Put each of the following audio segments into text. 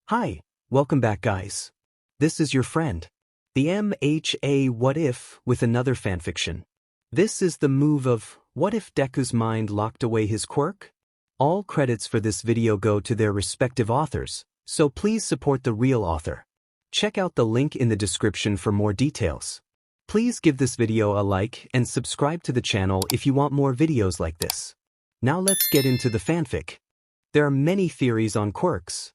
Hi, welcome back guys. This is your friend, the MHA What If with another fanfiction. This is the move of what if Deku's mind locked away his quirk? All credits for this video go to their respective authors, so please support the real author. Check out the link in the description for more details. Please give this video a like and subscribe to the channel if you want more videos like this. Now let's get into the fanfic. There are many theories on quirks.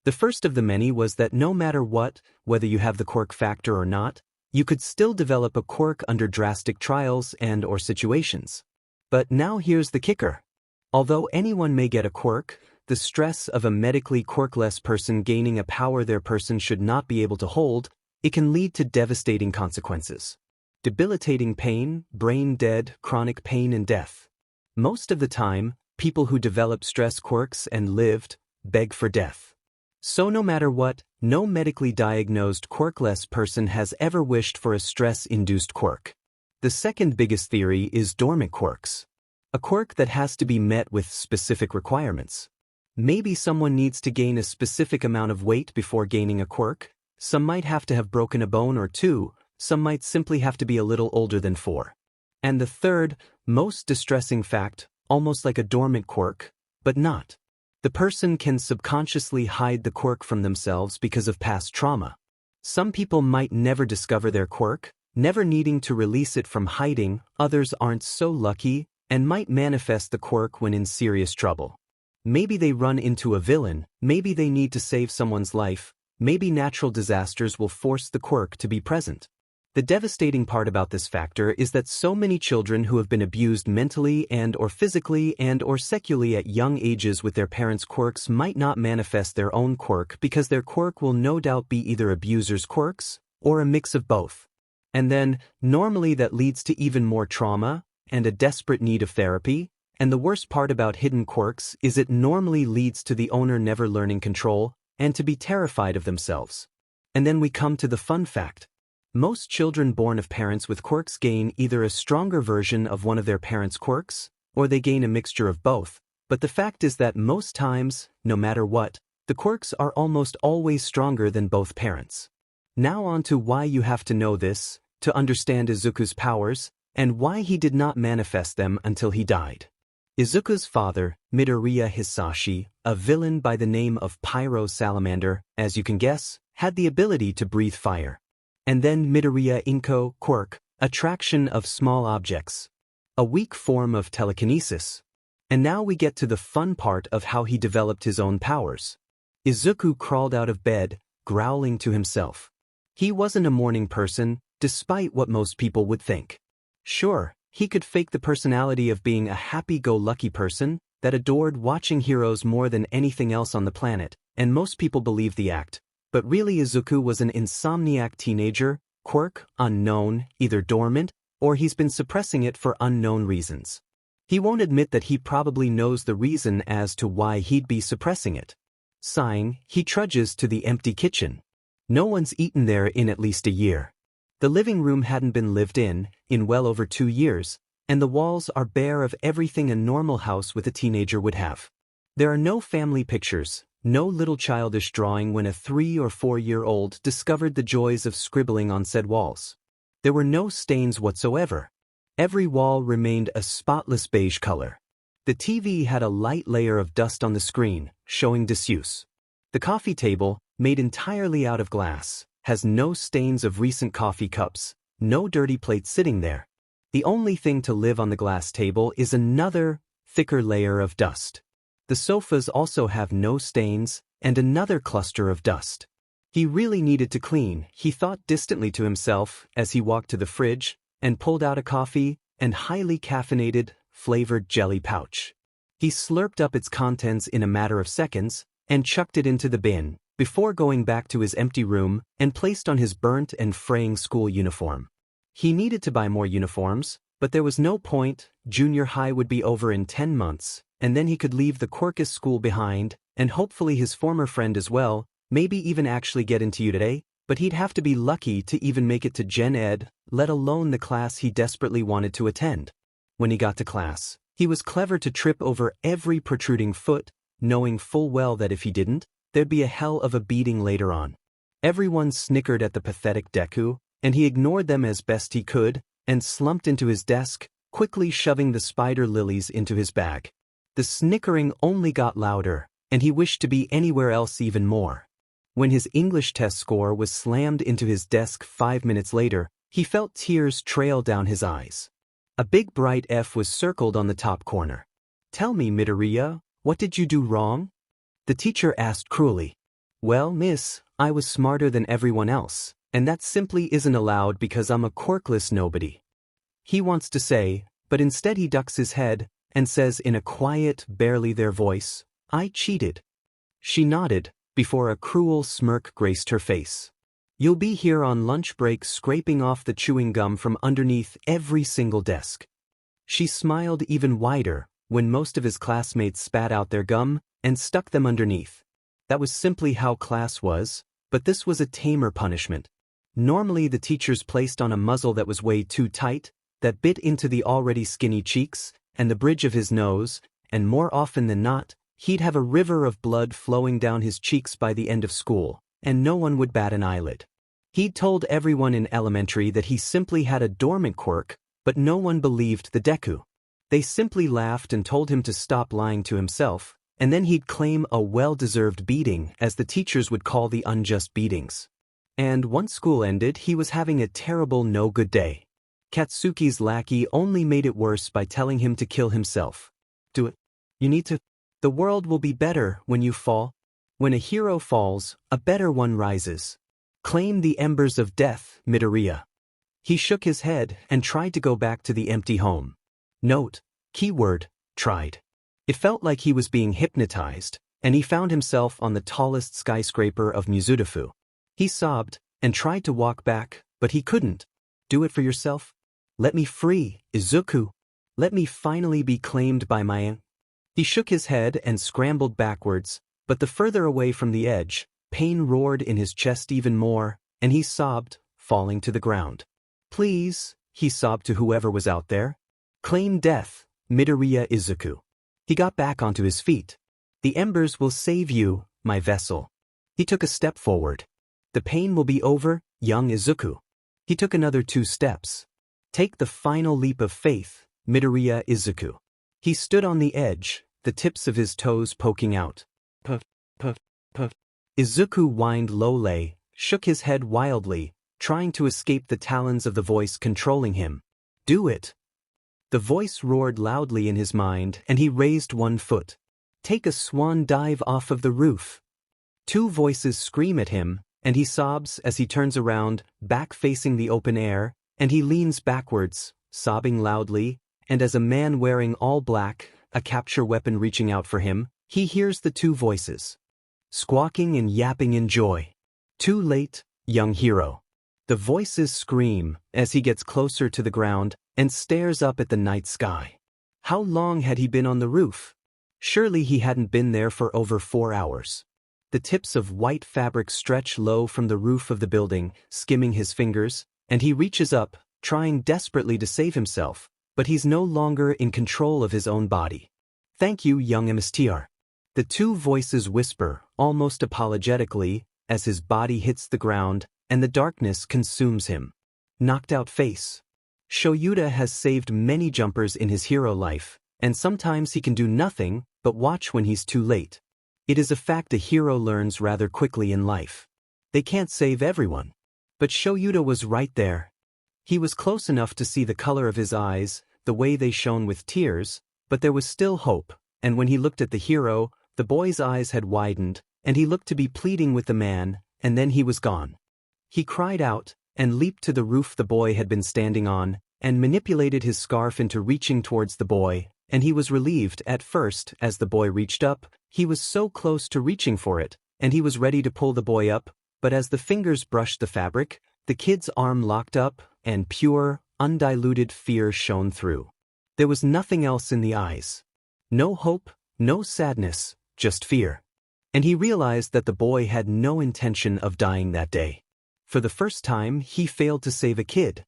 The first of the many was that no matter what, whether you have the quirk factor or not, you could still develop a quirk under drastic trials and/or situations. But now here's the kicker. Although anyone may get a quirk, the stress of a medically quirkless person gaining a power their person should not be able to hold, it can lead to devastating consequences. Debilitating pain, brain dead, chronic pain and death. Most of the time, people who develop stress quirks and lived, beg for death. So no matter what, no medically diagnosed quirkless person has ever wished for a stress-induced quirk. The second biggest theory is dormant quirks. A quirk that has to be met with specific requirements. Maybe someone needs to gain a specific amount of weight before gaining a quirk, some might have to have broken a bone or two, some might simply have to be a little older than 4. And the third, most distressing fact, almost like a dormant quirk, but not. The person can subconsciously hide the quirk from themselves because of past trauma. Some people might never discover their quirk, never needing to release it from hiding, others aren't so lucky, and might manifest the quirk when in serious trouble. Maybe they run into a villain, maybe they need to save someone's life, maybe natural disasters will force the quirk to be present. The devastating part about this factor is that so many children who have been abused mentally and/or physically and/or sexually at young ages with their parents' quirks might not manifest their own quirk because their quirk will no doubt be either abusers' quirks or a mix of both. And then, normally that leads to even more trauma and a desperate need of therapy, and the worst part about hidden quirks is it normally leads to the owner never learning control and to be terrified of themselves. And then we come to the fun fact. Most children born of parents with quirks gain either a stronger version of one of their parents' quirks, or they gain a mixture of both, but the fact is that most times, no matter what, the quirks are almost always stronger than both parents. Now on to why you have to know this, to understand Izuku's powers, and why he did not manifest them until he died. Izuku's father, Midoriya Hisashi, a villain by the name of Pyro Salamander, as you can guess, had the ability to breathe fire. And then Midoriya Inko, Quirk, attraction of small objects. A weak form of telekinesis. And now we get to the fun part of how he developed his own powers. Izuku crawled out of bed, growling to himself. He wasn't a morning person, despite what most people would think. Sure, he could fake the personality of being a happy-go-lucky person that adored watching heroes more than anything else on the planet, and most people believe the act. But really Izuku was an insomniac teenager, quirk, unknown, either dormant, or he's been suppressing it for unknown reasons. He won't admit that he probably knows the reason as to why he'd be suppressing it. Sighing, he trudges to the empty kitchen. No one's eaten there in at least a year. The living room hadn't been lived in well over 2 years, and the walls are bare of everything a normal house with a teenager would have. There are no family pictures. No little childish drawing when a 3- or 4-year-old discovered the joys of scribbling on said walls. There were no stains whatsoever. Every wall remained a spotless beige color. The TV had a light layer of dust on the screen, showing disuse. The coffee table, made entirely out of glass, has no stains of recent coffee cups, no dirty plates sitting there. The only thing to live on the glass table is another, thicker layer of dust. The sofas also have no stains, and another cluster of dust. He really needed to clean, he thought distantly to himself as he walked to the fridge and pulled out a coffee and highly caffeinated, flavored jelly pouch. He slurped up its contents in a matter of seconds and chucked it into the bin, before going back to his empty room and placed on his burnt and fraying school uniform. He needed to buy more uniforms, but there was no point, junior high would be over in 10 months. And then he could leave the quirkus school behind, and hopefully his former friend as well, maybe even actually get into U today, but he'd have to be lucky to even make it to Gen Ed, let alone the class he desperately wanted to attend. When he got to class, he was clever to trip over every protruding foot, knowing full well that if he didn't, there'd be a hell of a beating later on. Everyone snickered at the pathetic Deku, and he ignored them as best he could, and slumped into his desk, quickly shoving the spider lilies into his bag. The snickering only got louder, and he wished to be anywhere else even more. When his English test score was slammed into his desk 5 minutes later, he felt tears trail down his eyes. A big bright F was circled on the top corner. "Tell me, Midoriya, what did you do wrong?" The teacher asked cruelly. "Well, miss, I was smarter than everyone else, and that simply isn't allowed because I'm a quirkless nobody," he wants to say, but instead he ducks his head and says in a quiet, barely there voice, "I cheated." She nodded, before a cruel smirk graced her face. "You'll be here on lunch break scraping off the chewing gum from underneath every single desk." She smiled even wider when most of his classmates spat out their gum and stuck them underneath. That was simply how class was, but this was a tamer punishment. Normally the teachers placed on a muzzle that was way too tight, that bit into the already skinny cheeks and the bridge of his nose, and more often than not, he'd have a river of blood flowing down his cheeks by the end of school, and no one would bat an eyelid. He'd told everyone in elementary that he simply had a dormant quirk, but no one believed the Deku. They simply laughed and told him to stop lying to himself, and then he'd claim a well-deserved beating, as the teachers would call the unjust beatings. And once school ended, he was having a terrible no-good day. Katsuki's lackey only made it worse by telling him to kill himself. "Do it. You need to. The world will be better when you fall. When a hero falls, a better one rises. Claim the embers of death, Midoriya." He shook his head and tried to go back to the empty home. Note, keyword, tried. It felt like he was being hypnotized, and he found himself on the tallest skyscraper of Mizudafu. He sobbed and tried to walk back, but he couldn't. "Do it for yourself. Let me free, Izuku. Let me finally be claimed by my aunt." He shook his head and scrambled backwards, but the further away from the edge, pain roared in his chest even more, and he sobbed, falling to the ground. "Please," he sobbed to whoever was out there. "Claim death, Midoriya Izuku." He got back onto his feet. "The embers will save you, my vessel." He took a step forward. "The pain will be over, young Izuku." He took another 2 steps. "Take the final leap of faith, Midoriya Izuku." He stood on the edge, the tips of his toes poking out. "Puff, puff, puff." Izuku whined lowly, shook his head wildly, trying to escape the talons of the voice controlling him. "Do it." The voice roared loudly in his mind, and he raised one foot. "Take a swan dive off of the roof." 2 voices scream at him, and he sobs as he turns around, back facing the open air, and he leans backwards, sobbing loudly, and as a man wearing all black, a capture weapon reaching out for him, he hears the 2 voices, squawking and yapping in joy. "Too late, young hero." The voices scream as he gets closer to the ground and stares up at the night sky. How long had he been on the roof? Surely he hadn't been there for over 4 hours. The tips of white fabric stretch low from the roof of the building, skimming his fingers, and he reaches up, trying desperately to save himself, but he's no longer in control of his own body. "Thank you, young Mstr." The 2 voices whisper, almost apologetically, as his body hits the ground, and the darkness consumes him. Knocked out face. Shoyuta has saved many jumpers in his hero life, and sometimes he can do nothing but watch when he's too late. It is a fact a hero learns rather quickly in life. They can't save everyone. But Shoyuta was right there. He was close enough to see the color of his eyes, the way they shone with tears, but there was still hope, and when he looked at the hero, the boy's eyes had widened, and he looked to be pleading with the man, and then he was gone. He cried out, and leaped to the roof the boy had been standing on, and manipulated his scarf into reaching towards the boy, and he was relieved at first as the boy reached up. He was so close to reaching for it, and he was ready to pull the boy up, but as the fingers brushed the fabric, the kid's arm locked up, and pure, undiluted fear shone through. There was nothing else in the eyes. No hope, no sadness, just fear. And he realized that the boy had no intention of dying that day. For the first time, he failed to save a kid.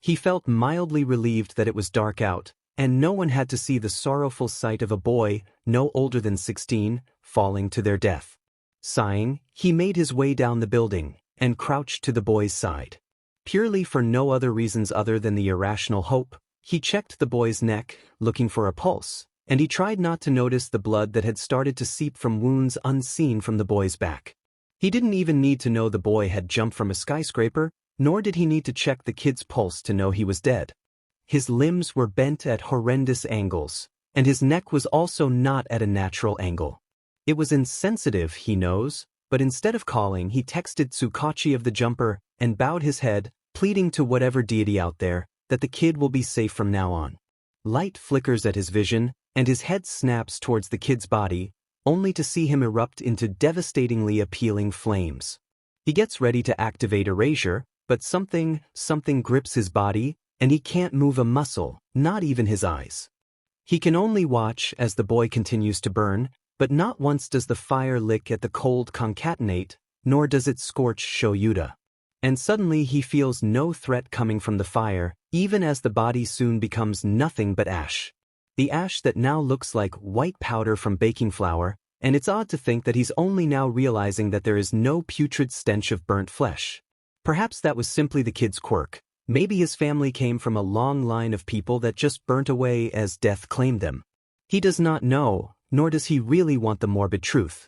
He felt mildly relieved that it was dark out, and no one had to see the sorrowful sight of a boy, no older than 16, falling to their death. Sighing, he made his way down the building and crouched to the boy's side. Purely for no other reasons other than the irrational hope, he checked the boy's neck, looking for a pulse, and he tried not to notice the blood that had started to seep from wounds unseen from the boy's back. He didn't even need to know the boy had jumped from a skyscraper, nor did he need to check the kid's pulse to know he was dead. His limbs were bent at horrendous angles, and his neck was also not at a natural angle. It was insensitive, he knows, but instead of calling, he texted Tsukachi of the jumper and bowed his head, pleading to whatever deity out there that the kid will be safe from now on. Light flickers at his vision, and his head snaps towards the kid's body, only to see him erupt into devastatingly appealing flames. He gets ready to activate erasure, but something grips his body, and he can't move a muscle, not even his eyes. He can only watch as the boy continues to burn, but not once does the fire lick at the cold concatenate, nor does it scorch Shoyuta. And suddenly he feels no threat coming from the fire, even as the body soon becomes nothing but ash. The ash that now looks like white powder from baking flour, and it's odd to think that he's only now realizing that there is no putrid stench of burnt flesh. Perhaps that was simply the kid's quirk. Maybe his family came from a long line of people that just burnt away as death claimed them. He does not know, nor does he really want the morbid truth.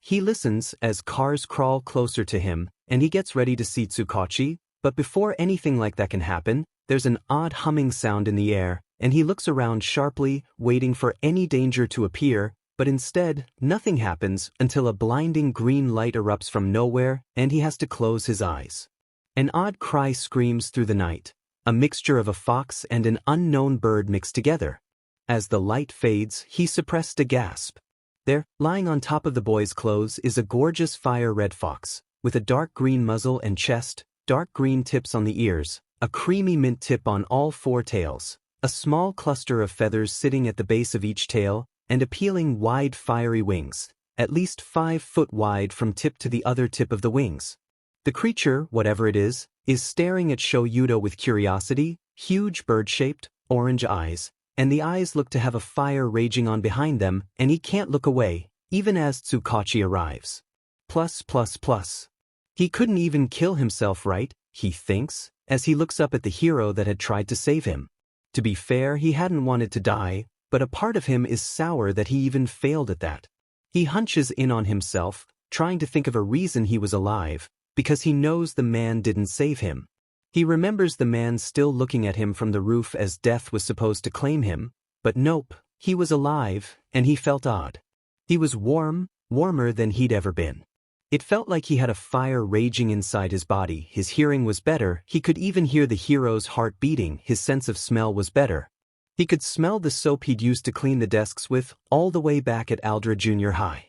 He listens as cars crawl closer to him, and he gets ready to see Tsukachi, but before anything like that can happen, there's an odd humming sound in the air, and he looks around sharply, waiting for any danger to appear, but instead, nothing happens until a blinding green light erupts from nowhere, and he has to close his eyes. An odd cry screams through the night, a mixture of a fox and an unknown bird mixed together. As the light fades, he suppressed a gasp. There, lying on top of the boy's clothes, is a gorgeous fire-red fox, with a dark green muzzle and chest, dark green tips on the ears, a creamy mint tip on all four tails, a small cluster of feathers sitting at the base of each tail, and appealing wide fiery wings, at least 5 foot wide from tip to the other tip of the wings. The creature, whatever it is staring at Shoyuta with curiosity, huge bird-shaped, orange eyes, and the eyes look to have a fire raging on behind them, and he can't look away, even as Tsukachi arrives. He couldn't even kill himself, right, he thinks, as he looks up at the hero that had tried to save him. To be fair, he hadn't wanted to die, but a part of him is sour that he even failed at that. He hunches in on himself, trying to think of a reason he was alive, because he knows the man didn't save him. He remembers the man still looking at him from the roof as death was supposed to claim him, but nope, he was alive, and he felt odd. He was warmer than he'd ever been. It felt like he had a fire raging inside his body, his hearing was better, he could even hear the hero's heart beating, his sense of smell was better. He could smell the soap he'd used to clean the desks with, all the way back at Aldra Junior High.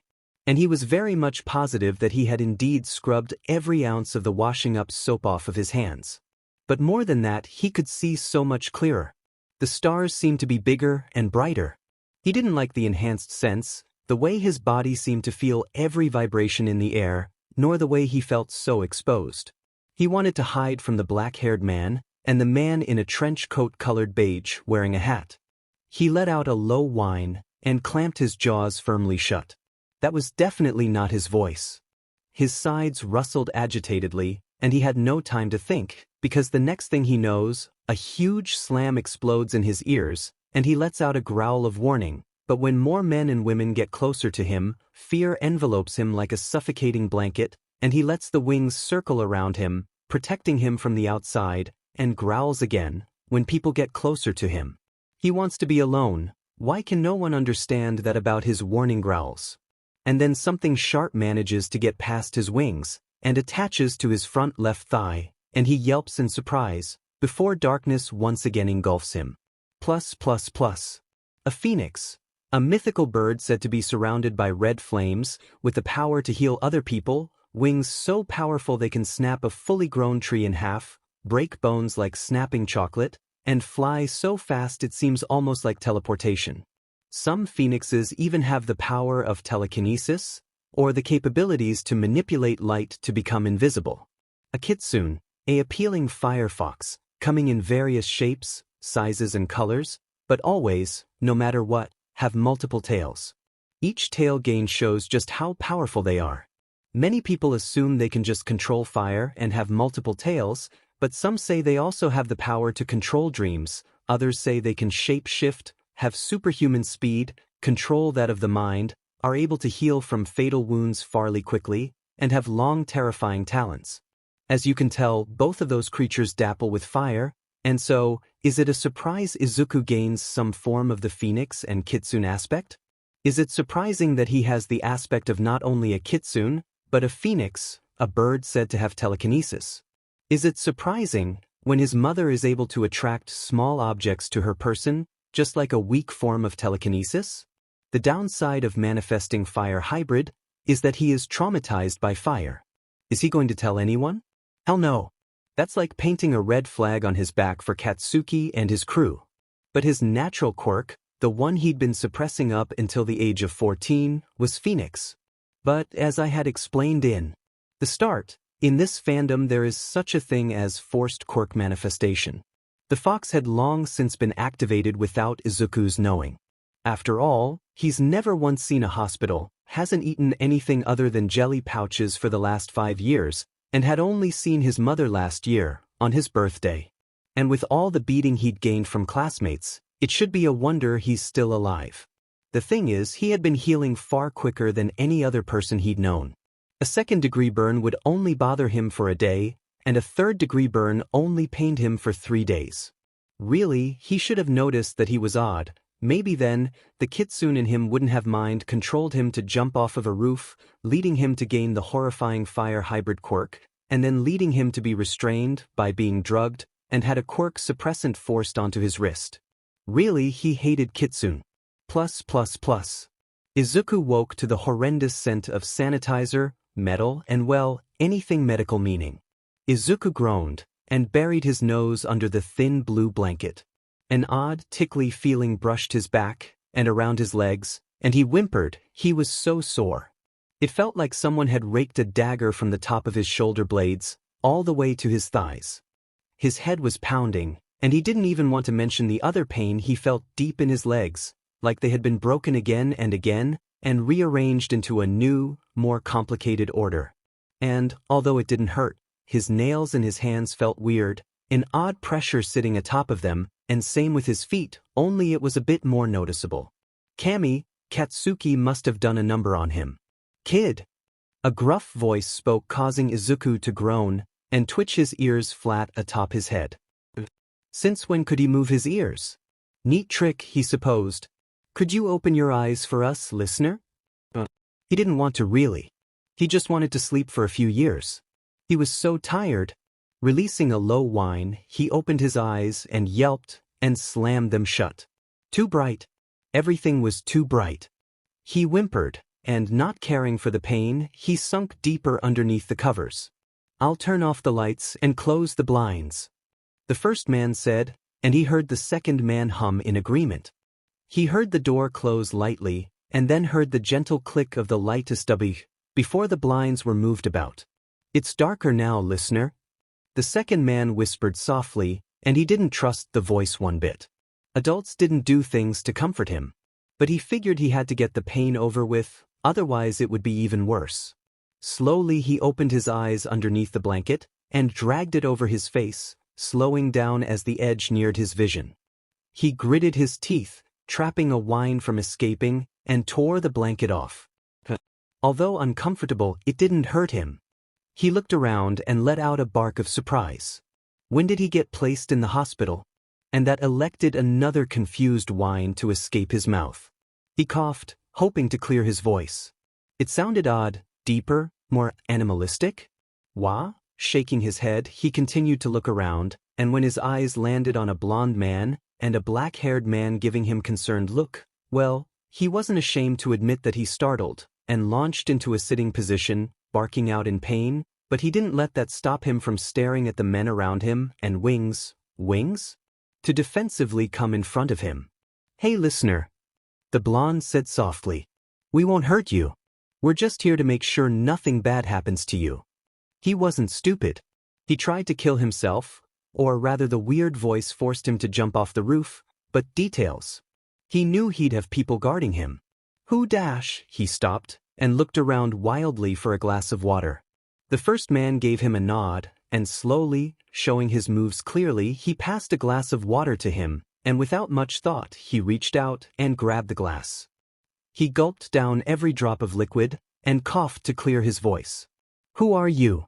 And he was very much positive that he had indeed scrubbed every ounce of the washing up soap off of his hands. But more than that, he could see so much clearer. The stars seemed to be bigger and brighter. He didn't like the enhanced sense, the way his body seemed to feel every vibration in the air, nor the way he felt so exposed. He wanted to hide from the black-haired man, and the man in a trench coat-colored beige wearing a hat. He let out a low whine and clamped his jaws firmly shut. That was definitely not his voice. His sides rustled agitatedly, and he had no time to think, because the next thing he knows, a huge slam explodes in his ears, and he lets out a growl of warning. But when more men and women get closer to him, fear envelopes him like a suffocating blanket, and he lets the wings circle around him, protecting him from the outside, and growls again when people get closer to him. He wants to be alone. Why can no one understand that about his warning growls? And then something sharp manages to get past his wings, and attaches to his front left thigh, and he yelps in surprise, before darkness once again engulfs him. A phoenix. A mythical bird said to be surrounded by red flames, with the power to heal other people, wings so powerful they can snap a fully grown tree in half, break bones like snapping chocolate, and fly so fast it seems almost like teleportation. Some phoenixes even have the power of telekinesis, or the capabilities to manipulate light to become invisible. A kitsune, an appealing fire fox, coming in various shapes, sizes and colors, but always, no matter what, have multiple tails. Each tail gain shows just how powerful they are. Many people assume they can just control fire and have multiple tails, but some say they also have the power to control dreams, others say they can shape-shift, have superhuman speed, control that of the mind, are able to heal from fatal wounds fairly quickly, and have long terrifying talents. As you can tell, both of those creatures dapple with fire, and so, is it a surprise Izuku gains some form of the phoenix and kitsune aspect? Is it surprising that he has the aspect of not only a kitsune, but a phoenix, a bird said to have telekinesis? Is it surprising when his mother is able to attract small objects to her person, just like a weak form of telekinesis? The downside of manifesting fire hybrid is that he is traumatized by fire. Is he going to tell anyone? Hell no. That's like painting a red flag on his back for Katsuki and his crew. But his natural quirk, the one he'd been suppressing up until the age of 14, was Phoenix. But as I had explained in the start, in this fandom there is such a thing as forced quirk manifestation. The fox had long since been activated without Izuku's knowing. After all, he's never once seen a hospital, hasn't eaten anything other than jelly pouches for the last 5 years, and had only seen his mother last year, on his birthday. And with all the beating he'd gained from classmates, it should be a wonder he's still alive. The thing is, he had been healing far quicker than any other person he'd known. A second-degree burn would only bother him for a day, and a third-degree burn only pained him for 3 days. Really, he should have noticed that he was odd. Maybe then, the kitsune in him wouldn't have controlled him to jump off of a roof, leading him to gain the horrifying fire hybrid quirk, and then leading him to be restrained by being drugged, and had a quirk suppressant forced onto his wrist. Really, he hated kitsune. Izuku woke to the horrendous scent of sanitizer, metal, and well, anything medical meaning. Izuku groaned, and buried his nose under the thin blue blanket. An odd, tickly feeling brushed his back, and around his legs, and he whimpered, he was so sore. It felt like someone had raked a dagger from the top of his shoulder blades, all the way to his thighs. His head was pounding, and he didn't even want to mention the other pain he felt deep in his legs, like they had been broken again and rearranged into a new, more complicated order. And, although it didn't hurt, his nails and his hands felt weird, an odd pressure sitting atop of them, and same with his feet, only it was a bit more noticeable. Katsuki must have done a number on him. Kid! A gruff voice spoke, causing Izuku to groan and twitch his ears flat atop his head. Since when could he move his ears? Neat trick, he supposed. Could you open your eyes for us, listener? He didn't want to really. He just wanted to sleep for a few years. He was so tired. Releasing a low whine, he opened his eyes and yelped and slammed them shut. Too bright. Everything was too bright. He whimpered, and not caring for the pain, he sunk deeper underneath the covers. I'll turn off the lights and close the blinds, the first man said, and he heard the second man hum in agreement. He heard the door close lightly, and then heard the gentle click of the lightest stubby before the blinds were moved about. It's darker now, listener. The second man whispered softly, and he didn't trust the voice one bit. Adults didn't do things to comfort him. But he figured he had to get the pain over with, otherwise it would be even worse. Slowly he opened his eyes underneath the blanket, and dragged it over his face, slowing down as the edge neared his vision. He gritted his teeth, trapping a whine from escaping, and tore the blanket off. Although uncomfortable, it didn't hurt him. He looked around and let out a bark of surprise. When did he get placed in the hospital? And that elected another confused whine to escape his mouth. He coughed, hoping to clear his voice. It sounded odd, deeper, more animalistic. Wah? Shaking his head, he continued to look around, and when his eyes landed on a blond man and a black-haired man giving him concerned look, well, he wasn't ashamed to admit that he startled, and launched into a sitting position, barking out in pain, but he didn't let that stop him from staring at the men around him and wings? To defensively come in front of him. Hey listener, the blonde said softly. We won't hurt you. We're just here to make sure nothing bad happens to you. He wasn't stupid. He tried to kill himself, or rather the weird voice forced him to jump off the roof, but details. He knew he'd have people guarding him. He stopped, and looked around wildly for a glass of water. The first man gave him a nod, and slowly, showing his moves clearly, he passed a glass of water to him, and without much thought, he reached out and grabbed the glass. He gulped down every drop of liquid, and coughed to clear his voice. "Who are you?"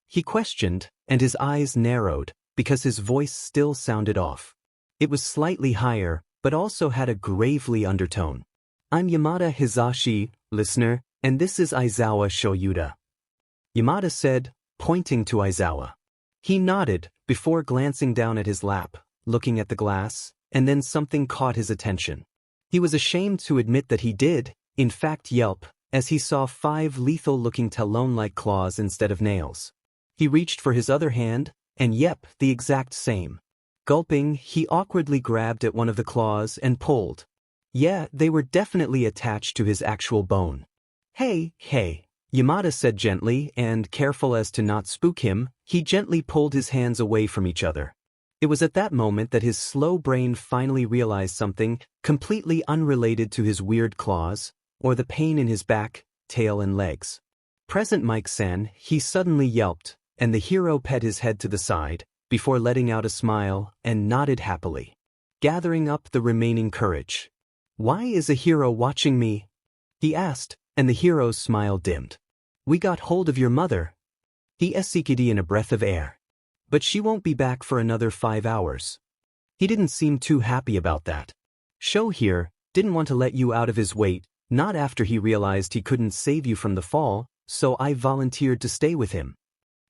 he questioned, and his eyes narrowed, because his voice still sounded off. It was slightly higher, but also had a gravely undertone. "I'm Yamada Hizashi, listener, and this is Aizawa Shoyuda," Yamada said, pointing to Aizawa. He nodded, before glancing down at his lap, looking at the glass, and then something caught his attention. He was ashamed to admit that he did, in fact, yelp, as he saw 5 lethal-looking talon-like claws instead of nails. He reached for his other hand, and yep, the exact same. Gulping, he awkwardly grabbed at one of the claws and pulled. Yeah, they were definitely attached to his actual bone. Hey, Yamada said gently, and careful as to not spook him, he gently pulled his hands away from each other. It was at that moment that his slow brain finally realized something completely unrelated to his weird claws, or the pain in his back, tail and legs. "Present, Mike-san," he suddenly yelped, and the hero pet his head to the side, before letting out a smile, and nodded happily. Gathering up the remaining courage. "Why is a hero watching me?" he asked, and the hero's smile dimmed. "We got hold of your mother," he said in a breath of air. "But she won't be back for another 5 hours. He didn't seem too happy about that. Sho here didn't want to let you out of his weight, not after he realized he couldn't save you from the fall, so I volunteered to stay with him."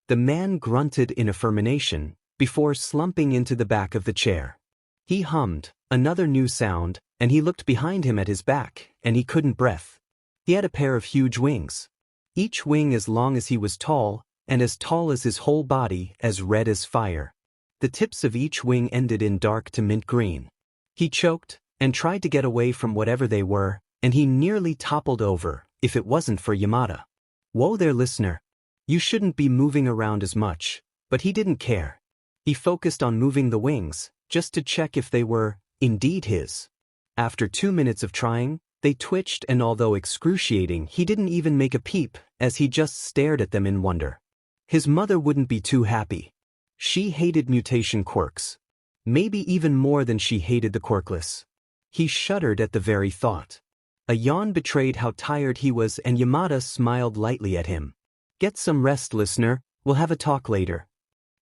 The man grunted in affirmation, before slumping into the back of the chair. He hummed another new sound, and he looked behind him at his back, and he couldn't breathe. He had a pair of huge wings. Each wing as long as he was tall, and as tall as his whole body, as red as fire. The tips of each wing ended in dark to mint green. He choked, and tried to get away from whatever they were, and he nearly toppled over, if it wasn't for Yamada. "Whoa there, listener. You shouldn't be moving around as much," but he didn't care. He focused on moving the wings, just to check if they were, indeed his. After 2 minutes of trying, they twitched, and although excruciating, he didn't even make a peep, as he just stared at them in wonder. His mother wouldn't be too happy. She hated mutation quirks. Maybe even more than she hated the quirkless. He shuddered at the very thought. A yawn betrayed how tired he was, and Yamada smiled lightly at him. "Get some rest, listener, we'll have a talk later."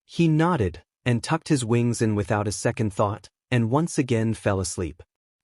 He nodded, and tucked his wings in without a second thought, and once again fell asleep.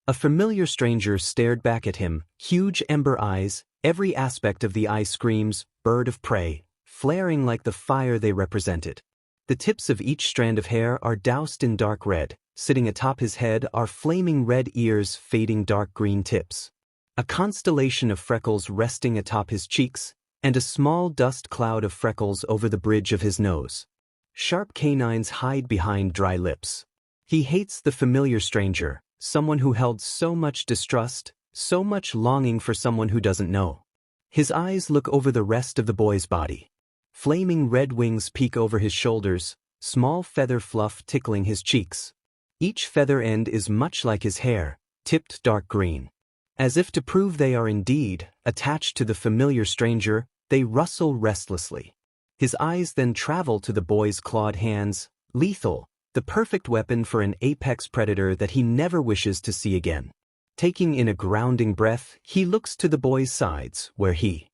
A familiar stranger stared back at him, huge ember eyes, every aspect of the eye screams, bird of prey, flaring like the fire they represented. The tips of each strand of hair are doused in dark red, sitting atop his head are flaming red ears fading dark green tips. A constellation of freckles resting atop his cheeks, and a small dust cloud of freckles over the bridge of his nose. Sharp canines hide behind dry lips. He hates the familiar stranger, someone who held so much distrust, so much longing for someone who doesn't know. His eyes look over the rest of the boy's body. Flaming red wings peek over his shoulders, small feather fluff tickling his cheeks. Each feather end is much like his hair, tipped dark green. As if to prove they are indeed attached to the familiar stranger, they rustle restlessly. His eyes then travel to the boy's clawed hands, lethal, the perfect weapon for an apex predator that he never wishes to see again. Taking in a grounding breath, he looks to the boy's sides, where he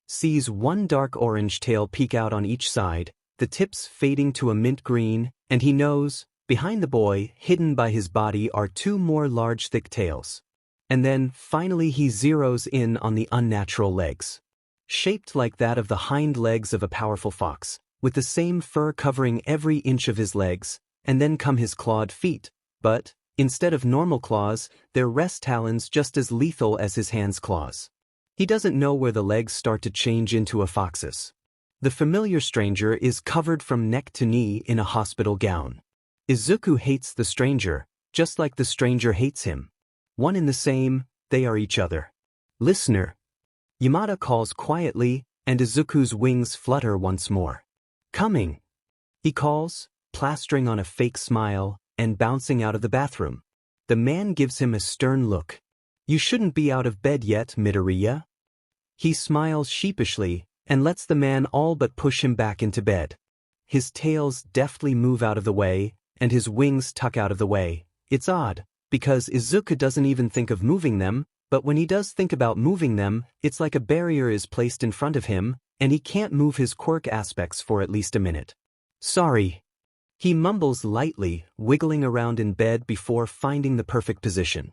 sees one dark orange tail peek out on each side, the tips fading to a mint green, and he knows, behind the boy, hidden by his body, are 2 more large thick tails. And then, finally he zeroes in on the unnatural legs. Shaped like that of the hind legs of a powerful fox, with the same fur covering every inch of his legs, and then come his clawed feet, but, instead of normal claws, they're rest talons just as lethal as his hands' claws. He doesn't know where the legs start to change into a fox's. The familiar stranger is covered from neck to knee in a hospital gown. Izuku hates the stranger, just like the stranger hates him. One and the same, they are each other. "Listener," Yamada calls quietly, and Izuku's wings flutter once more. "Coming," he calls, plastering on a fake smile, and bouncing out of the bathroom. The man gives him a stern look. "You shouldn't be out of bed yet, Midoriya." He smiles sheepishly and lets the man all but push him back into bed. His tails deftly move out of the way, and his wings tuck out of the way. It's odd, because Izuku doesn't even think of moving them, but when he does think about moving them, it's like a barrier is placed in front of him, and he can't move his quirk aspects for at least a minute. Sorry. He mumbles lightly, wiggling around in bed before finding the perfect position.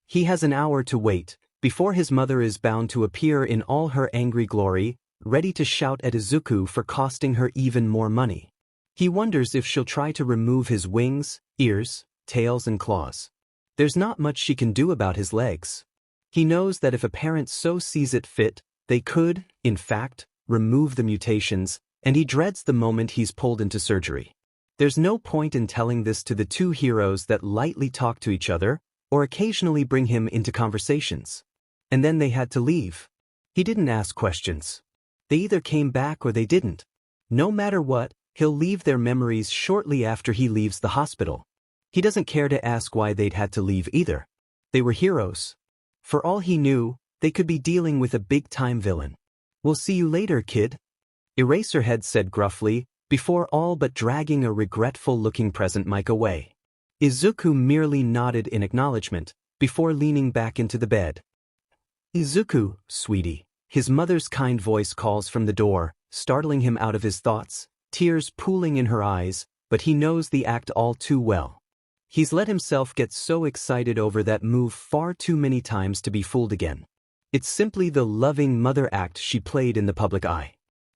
He has an hour to wait, before his mother is bound to appear in all her angry glory, ready to shout at Izuku for costing her even more money. He wonders if she'll try to remove his wings, ears, tails and claws. There's not much she can do about his legs. He knows that if a parent so sees it fit, they could, in fact, remove the mutations, and he dreads the moment he's pulled into surgery. There's no point in telling this to the two heroes that lightly talk to each other, or occasionally bring him into conversations. And then they had to leave. He didn't ask questions. They either came back or they didn't. No matter what, he'll leave their memories shortly after he leaves the hospital. He doesn't care to ask why they'd had to leave either. They were heroes. For all he knew, they could be dealing with a big-time villain. We'll see you later, kid. Eraserhead said gruffly, before all but dragging a regretful-looking present mic away. Izuku merely nodded in acknowledgement, before leaning back into the bed. Izuku, sweetie. His mother's kind voice calls from the door, startling him out of his thoughts, tears pooling in her eyes, but he knows the act all too well. He's let himself get so excited over that move far too many times to be fooled again. It's simply the loving mother act she played in the public eye.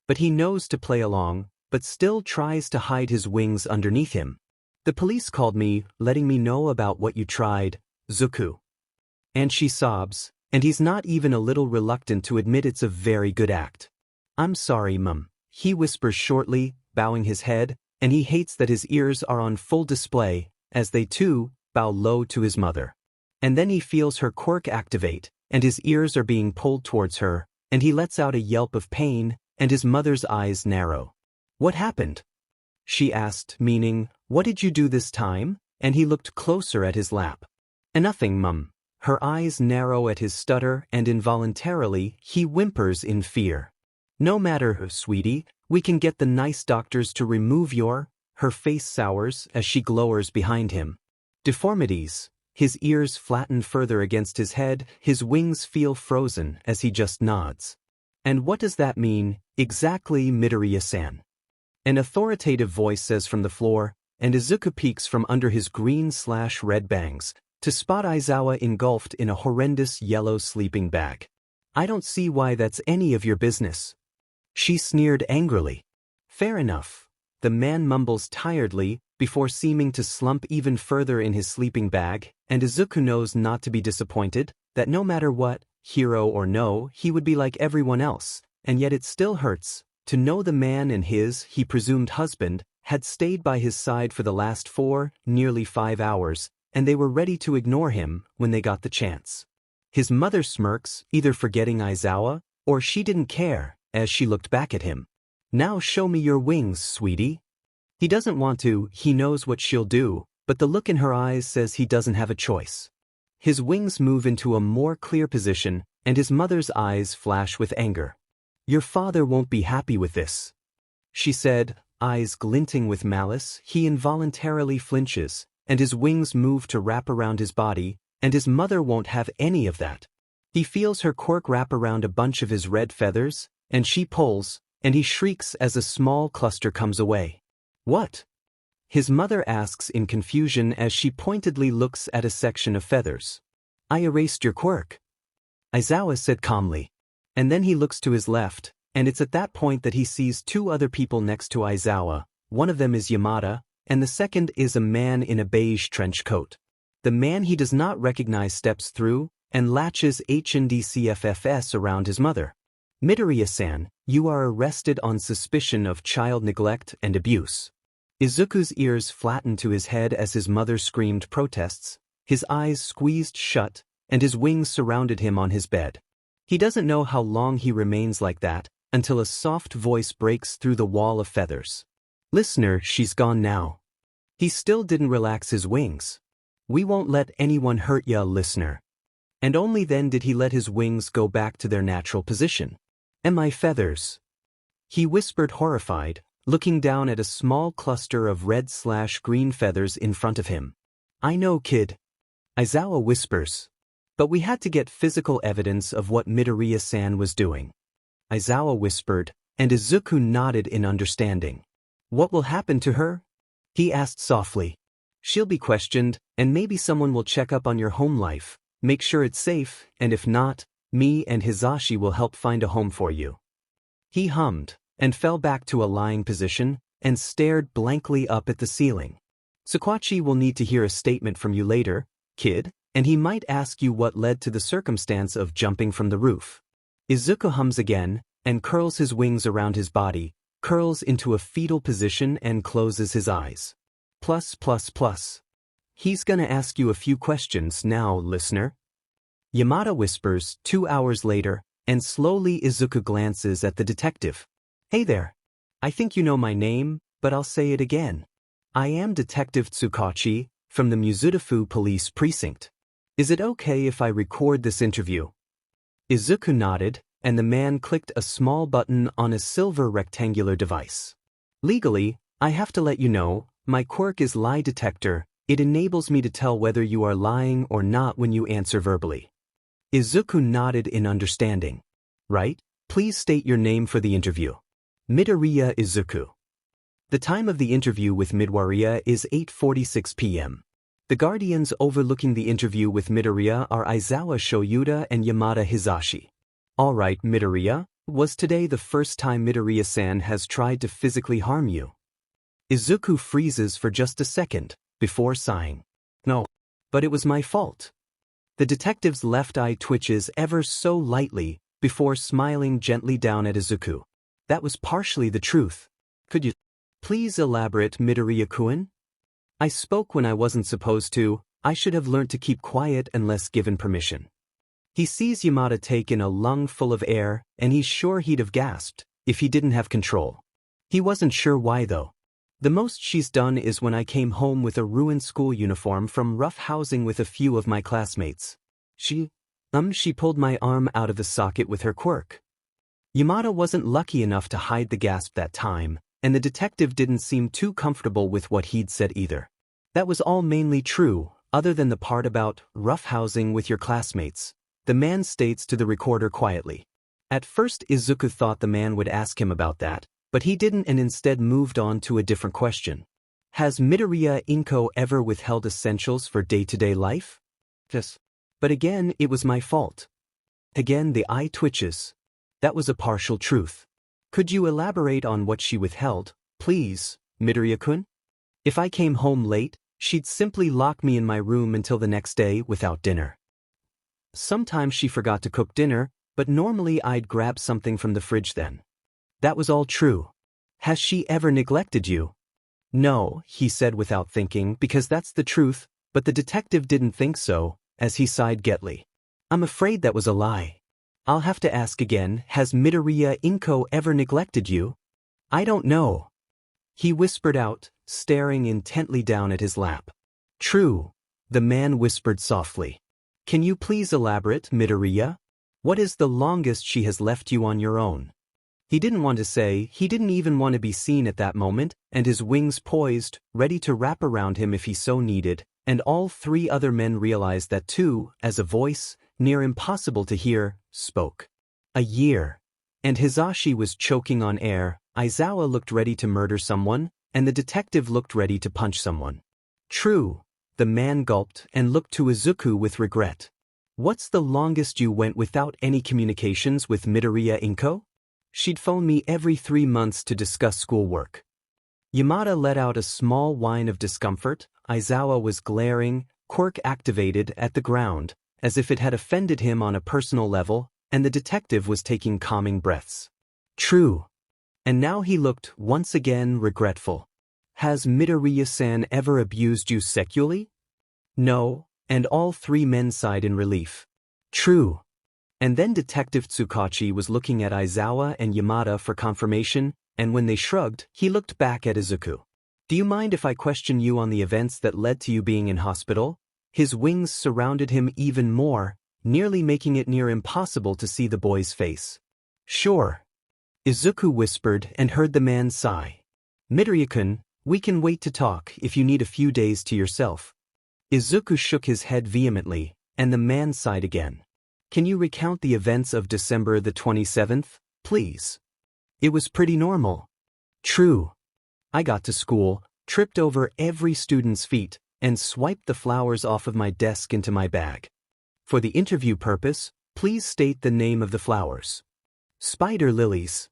But he knows to play along, but still tries to hide his wings underneath him. The police called me, letting me know about what you tried, Zuku. And she sobs, and he's not even a little reluctant to admit it's a very good act. I'm sorry, Mum, he whispers shortly, bowing his head, and he hates that his ears are on full display, as they too bow low to his mother. And then he feels her quirk activate, and his ears are being pulled towards her, and he lets out a yelp of pain, and his mother's eyes narrow. What happened? She asked, meaning, what did you do this time? And he looked closer at his lap. Nothing, Mum. Her eyes narrow at his stutter, and involuntarily, he whimpers in fear. No matter, sweetie, we can get the nice doctors to remove your... Her face sours as she glowers behind him. Deformities. His ears flatten further against his head, his wings feel frozen as he just nods. And what does that mean, exactly, Midoriya-san? An authoritative voice says from the floor, and Izuku peeks from under his green/red bangs, to spot Aizawa engulfed in a horrendous yellow sleeping bag. I don't see why that's any of your business. She sneered angrily. Fair enough. The man mumbles tiredly, before seeming to slump even further in his sleeping bag, and Izuku knows not to be disappointed, that no matter what, hero or no, he would be like everyone else, and yet it still hurts, to know the man and he presumed husband, had stayed by his side for the last 4, nearly 5 hours, and they were ready to ignore him when they got the chance. His mother smirks, either forgetting Aizawa, or she didn't care, as she looked back at him. Now show me your wings, sweetie. He doesn't want to, he knows what she'll do, but the look in her eyes says he doesn't have a choice. His wings move into a more clear position, and his mother's eyes flash with anger. Your father won't be happy with this, she said, eyes glinting with malice. He involuntarily flinches, and his wings move to wrap around his body, and his mother won't have any of that. He feels her quirk wrap around a bunch of his red feathers, and she pulls, and he shrieks as a small cluster comes away. What? His mother asks in confusion as she pointedly looks at a section of feathers. I erased your quirk, Aizawa said calmly. And then he looks to his left, and it's at that point that he sees 2 other people next to Aizawa. One of them is Yamada, and the second is a man in a beige trench coat. The man he does not recognize steps through, and latches HNDCFFS around his mother. Midoriya-san, you are arrested on suspicion of child neglect and abuse. Izuku's ears flattened to his head as his mother screamed protests, his eyes squeezed shut, and his wings surrounded him on his bed. He doesn't know how long he remains like that, until a soft voice breaks through the wall of feathers. Listener, she's gone now. He still didn't relax his wings. We won't let anyone hurt ya, listener. And only then did he let his wings go back to their natural position. "Am I feathers?" he whispered, horrified, looking down at a small cluster of red/green feathers in front of him. "I know, kid," Aizawa whispers. "But we had to get physical evidence of what Midoriya-san was doing." Aizawa whispered, and Izuku nodded in understanding. "What will happen to her?" he asked softly. "She'll be questioned, and maybe someone will check up on your home life, make sure it's safe, and if not, me and Hisashi will help find a home for you." He hummed, and fell back to a lying position, and stared blankly up at the ceiling. "Sakwachi will need to hear a statement from you later, kid, and he might ask you what led to the circumstance of jumping from the roof." Izuku hums again, and curls his wings around his body, curls into a fetal position and closes his eyes. Plus. "He's gonna ask you a few questions now, listener." Yamada whispers 2 hours later, and slowly Izuku glances at the detective. "Hey there. I think you know my name, but I'll say it again. I am Detective Tsukachi, from the Mizudafu Police Precinct. Is it okay if I record this interview?" Izuku nodded, and the man clicked a small button on a silver rectangular device. "Legally, I have to let you know, my quirk is lie detector. It enables me to tell whether you are lying or not when you answer verbally." Izuku nodded in understanding. "Right? Please state your name for the interview." Midoriya Izuku. The time of the interview with Midoriya is 8:46 p.m. The guardians overlooking the interview with Midoriya are Aizawa Shoyuda and Yamada Hisashi. "All right, Midoriya, was today the first time Midoriya-san has tried to physically harm you?" Izuku freezes for just a second, before sighing. "No. But it was my fault." The detective's left eye twitches ever so lightly, before smiling gently down at Izuku. "That was partially the truth. Could you please elaborate, Midoriya-kun? I spoke when I wasn't supposed to. I should have learned to keep quiet unless given permission." He sees Yamada take in a lung full of air, and he's sure he'd have gasped if he didn't have control. He wasn't sure why though. "The most she's done is when I came home with a ruined school uniform from rough housing with a few of my classmates. She pulled my arm out of the socket with her quirk." Yamada wasn't lucky enough to hide the gasp that time, and the detective didn't seem too comfortable with what he'd said either. That was all mainly true, other than the part about rough housing with your classmates, the man states to the recorder quietly. At first Izuku thought the man would ask him about that, but he didn't and instead moved on to a different question. "Has Midoriya Inko ever withheld essentials for day-to-day life?" "Yes. But again, it was my fault." Again the eye twitches. "That was a partial truth. Could you elaborate on what she withheld, please, Midoriya-kun?" "If I came home late, she'd simply lock me in my room until the next day without dinner. Sometimes she forgot to cook dinner, but normally I'd grab something from the fridge then." "That was all true. Has she ever neglected you?" "No," he said without thinking, because that's the truth, but the detective didn't think so, as he sighed gently. "I'm afraid that was a lie. I'll have to ask again, has Midoriya Inko ever neglected you?" "I don't know," he whispered out, staring intently down at his lap. "True," the man whispered softly. "Can you please elaborate, Midoriya? What is the longest she has left you on your own?" He didn't want to say, he didn't even want to be seen at that moment, and his wings poised, ready to wrap around him if he so needed, and all 3 other men realized that too, as a voice, near impossible to hear, spoke. "A year." And Hisashi was choking on air, Aizawa looked ready to murder someone, and the detective looked ready to punch someone. "True," the man gulped and looked to Izuku with regret. "What's the longest you went without any communications with Midoriya Inko?" "She'd phone me every 3 months to discuss schoolwork." Yamada let out a small whine of discomfort. Aizawa was glaring, quirk activated, at the ground, as if it had offended him on a personal level, and the detective was taking calming breaths. "True." And now he looked, once again, regretful. "Has Midoriya-san ever abused you sexually?" "No," and all 3 men sighed in relief. "True." And then Detective Tsukachi was looking at Aizawa and Yamada for confirmation, and when they shrugged, he looked back at Izuku. "Do you mind if I question you on the events that led to you being in hospital?" His wings surrounded him even more, nearly making it near impossible to see the boy's face. Sure. Izuku whispered and heard the man sigh. Midoriya-kun, we can wait to talk if you need a few days to yourself. Izuku shook his head vehemently, and the man sighed again. Can you recount the events of December the 27th, please? It was pretty normal. True. I got to school, tripped over every student's feet, and swiped the flowers off of my desk into my bag. For the interview purpose, please state the name of the flowers. Spider lilies.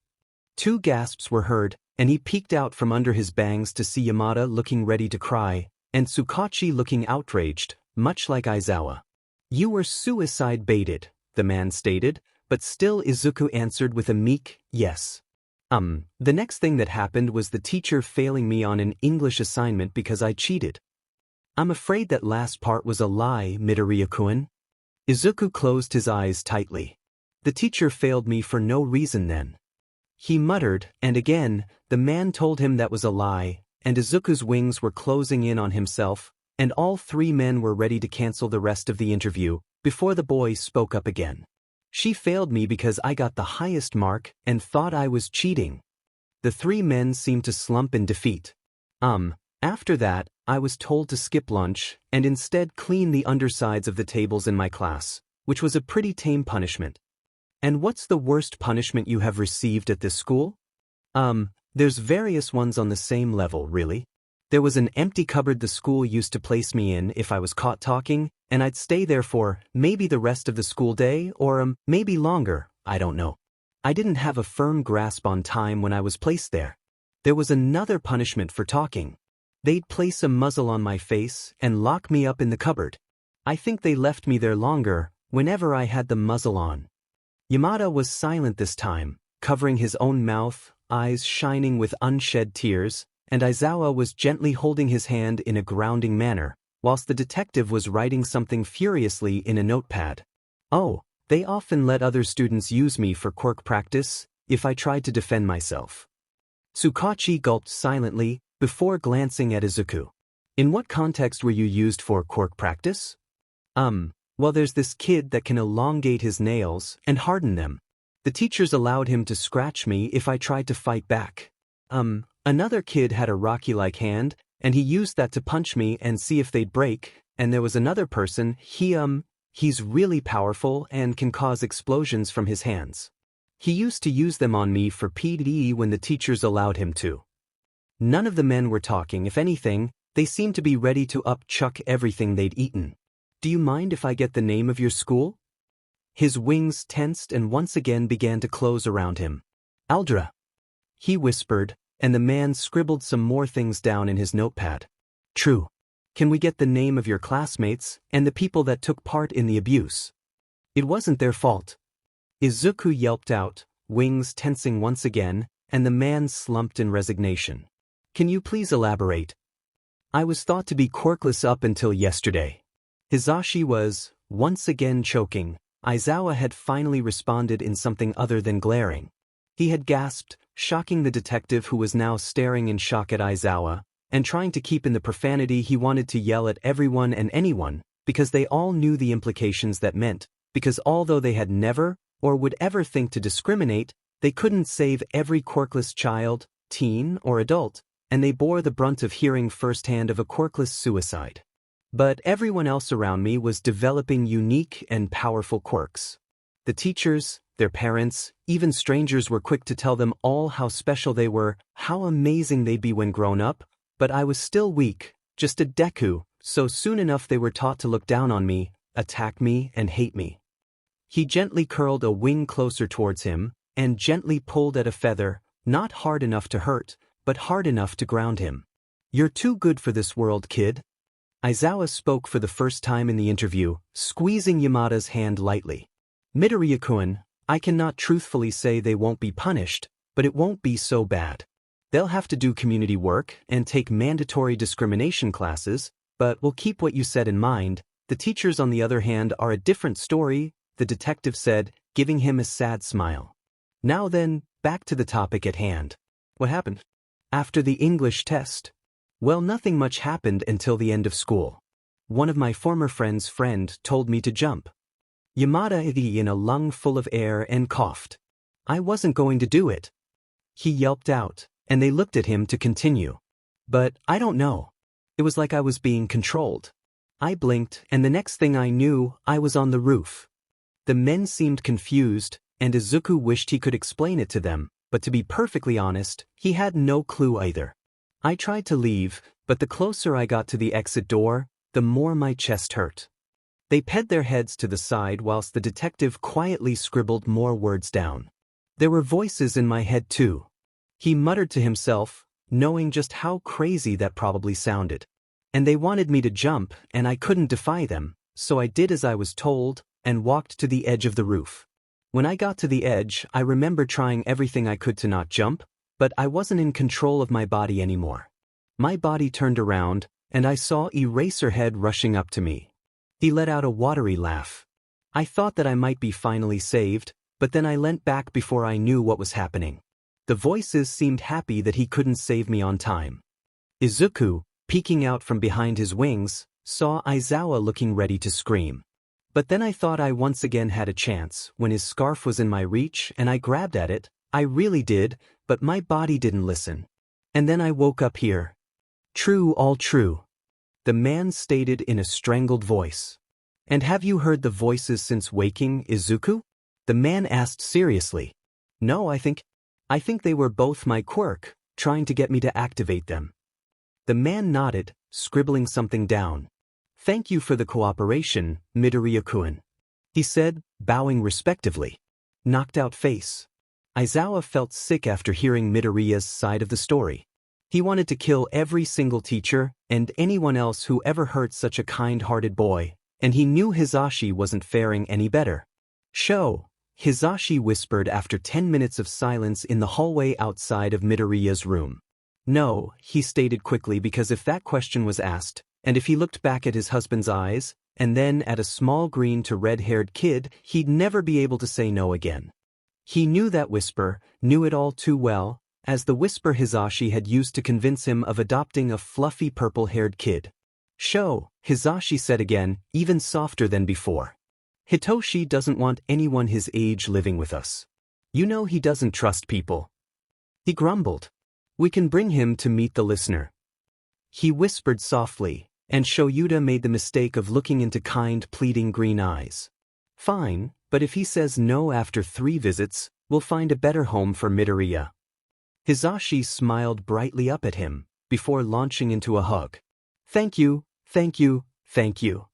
2 gasps were heard, and he peeked out from under his bangs to see Yamada looking ready to cry, and Tsukachi looking outraged, much like Aizawa. You were suicide-baited, the man stated, but still Izuku answered with a meek, yes. The next thing that happened was the teacher failing me on an English assignment because I cheated. I'm afraid that last part was a lie, Midoriya-kun. Izuku closed his eyes tightly. The teacher failed me for no reason then. He muttered, and again, the man told him that was a lie, and Izuku's wings were closing in on himself, and all 3 men were ready to cancel the rest of the interview, before the boy spoke up again. She failed me because I got the highest mark and thought I was cheating. The 3 men seemed to slump in defeat. After that, I was told to skip lunch and instead clean the undersides of the tables in my class, which was a pretty tame punishment. And what's the worst punishment you have received at this school? There's various ones on the same level, really. There was an empty cupboard the school used to place me in if I was caught talking, and I'd stay there for maybe the rest of the school day or maybe longer, I don't know. I didn't have a firm grasp on time when I was placed there. There was another punishment for talking. They'd place a muzzle on my face and lock me up in the cupboard. I think they left me there longer whenever I had the muzzle on. Yamada was silent this time, covering his own mouth, eyes shining with unshed tears, and Aizawa was gently holding his hand in a grounding manner, whilst the detective was writing something furiously in a notepad. Oh, they often let other students use me for quirk practice, if I tried to defend myself. Tsukachi gulped silently, before glancing at Izuku. In what context were you used for quirk practice? Well, there's this kid that can elongate his nails and harden them. The teachers allowed him to scratch me if I tried to fight back. Another kid had a Rocky-like hand, and he used that to punch me and see if they'd break, and there was another person, he's really powerful and can cause explosions from his hands. He used to use them on me for PE when the teachers allowed him to. None of the men were talking. If anything, they seemed to be ready to upchuck everything they'd eaten. Do you mind if I get the name of your school? His wings tensed and once again began to close around him. Aldra. He whispered, and the man scribbled some more things down in his notepad. True. Can we get the name of your classmates and the people that took part in the abuse? It wasn't their fault. Izuku yelped out, wings tensing once again, and the man slumped in resignation. Can you please elaborate? I was thought to be quirkless up until yesterday. Hisashi was, once again choking. Aizawa had finally responded in something other than glaring. He had gasped, shocking the detective who was now staring in shock at Aizawa, and trying to keep in the profanity he wanted to yell at everyone and anyone, because they all knew the implications that meant, because although they had never, or would ever think to discriminate, they couldn't save every quirkless child, teen, or adult, and they bore the brunt of hearing firsthand of a quirkless suicide. But everyone else around me was developing unique and powerful quirks. The teachers, their parents, even strangers were quick to tell them all how special they were, how amazing they'd be when grown up, but I was still weak, just a Deku, so soon enough they were taught to look down on me, attack me, and hate me. He gently curled a wing closer towards him, and gently pulled at a feather, not hard enough to hurt, but hard enough to ground him. You're too good for this world, kid. Aizawa spoke for the first time in the interview, squeezing Yamada's hand lightly. Midoriya-kun, I cannot truthfully say they won't be punished, but it won't be so bad. They'll have to do community work and take mandatory discrimination classes, but we'll keep what you said in mind. The teachers, on the other hand, are a different story, the detective said, giving him a sad smile. Now then, back to the topic at hand. What happened? After the English test. Well, nothing much happened until the end of school. One of my former friend's friend told me to jump. Yamada in a lung full of air and coughed. I wasn't going to do it. He yelped out, and they looked at him to continue. But I don't know. It was like I was being controlled. I blinked, and the next thing I knew, I was on the roof. The men seemed confused, and Izuku wished he could explain it to them, but to be perfectly honest, he had no clue either. I tried to leave, but the closer I got to the exit door, the more my chest hurt. They ped their heads to the side whilst the detective quietly scribbled more words down. There were voices in my head too. He muttered to himself, knowing just how crazy that probably sounded. And they wanted me to jump, and I couldn't defy them, so I did as I was told, and walked to the edge of the roof. When I got to the edge, I remember trying everything I could to not jump, but I wasn't in control of my body anymore. My body turned around, and I saw Eraserhead rushing up to me. He let out a watery laugh. I thought that I might be finally saved, but then I leant back before I knew what was happening. The voices seemed happy that he couldn't save me on time. Izuku, peeking out from behind his wings, saw Aizawa looking ready to scream. But then I thought I once again had a chance when his scarf was in my reach and I grabbed at it. I really did, but my body didn't listen. And then I woke up here. True, all true. The man stated in a strangled voice. And have you heard the voices since waking, Izuku? The man asked seriously. No, I think they were both my quirk, trying to get me to activate them. The man nodded, scribbling something down. Thank you for the cooperation, Midoriya-kun. He said, bowing respectively. Knocked out face. Aizawa felt sick after hearing Midoriya's side of the story. He wanted to kill every single teacher and anyone else who ever hurt such a kind-hearted boy, and he knew Hizashi wasn't faring any better. Sho, Hizashi whispered after 10 minutes of silence in the hallway outside of Midoriya's room. No, he stated quickly, because if that question was asked, and if he looked back at his husband's eyes, and then at a small green to red-haired kid, he'd never be able to say no again. He knew that whisper, knew it all too well, as the whisper Hizashi had used to convince him of adopting a fluffy purple-haired kid. Sho, Hizashi said again, even softer than before. Hitoshi doesn't want anyone his age living with us. You know he doesn't trust people. He grumbled. We can bring him to meet the listener. He whispered softly, and Shoyuda made the mistake of looking into kind, pleading green eyes. Fine, but if he says no after 3 visits, we'll find a better home for Midoriya. Hizashi smiled brightly up at him, before launching into a hug. Thank you, thank you, thank you.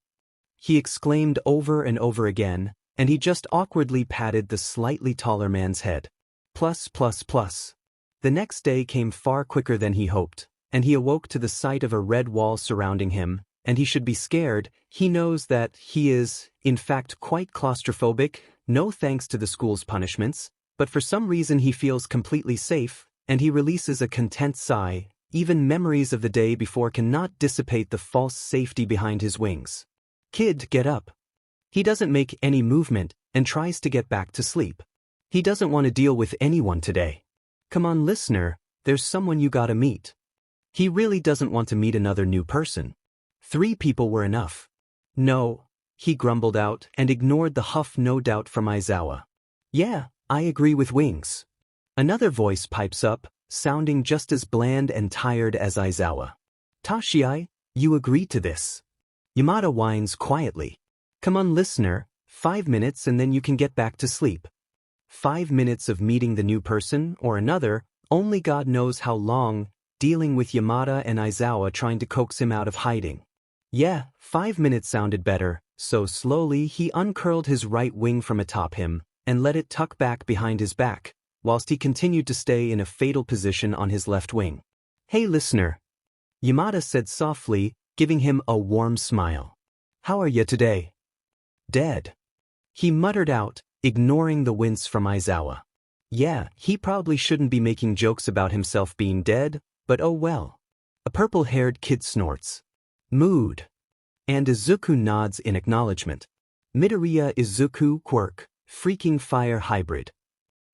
He exclaimed over and over again, and he just awkwardly patted the slightly taller man's head. Plus. The next day came far quicker than he hoped, and he awoke to the sight of a red wall surrounding him, and he should be scared. He knows that he is, in fact, quite claustrophobic, no thanks to the school's punishments, but for some reason he feels completely safe, and he releases a content sigh. Even memories of the day before cannot dissipate the false safety behind his wings. Kid, get up. He doesn't make any movement and tries to get back to sleep. He doesn't want to deal with anyone today. Come on, listener, there's someone you gotta meet. He really doesn't want to meet another new person. 3 people were enough. No, he grumbled out and ignored the huff no doubt from Aizawa. Yeah, I agree with Wings. Another voice pipes up, sounding just as bland and tired as Aizawa. Tashiai, you agreed to this. Yamada whines quietly. Come on, listener, 5 minutes and then you can get back to sleep. 5 minutes of meeting the new person or another, only God knows how long, dealing with Yamada and Aizawa trying to coax him out of hiding. Yeah, 5 minutes sounded better, so slowly he uncurled his right wing from atop him and let it tuck back behind his back, whilst he continued to stay in a fatal position on his left wing. Hey, listener. Yamada said softly, giving him a warm smile. How are you today? Dead. He muttered out, ignoring the wince from Aizawa. Yeah, he probably shouldn't be making jokes about himself being dead, but oh well. A purple-haired kid snorts. Mood. And Izuku nods in acknowledgement. Midoriya Izuku Quirk, freaking fire hybrid.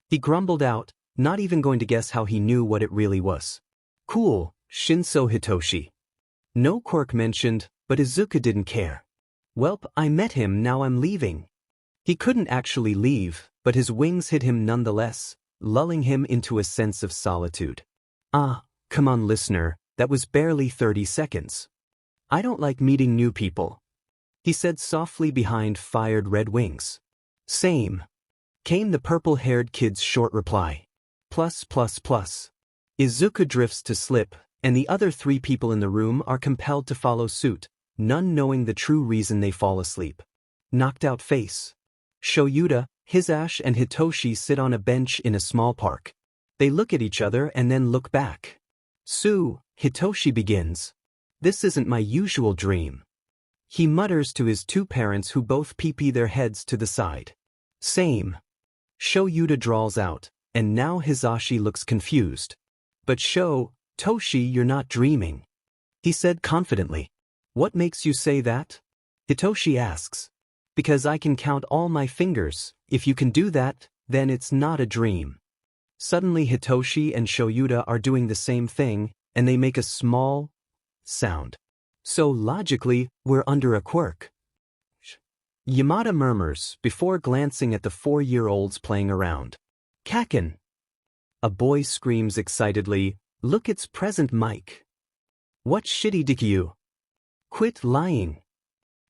He grumbled out, not even going to guess how he knew what it really was. Cool, Shinso Hitoshi. No Quirk mentioned, but Izuku didn't care. Welp, I met him, now I'm leaving. He couldn't actually leave, but his wings hid him nonetheless, lulling him into a sense of solitude. Ah, come on listener, that was barely 30 seconds. I don't like meeting new people, he said softly behind fired red wings. Same, came the purple-haired kid's short reply. Plus. Izuku drifts to slip, and the other 3 people in the room are compelled to follow suit, none knowing the true reason they fall asleep. Knocked out face. Shoyuta, Hisashi and Hitoshi sit on a bench in a small park. They look at each other and then look back. Hitoshi begins. This isn't my usual dream. He mutters to his 2 parents who both pee their heads to the side. Same. Shoyuta drawls out, and now Hisashi looks confused. But Toshi, you're not dreaming, he said confidently. What makes you say that? Hitoshi asks. Because I can count all my fingers. If you can do that, then it's not a dream. Suddenly Hitoshi and Shoyuta are doing the same thing, and they make a small sound. So logically, we're under a quirk. Yamada murmurs before glancing at the 4-year-olds playing around. Kaken. A boy screams excitedly, look, it's present Mike. What shitty Deku? Quit lying.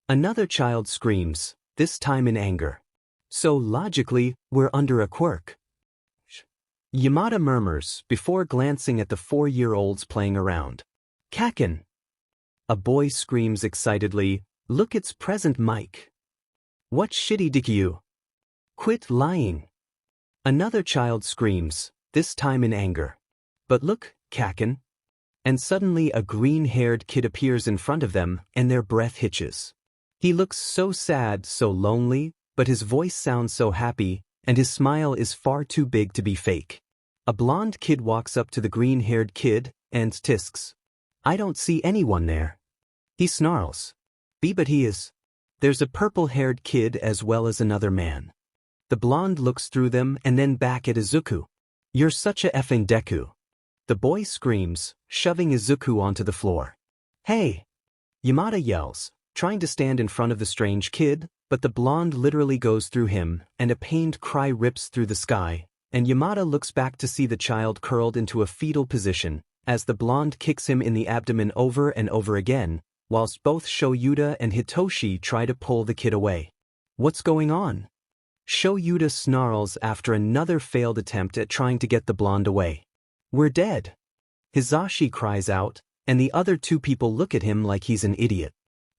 Another child screams, this time in anger. So logically, we're under a quirk. Yamada murmurs before glancing at the 4-year-olds playing around. Kaken. A boy screams excitedly, look, it's present Mike. What shitty Deku? Quit lying. Another child screams, this time in anger. But look, Kaken. And suddenly a green-haired kid appears in front of them and their breath hitches. He looks so sad, so lonely, but his voice sounds so happy, and his smile is far too big to be fake. A blonde kid walks up to the green-haired kid and tisks. I don't see anyone there. He snarls. But he is. There's a purple-haired kid as well as another man. The blonde looks through them and then back at Izuku. You're such a effing Deku. The boy screams, shoving Izuku onto the floor. Hey! Yamada yells, trying to stand in front of the strange kid, but the blonde literally goes through him, and a pained cry rips through the sky, and Yamada looks back to see the child curled into a fetal position, as the blonde kicks him in the abdomen over and over again, whilst both Shoyuta and Hitoshi try to pull the kid away. What's going on? Shoyuta snarls after another failed attempt at trying to get the blonde away. We're dead. Hisashi cries out, and the other 2 people look at him like he's an idiot.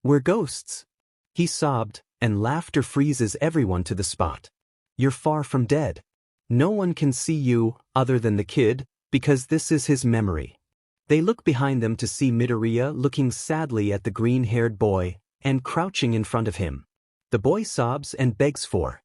We're ghosts. He sobbed, and laughter freezes everyone to the spot. You're far from dead. No one can see you, other than the kid, because this is his memory. They look behind them to see Midoriya looking sadly at the green-haired boy, and crouching in front of him. The boy sobs and begs for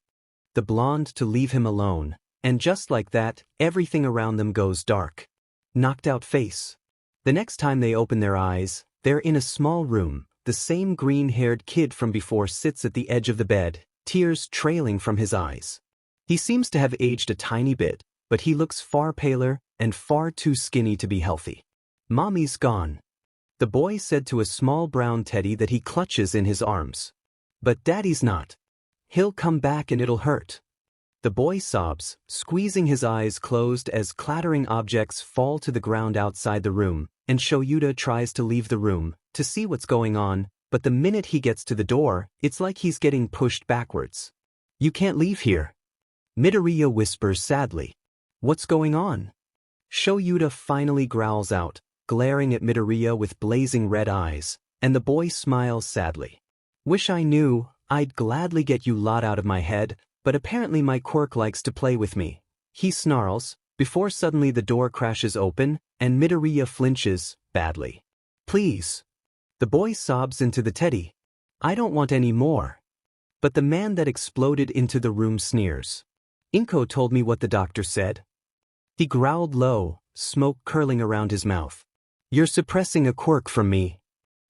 the blonde to leave him alone, and just like that, everything around them goes dark. Knocked out face. The next time they open their eyes, they're in a small room. The same green-haired kid from before sits at the edge of the bed, tears trailing from his eyes. He seems to have aged a tiny bit, but he looks far paler and far too skinny to be healthy. Mommy's gone. The boy said to a small brown teddy that he clutches in his arms. But Daddy's not. He'll come back and it'll hurt. The boy sobs, squeezing his eyes closed as clattering objects fall to the ground outside the room, and Shoyuta tries to leave the room, to see what's going on, but the minute he gets to the door, it's like he's getting pushed backwards. You can't leave here. Midoriya whispers sadly. What's going on? Shoyuta finally growls out, glaring at Midoriya with blazing red eyes, and the boy smiles sadly. Wish I knew, I'd gladly get you lot out of my head, but apparently my quirk likes to play with me. He snarls, before suddenly the door crashes open, and Midoriya flinches, badly. Please. The boy sobs into the teddy. I don't want any more. But the man that exploded into the room sneers. Inko told me what the doctor said. He growled low, smoke curling around his mouth. You're suppressing a quirk from me.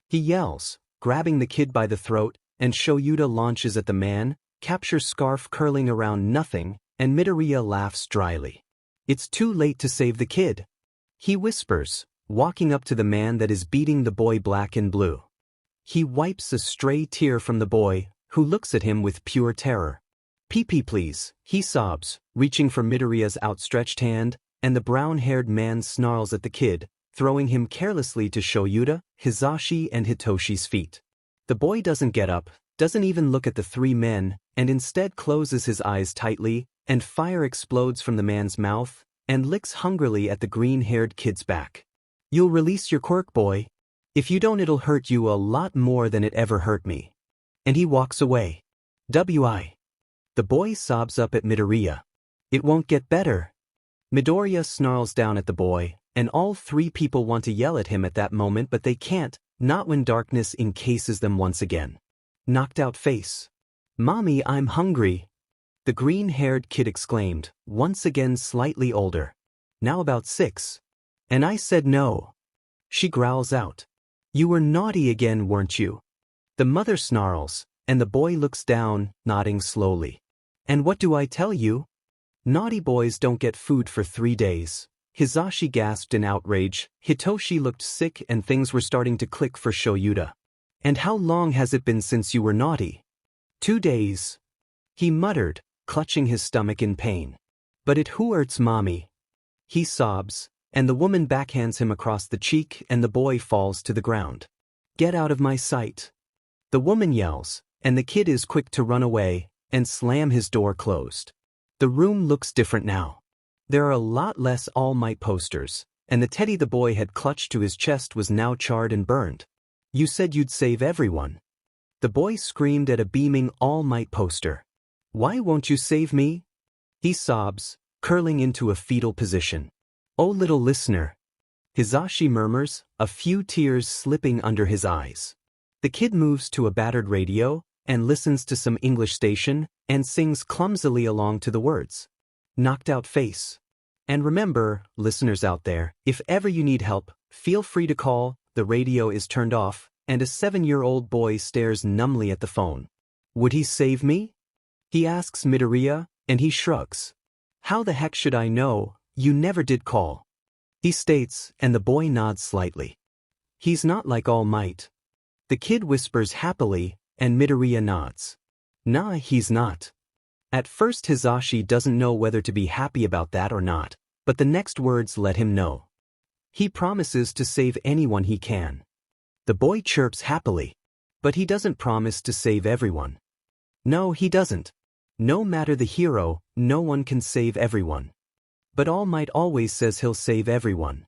He yells, grabbing the kid by the throat, and Shoyuta launches at the man, captures scarf curling around nothing, and Midoriya laughs dryly. It's too late to save the kid. He whispers, walking up to the man that is beating the boy black and blue. He wipes a stray tear from the boy, who looks at him with pure terror. Pee-pee please, he sobs, reaching for Midoriya's outstretched hand, and the brown-haired man snarls at the kid, throwing him carelessly to Shoyuta, Hizashi and Hitoshi's feet. The boy doesn't get up, doesn't even look at the three men, and instead closes his eyes tightly, and fire explodes from the man's mouth, and licks hungrily at the green-haired kid's back. You'll release your quirk, boy. If you don't, it'll hurt you a lot more than it ever hurt me. And he walks away. W.I. The boy sobs up at Midoriya. It won't get better. Midoriya snarls down at the boy, and all three people want to yell at him at that moment, but they can't, not when darkness encases them once again. Knocked out face. Mommy, I'm hungry. The green-haired kid exclaimed, once again slightly older. Now about 6. And I said no. She growls out. You were naughty again, weren't you? The mother snarls, and the boy looks down, nodding slowly. And what do I tell you? Naughty boys don't get food for 3 days. Hizashi gasped in outrage. Hitoshi looked sick and things were starting to click for Shoyuta. And how long has it been since you were naughty? 2 days. He muttered, clutching his stomach in pain. But it hurts, mommy. He sobs, and the woman backhands him across the cheek and the boy falls to the ground. Get out of my sight. The woman yells, and the kid is quick to run away and slam his door closed. The room looks different now. There are a lot less All Might posters, and the teddy the boy had clutched to his chest was now charred and burned. You said you'd save everyone. The boy screamed at a beaming All Might poster. Why won't you save me? He sobs, curling into a fetal position. Oh little listener. Hizashi murmurs, a few tears slipping under his eyes. The kid moves to a battered radio, and listens to some English station, and sings clumsily along to the words. Knocked out face. And remember, listeners out there, if ever you need help, feel free to call. The radio is turned off, and a 7-year-old boy stares numbly at the phone. Would he save me? He asks Midoriya, and he shrugs. How the heck should I know? You never did call. He states, and the boy nods slightly. He's not like All Might. The kid whispers happily, and Midoriya nods. Nah, he's not. At first Hizashi doesn't know whether to be happy about that or not, but the next words let him know. He promises to save anyone he can. The boy chirps happily. But he doesn't promise to save everyone. No, he doesn't. No matter the hero, no one can save everyone. But All Might always says he'll save everyone.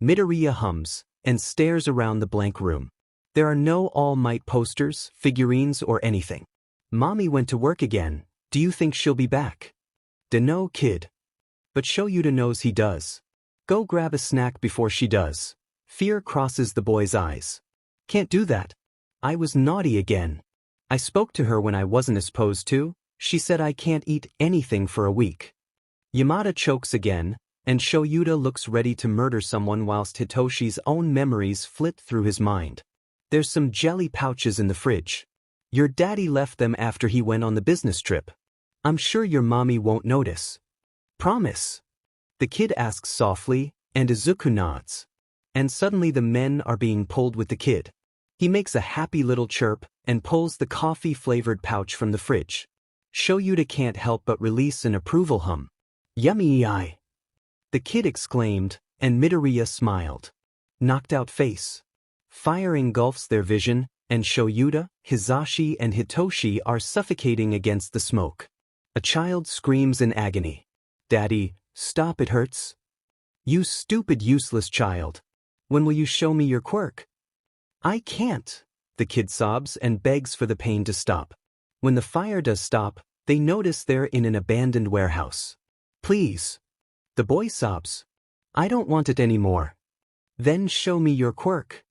Midoriya hums, and stares around the blank room. There are no All Might posters, figurines, or anything. Mommy went to work again. Do you think she'll be back? Dunno, kid. But Shoyuta knows he does. Go grab a snack before she does. Fear crosses the boy's eyes. Can't do that. I was naughty again. I spoke to her when I wasn't supposed to. She said I can't eat anything for a week. Yamada chokes again, and Shoyuta looks ready to murder someone whilst Hitoshi's own memories flit through his mind. There's some jelly pouches in the fridge. Your daddy left them after he went on the business trip. I'm sure your mommy won't notice. Promise. The kid asks softly, and Izuku nods. And suddenly the men are being pulled with the kid. He makes a happy little chirp, and pulls the coffee-flavored pouch from the fridge. Shoyuta can't help but release an approval hum. Yummy eye. The kid exclaimed, and Midoriya smiled. Knocked out face. Fire engulfs their vision, and Shoyuta, Hizashi and Hitoshi are suffocating against the smoke. A child screams in agony. Daddy, stop, it hurts. You stupid useless child. When will you show me your quirk? I can't. The kid sobs and begs for the pain to stop. When the fire does stop, they notice they're in an abandoned warehouse. Please. The boy sobs. I don't want it anymore. Then show me your quirk.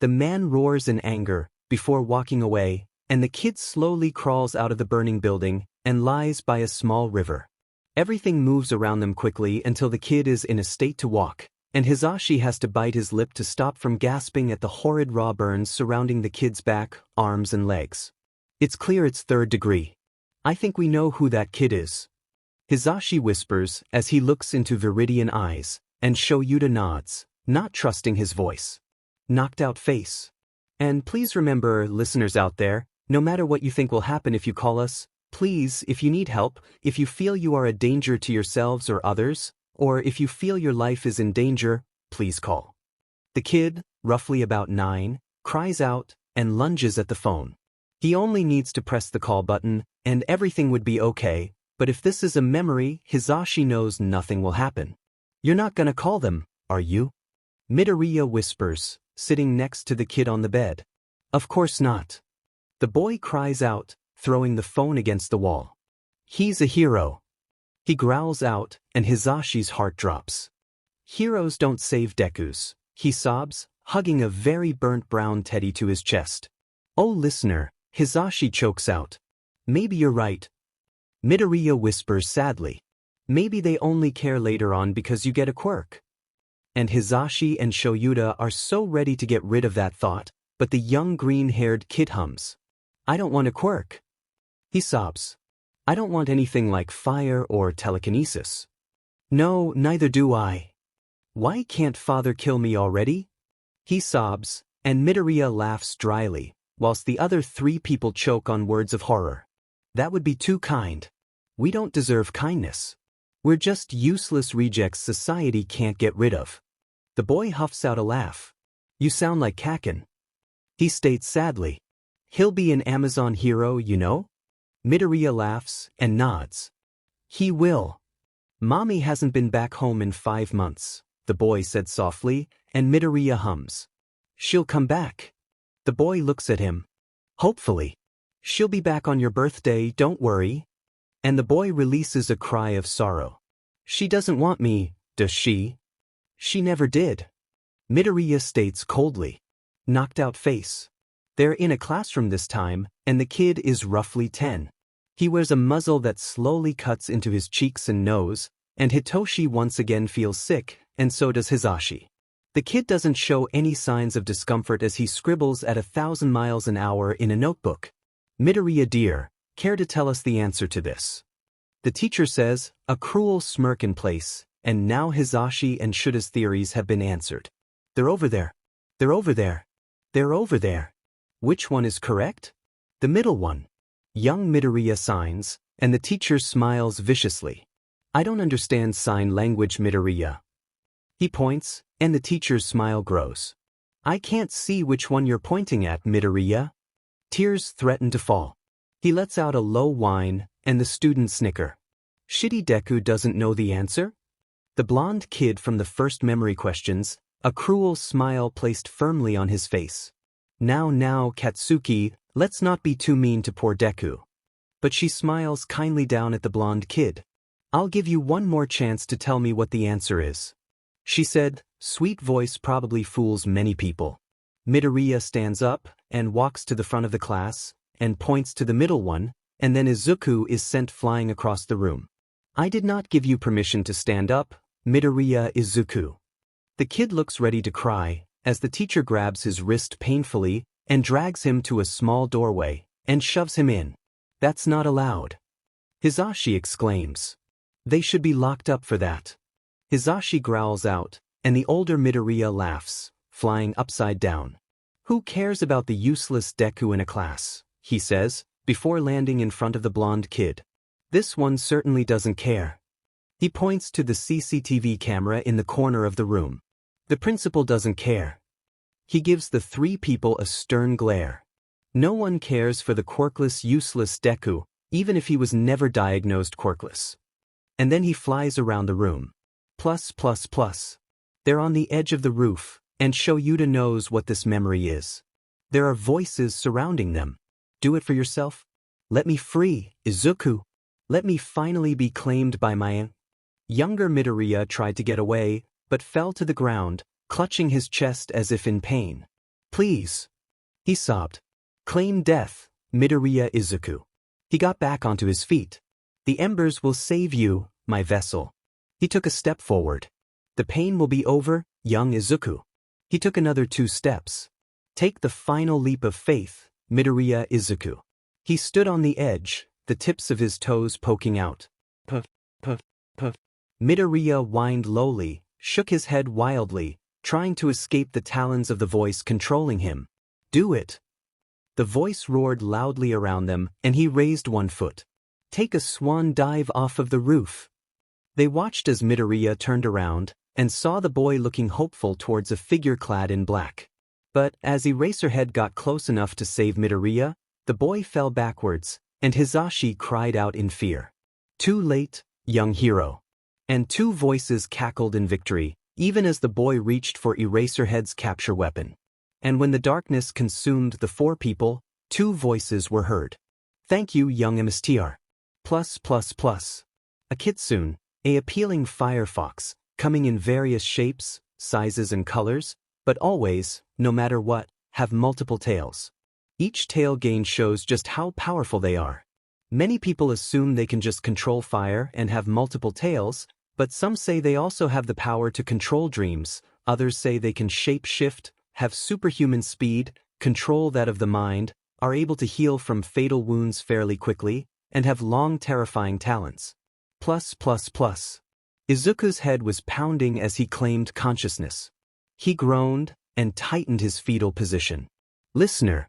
The man roars in anger, before walking away, and the kid slowly crawls out of the burning building and lies by a small river. Everything moves around them quickly until the kid is in a state to walk, and Hizashi has to bite his lip to stop from gasping at the horrid raw burns surrounding the kid's back, arms and legs. It's clear it's 3rd degree. I think we know who that kid is. Hizashi whispers as he looks into Viridian eyes, and Shoyuta nods, not trusting his voice. Knocked out face. And please remember, listeners out there, no matter what you think will happen if you call us, Please, if you need help, if you feel you are a danger to yourselves or others, or if you feel your life is in danger, please call. The kid, roughly about 9, cries out and lunges at the phone. He only needs to press the call button, and everything would be okay, but if this is a memory, Hisashi knows nothing will happen. You're not gonna call them, are you? Midoriya whispers, sitting next to the kid on the bed. Of course not. The boy cries out, throwing the phone against the wall. He's a hero. He growls out, and Hisashi's heart drops. Heroes don't save Deku's, he sobs, hugging a very burnt brown teddy to his chest. Oh listener, Hisashi chokes out. Maybe you're right. Midoriya whispers sadly. Maybe they only care later on because you get a quirk. And Hisashi and Shoyuta are so ready to get rid of that thought, but the young green-haired kid hums. I don't want a quirk. He sobs. I don't want anything like fire or telekinesis. No, neither do I. Why can't father kill me already? He sobs, and Midoriya laughs dryly, whilst the other 3 people choke on words of horror. That would be too kind. We don't deserve kindness. We're just useless rejects society can't get rid of. The boy huffs out a laugh. You sound like Kaken. He states sadly. He'll be an Amazon hero, you know? Midoriya laughs and nods. He will. Mommy hasn't been back home in 5 months, the boy said softly, and Midoriya hums. She'll come back. The boy looks at him. Hopefully. She'll be back on your birthday, don't worry. And the boy releases a cry of sorrow. She doesn't want me, does she? She never did. Midoriya states coldly. Knocked out face. They're in a classroom this time, and the kid is roughly 10. He wears a muzzle that slowly cuts into his cheeks and nose, and Hitoshi once again feels sick, and so does Hisashi. The kid doesn't show any signs of discomfort as he scribbles at 1,000 miles an hour in a notebook. Midoriya dear, care to tell us the answer to this? The teacher says, a cruel smirk in place, and now Hisashi and Shuta's theories have been answered. They're over there. They're over there. They're over there. Which one is correct? The middle one. Young Midoriya signs, and the teacher smiles viciously. I don't understand sign language, Midoriya. He points, and the teacher's smile grows. I can't see which one you're pointing at, Midoriya. Tears threaten to fall. He lets out a low whine, and the students snicker. Shitty Deku doesn't know the answer? The blonde kid from the first memory questions, a cruel smile placed firmly on his face. Now, Katsuki, let's not be too mean to poor Deku. But she smiles kindly down at the blonde kid. I'll give you one more chance to tell me what the answer is. She said, sweet voice probably fools many people. Midoriya stands up and walks to the front of the class and points to the middle one, and then Izuku is sent flying across the room. I did not give you permission to stand up, Midoriya Izuku. The kid looks ready to cry as the teacher grabs his wrist painfully and drags him to a small doorway and shoves him in. That's not allowed. Hisashi exclaims. They should be locked up for that. Hisashi growls out, and the older Midoriya laughs, flying upside down. Who cares about the useless Deku in a class, he says, before landing in front of the blonde kid. This one certainly doesn't care. He points to the CCTV camera in the corner of the room. The principal doesn't care. He gives the 3 people a stern glare. No one cares for the quirkless, useless Deku, even if he was never diagnosed quirkless. And then he flies around the room. Plus. They're on the edge of the roof, and Shoyuta knows what this memory is. There are voices surrounding them. Do it for yourself. Let me free, Izuku. Let me finally be claimed by my... Younger Midoriya tried to get away, but fell to the ground, clutching his chest as if in pain. Please. He sobbed. Claim death, Midoriya Izuku. He got back onto his feet. The embers will save you, my vessel. He took a step forward. The pain will be over, young Izuku. He took another 2 steps. Take the final leap of faith, Midoriya Izuku. He stood on the edge, the tips of his toes poking out. Puff. Midoriya whined lowly, shook his head wildly, trying to escape the talons of the voice controlling him. Do it. The voice roared loudly around them, and he raised one foot. Take a swan dive off of the roof. They watched as Midoriya turned around and saw the boy looking hopeful towards a figure clad in black. But as Eraserhead got close enough to save Midoriya, the boy fell backwards, and Hisashi cried out in fear. Too late, young hero. And two voices cackled in victory, even as the boy reached for Eraserhead's capture weapon. And when the darkness consumed the four people, two voices were heard. Thank you, young MSTR. A kitsune, a appealing fire fox, coming in various shapes, sizes and colors, but always, no matter what, have multiple tails. Each tail gain shows just how powerful they are. Many people assume they can just control fire and have multiple tails, but some say they also have the power to control dreams, others say they can shape-shift, have superhuman speed, control that of the mind, are able to heal from fatal wounds fairly quickly, and have long terrifying talents. Izuku's head was pounding as he claimed consciousness. He groaned and tightened his fetal position. Listener.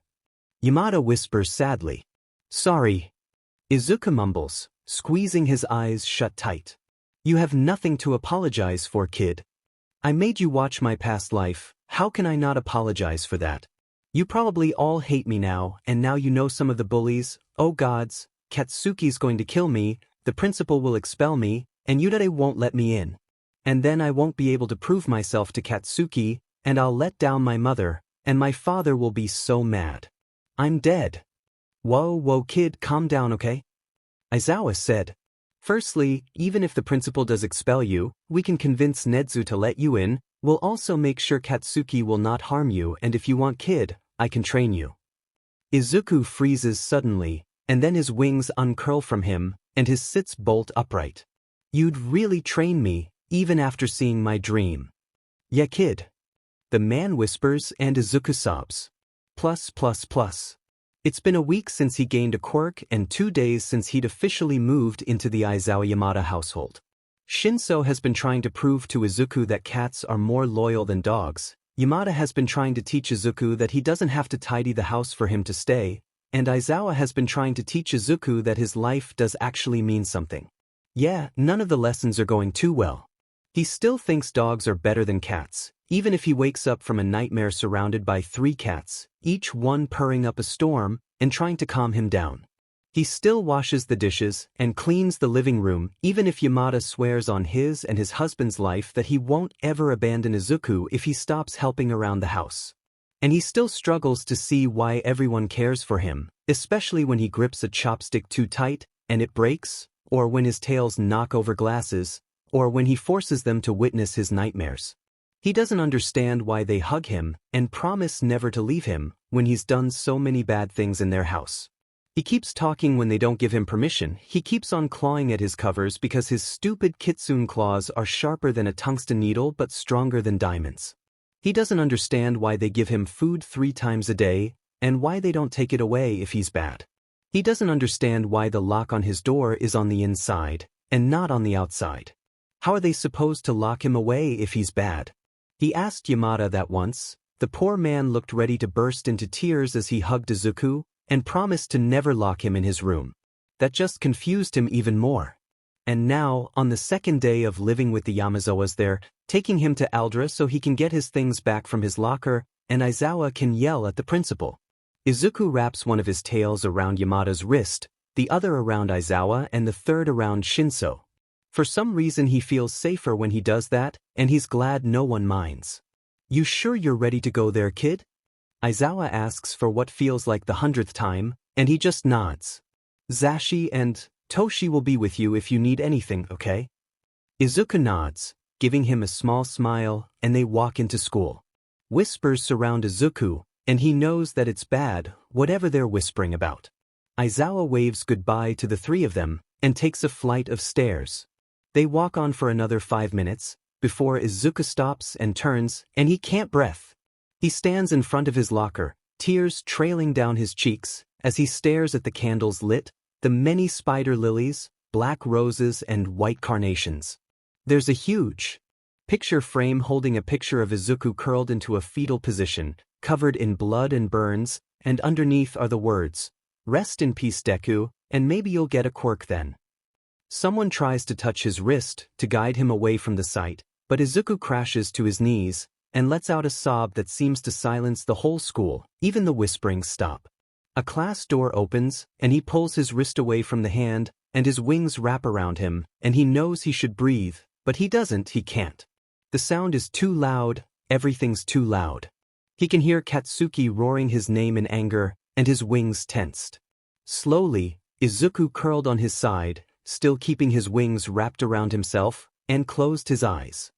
Yamada whispers sadly. Sorry. Izuku mumbles, squeezing his eyes shut tight. You have nothing to apologize for, kid. I made you watch my past life, how can I not apologize for that? You probably all hate me now, and now you know some of the bullies. Oh gods, Katsuki's going to kill me, the principal will expel me, and Yudare won't let me in. And then I won't be able to prove myself to Katsuki, and I'll let down my mother, and my father will be so mad. I'm dead. Whoa kid, calm down, okay? Aizawa said. Firstly, even if the principal does expel you, we can convince Nedzu to let you in, we'll also make sure Katsuki will not harm you, and if you want, kid, I can train you. Izuku freezes suddenly, and then his wings uncurl from him, and his sits bolt upright. You'd really train me, even after seeing my dream. Yeah, kid. The man whispers and Izuku sobs. It's been a week since he gained a quirk and 2 days since he'd officially moved into the Aizawa Yamada household. Shinso has been trying to prove to Izuku that cats are more loyal than dogs. Yamada has been trying to teach Izuku that he doesn't have to tidy the house for him to stay, and Aizawa has been trying to teach Izuku that his life does actually mean something. Yeah, none of the lessons are going too well. He still thinks dogs are better than cats, even if he wakes up from a nightmare surrounded by 3 cats, each one purring up a storm and trying to calm him down. He still washes the dishes and cleans the living room, even if Yamada swears on his and his husband's life that he won't ever abandon Izuku if he stops helping around the house. And he still struggles to see why everyone cares for him, especially when he grips a chopstick too tight and it breaks, or when his tails knock over glasses, or when he forces them to witness his nightmares. He doesn't understand why they hug him and promise never to leave him when he's done so many bad things in their house. He keeps talking when they don't give him permission. He keeps on clawing at his covers because his stupid kitsune claws are sharper than a tungsten needle but stronger than diamonds. He doesn't understand why they give him food 3 times a day and why they don't take it away if he's bad. He doesn't understand why the lock on his door is on the inside and not on the outside. How are they supposed to lock him away if he's bad? He asked Yamada that once. The poor man looked ready to burst into tears as he hugged Izuku and promised to never lock him in his room. That just confused him even more. And now, on the 2nd day of living with the Yamazawas, they're taking him to Aldra so he can get his things back from his locker, and Aizawa can yell at the principal. Izuku wraps one of his tails around Yamada's wrist, the other around Aizawa, and the third around Shinso. For some reason he feels safer when he does that, and he's glad no one minds. You sure you're ready to go there, kid? Aizawa asks for what feels like the 100th time, and he just nods. Zashi and Toshi will be with you if you need anything, okay? Izuku nods, giving him a small smile, and they walk into school. Whispers surround Izuku, and he knows that it's bad, whatever they're whispering about. Aizawa waves goodbye to the 3 of them, and takes a flight of stairs. They walk on for another 5 minutes, before Izuku stops and turns, and he can't breathe. He stands in front of his locker, tears trailing down his cheeks, as he stares at the candles lit, the many spider lilies, black roses and white carnations. There's a huge picture frame holding a picture of Izuku curled into a fetal position, covered in blood and burns, and underneath are the words, "Rest in peace Deku, and maybe you'll get a quirk then. Someone tries to touch his wrist to guide him away from the sight, but Izuku crashes to his knees and lets out a sob that seems to silence the whole school. Even the whisperings stop. A class door opens, and he pulls his wrist away from the hand, and his wings wrap around him, and he knows he should breathe, but he can't. The sound is too loud, everything's too loud. He can hear Katsuki roaring his name in anger, and his wings tensed. Slowly, Izuku curled on his side, still keeping his wings wrapped around himself, and closed his eyes.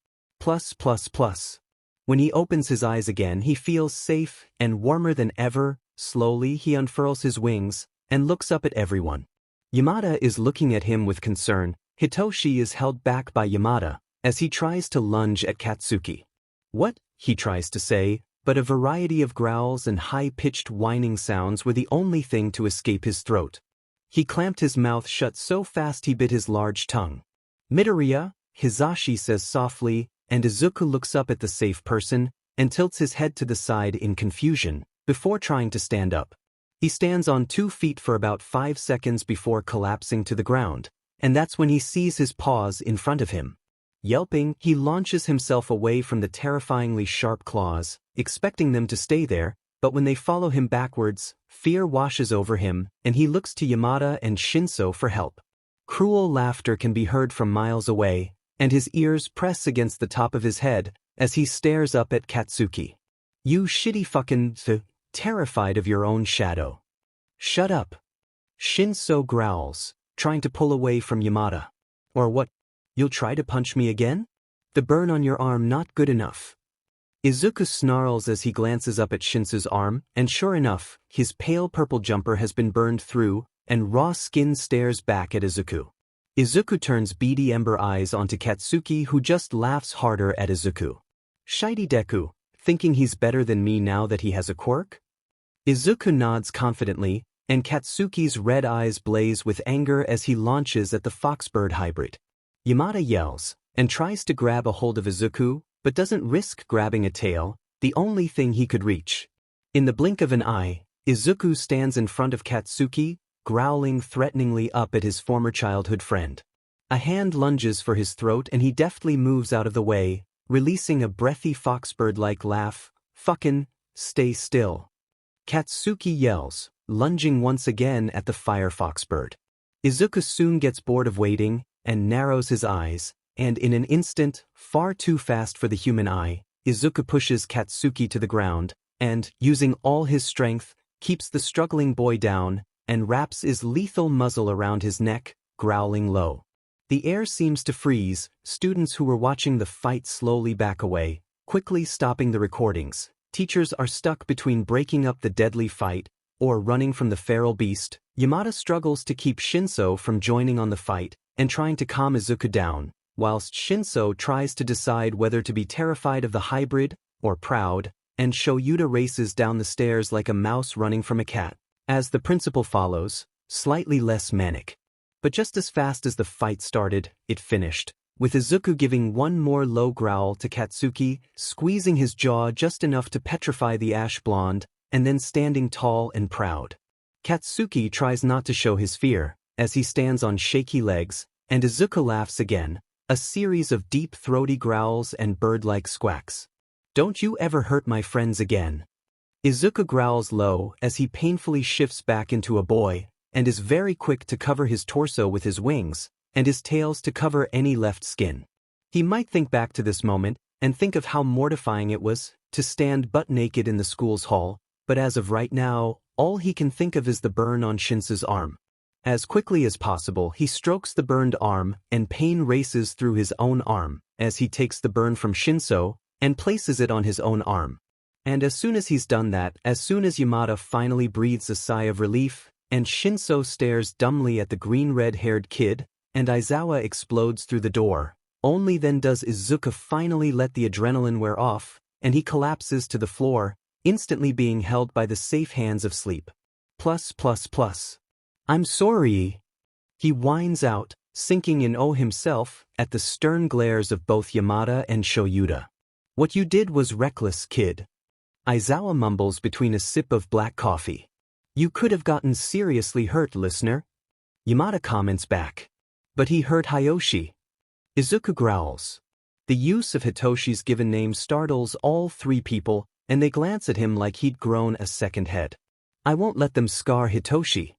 When he opens his eyes again, he feels safe and warmer than ever. Slowly, he unfurls his wings and looks up at everyone. Yamada is looking at him with concern. Hitoshi is held back by Yamada as he tries to lunge at Katsuki. What? He tries to say, but a variety of growls and high-pitched whining sounds were the only thing to escape his throat. He clamped his mouth shut so fast he bit his large tongue. Midoriya, Hizashi says softly, and Izuku looks up at the safe person and tilts his head to the side in confusion before trying to stand up. He stands on 2 feet for about 5 seconds before collapsing to the ground, and that's when he sees his paws in front of him. Yelping, he launches himself away from the terrifyingly sharp claws, expecting them to stay there, but when they follow him backwards, fear washes over him, and he looks to Yamada and Shinso for help. Cruel laughter can be heard from miles away, and his ears press against the top of his head as he stares up at Katsuki. You shitty fucking terrified of your own shadow. Shut up. Shinso growls, trying to pull away from Yamada. Or what? You'll try to punch me again? The burn on your arm not good enough. Izuku snarls as he glances up at Shinso's arm, and sure enough, his pale purple jumper has been burned through, and raw skin stares back at Izuku. Izuku turns beady ember eyes onto Katsuki, who just laughs harder at Izuku. Shitey Deku, thinking he's better than me now that he has a quirk? Izuku nods confidently, and Katsuki's red eyes blaze with anger as he launches at the FoxBird hybrid. Yamada yells, and tries to grab a hold of Izuku, but doesn't risk grabbing a tail, the only thing he could reach. In the blink of an eye, Izuku stands in front of Katsuki, growling threateningly up at his former childhood friend. A hand lunges for his throat and he deftly moves out of the way, releasing a breathy foxbird-like laugh. Fucking, stay still. Katsuki yells, lunging once again at the fire foxbird. Izuku soon gets bored of waiting and narrows his eyes, and in an instant, far too fast for the human eye, Izuku pushes Katsuki to the ground, and, using all his strength, keeps the struggling boy down, and wraps his lethal muzzle around his neck, growling low. The air seems to freeze. Students who were watching the fight slowly back away, quickly stopping the recordings. Teachers are stuck between breaking up the deadly fight or running from the feral beast. Yamada struggles to keep Shinso from joining on the fight and trying to calm Izuku down, whilst Shinso tries to decide whether to be terrified of the hybrid or proud, and Shoyuta races down the stairs like a mouse running from a cat. As the principal follows, slightly less manic. But just as fast as the fight started, it finished, with Izuku giving one more low growl to Katsuki, squeezing his jaw just enough to petrify the ash blonde, and then standing tall and proud. Katsuki tries not to show his fear, as he stands on shaky legs, and Izuku laughs again, a series of deep throaty growls and bird-like squawks. Don't you ever hurt my friends again. Izuku growls low as he painfully shifts back into a boy, and is very quick to cover his torso with his wings, and his tails to cover any left skin. He might think back to this moment, and think of how mortifying it was to stand butt naked in the school's hall, but as of right now, all he can think of is the burn on Shinso's arm. As quickly as possible, he strokes the burned arm, and pain races through his own arm, as he takes the burn from Shinso, and places it on his own arm. And as soon as he's done that, as soon as Yamada finally breathes a sigh of relief, and Shinso stares dumbly at the green red-haired kid, and Aizawa explodes through the door, only then does Izuku finally let the adrenaline wear off, and he collapses to the floor, instantly being held by the safe hands of sleep. I'm sorry. He whines out, sinking in himself, at the stern glares of both Yamada and Shoyuta. What you did was reckless, kid. Aizawa mumbles between a sip of black coffee. You could have gotten seriously hurt, listener. Yamada comments back. But he heard Hiyoshi. Izuku growls. The use of Hitoshi's given name startles all three people, and they glance at him like he'd grown a second head. I won't let them scar Hitoshi.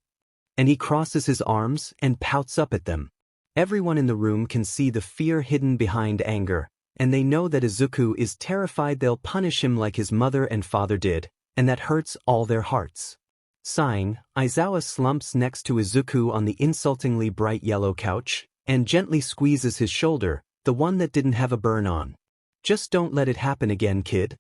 And he crosses his arms and pouts up at them. Everyone in the room can see the fear hidden behind anger, and they know that Izuku is terrified they'll punish him like his mother and father did, and that hurts all their hearts. Sighing, Aizawa slumps next to Izuku on the insultingly bright yellow couch, and gently squeezes his shoulder, the one that didn't have a burn on. Just don't let it happen again, kid.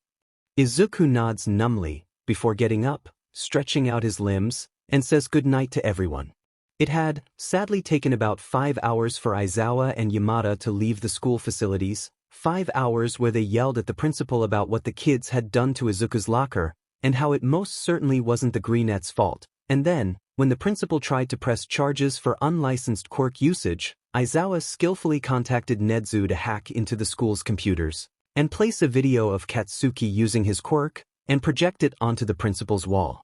Izuku nods numbly, before getting up, stretching out his limbs, and says goodnight to everyone. It had, sadly, taken about 5 hours for Aizawa and Yamada to leave the school facilities, 5 hours where they yelled at the principal about what the kids had done to Izuku's locker, and how it most certainly wasn't the Greenette's fault. And then, when the principal tried to press charges for unlicensed Quirk usage, Aizawa skillfully contacted Nedzu to hack into the school's computers, and place a video of Katsuki using his Quirk, and project it onto the principal's wall.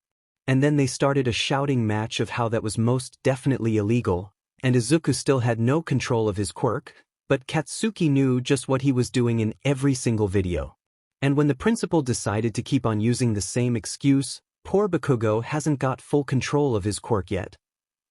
And then they started a shouting match of how that was most definitely illegal, and Izuku still had no control of his Quirk, but Katsuki knew just what he was doing in every single video. And when the principal decided to keep on using the same excuse, poor Bakugo hasn't got full control of his Quirk yet.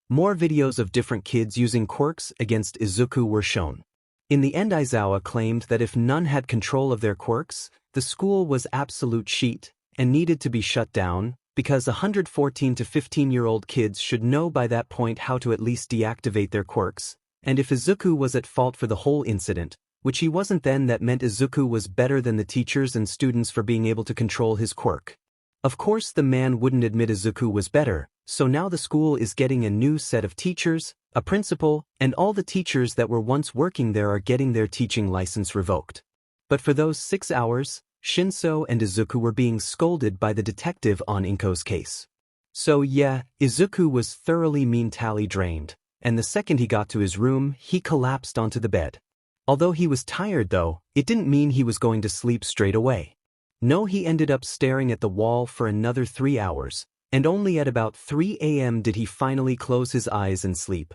More videos of different kids using Quirks against Izuku were shown. In the end, Aizawa claimed that if none had control of their Quirks, the school was absolute shit and needed to be shut down, because 114 to 15-year-old kids should know by that point how to at least deactivate their Quirks, and if Izuku was at fault for the whole incident, which he wasn't, then that meant Izuku was better than the teachers and students for being able to control his Quirk. Of course, the man wouldn't admit Izuku was better, so now the school is getting a new set of teachers, a principal, and all the teachers that were once working there are getting their teaching license revoked. But for those 6 hours, Shinso and Izuku were being scolded by the detective on Inko's case. So yeah, Izuku was thoroughly mentally drained, and the second he got to his room, he collapsed onto the bed. Although he was tired though, it didn't mean he was going to sleep straight away. No, he ended up staring at the wall for another 3 hours, and only at about 3 a.m. did he finally close his eyes and sleep.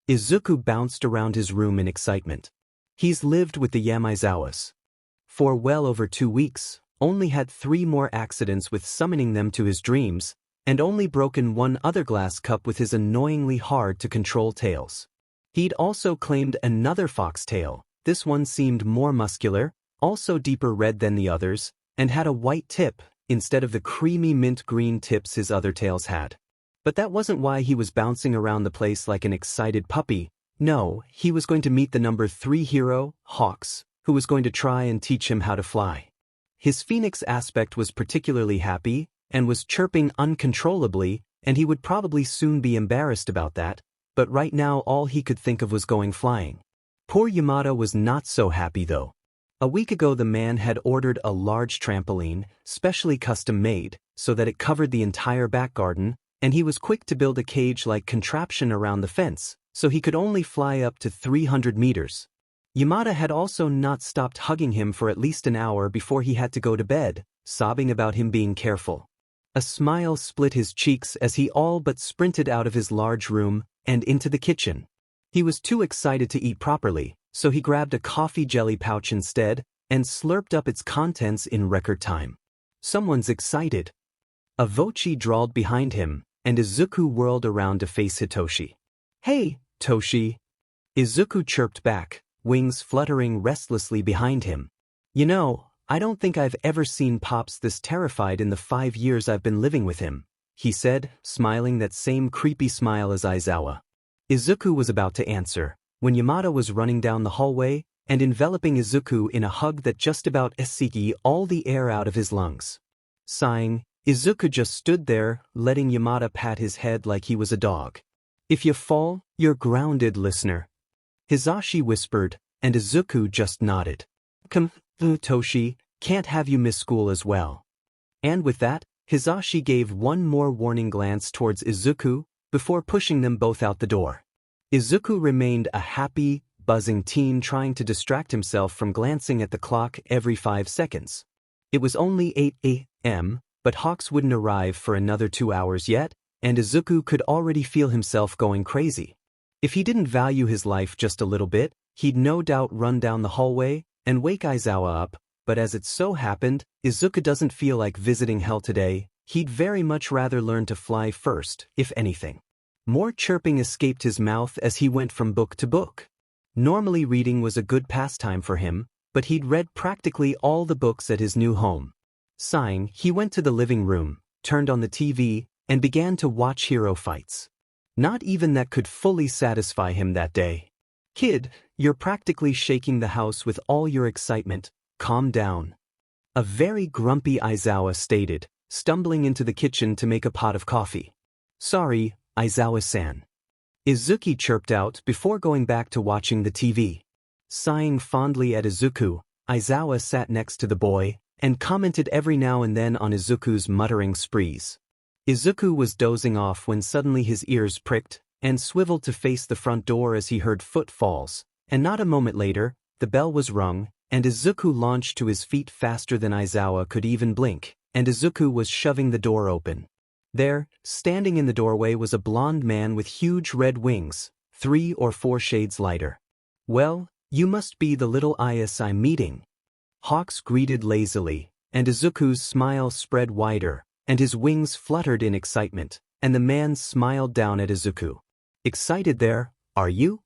Izuku bounced around his room in excitement. He's lived with the Yamaizawas for well over 2 weeks, only had 3 more accidents with summoning them to his dreams, and only broken 1 other glass cup with his annoyingly hard-to-control tails. He'd also claimed another foxtail. This one seemed more muscular, also deeper red than the others, and had a white tip, instead of the creamy mint green tips his other tails had. But that wasn't why he was bouncing around the place like an excited puppy. No, he was going to meet the number 3 hero, Hawks, who was going to try and teach him how to fly. His phoenix aspect was particularly happy, and was chirping uncontrollably, and he would probably soon be embarrassed about that, but right now all he could think of was going flying. Poor Yamada was not so happy though. A week ago the man had ordered a large trampoline, specially custom-made, so that it covered the entire back garden, and he was quick to build a cage-like contraption around the fence, so he could only fly up to 300 meters. Yamada had also not stopped hugging him for at least an hour before he had to go to bed, sobbing about him being careful. A smile split his cheeks as he all but sprinted out of his large room and into the kitchen. He was too excited to eat properly, so he grabbed a coffee jelly pouch instead and slurped up its contents in record time. Someone's excited. A Vochi drawled behind him, and Izuku whirled around to face Hitoshi. Hey, Toshi. Izuku chirped back, wings fluttering restlessly behind him. You know, I don't think I've ever seen Pops this terrified in the 5 years I've been living with him, he said, smiling that same creepy smile as Aizawa. Izuku was about to answer, when Yamada was running down the hallway and enveloping Izuku in a hug that just about sucked all the air out of his lungs. Sighing, Izuku just stood there, letting Yamada pat his head like he was a dog. If you fall, you're grounded, listener. Hisashi whispered, and Izuku just nodded. Come, Toshi, can't have you miss school as well. And with that, Hisashi gave one more warning glance towards Izuku, before pushing them both out the door. Izuku remained a happy, buzzing teen trying to distract himself from glancing at the clock every 5 seconds. It was only 8 a.m., but Hawks wouldn't arrive for another 2 hours yet, and Izuku could already feel himself going crazy. If he didn't value his life just a little bit, he'd no doubt run down the hallway and wake Aizawa up, but as it so happened, Izuku doesn't feel like visiting hell today. He'd very much rather learn to fly first, if anything. More chirping escaped his mouth as he went from book to book. Normally reading was a good pastime for him, but he'd read practically all the books at his new home. Sighing, he went to the living room, turned on the TV, and began to watch hero fights. Not even that could fully satisfy him that day. "Kid, you're practically shaking the house with all your excitement. Calm down," a very grumpy Aizawa stated, stumbling into the kitchen to make a pot of coffee. "Sorry, Aizawa-san," Izuku chirped out before going back to watching the TV. Sighing fondly at Izuku, Aizawa sat next to the boy and commented every now and then on Izuku's muttering sprees. Izuku was dozing off when suddenly his ears pricked and swiveled to face the front door as he heard footfalls, and not a moment later, the bell was rung, and Izuku launched to his feet faster than Aizawa could even blink, and Izuku was shoving the door open. There, standing in the doorway was a blond man with huge red wings, 3 or 4 shades lighter. "Well, you must be the little Ayas I'm meeting," Hawks greeted lazily, and Izuku's smile spread wider, and his wings fluttered in excitement, and the man smiled down at Izuku. "Excited there, are you?"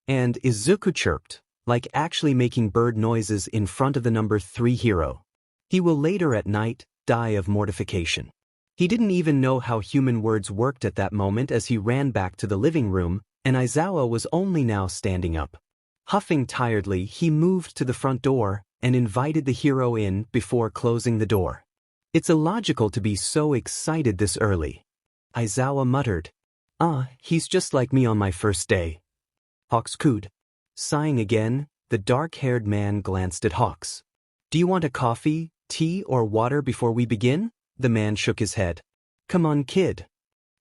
And Izuku chirped, like actually making bird noises in front of the number 3 hero. He will later at night die of mortification. He didn't even know how human words worked at that moment as he ran back to the living room, and Aizawa was only now standing up. Huffing tiredly, he moved to the front door and invited the hero in before closing the door. "It's illogical to be so excited this early," Aizawa muttered. He's just like me on my first day." Hawks cooed. Sighing again, the dark-haired man glanced at Hawks. "Do you want a coffee, tea, or water before we begin?" The man shook his head. "Come on, kid,"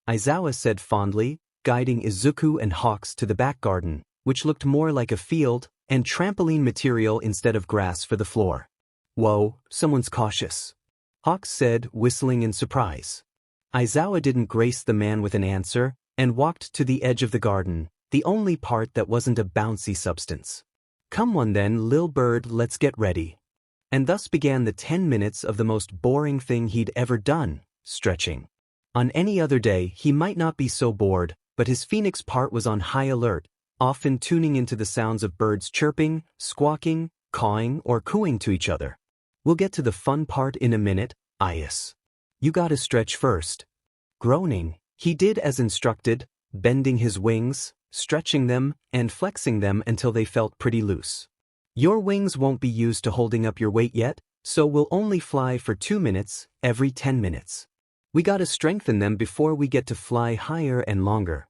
Aizawa said fondly, guiding Izuku and Hawks to the back garden, which looked more like a field and trampoline material instead of grass for the floor. "Whoa, someone's cautious," Hawks said, whistling in surprise. Aizawa didn't grace the man with an answer and walked to the edge of the garden, the only part that wasn't a bouncy substance. "Come on then, lil bird, let's get ready." And thus began the 10 minutes of the most boring thing he'd ever done, stretching. On any other day, he might not be so bored, but his phoenix part was on high alert, often tuning into the sounds of birds chirping, squawking, cawing, or cooing to each other. "We'll get to the fun part in a minute, Ayas. You gotta stretch first." Groaning, he did as instructed, bending his wings, stretching them, and flexing them until they felt pretty loose. "Your wings won't be used to holding up your weight yet, so we'll only fly for 2 minutes, every 10 minutes. We gotta strengthen them before we get to fly higher and longer."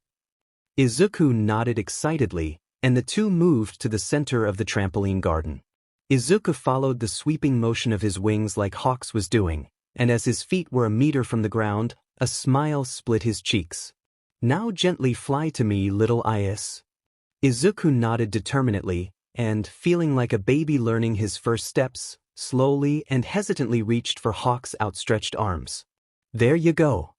Izuku nodded excitedly, and the two moved to the center of the trampoline garden. Izuku followed the sweeping motion of his wings like Hawks was doing, and as his feet were a meter from the ground, a smile split his cheeks. "Now gently fly to me, little Ayas." Izuku nodded determinedly, and, feeling like a baby learning his first steps, slowly and hesitantly reached for Hawks' outstretched arms. "There you go,"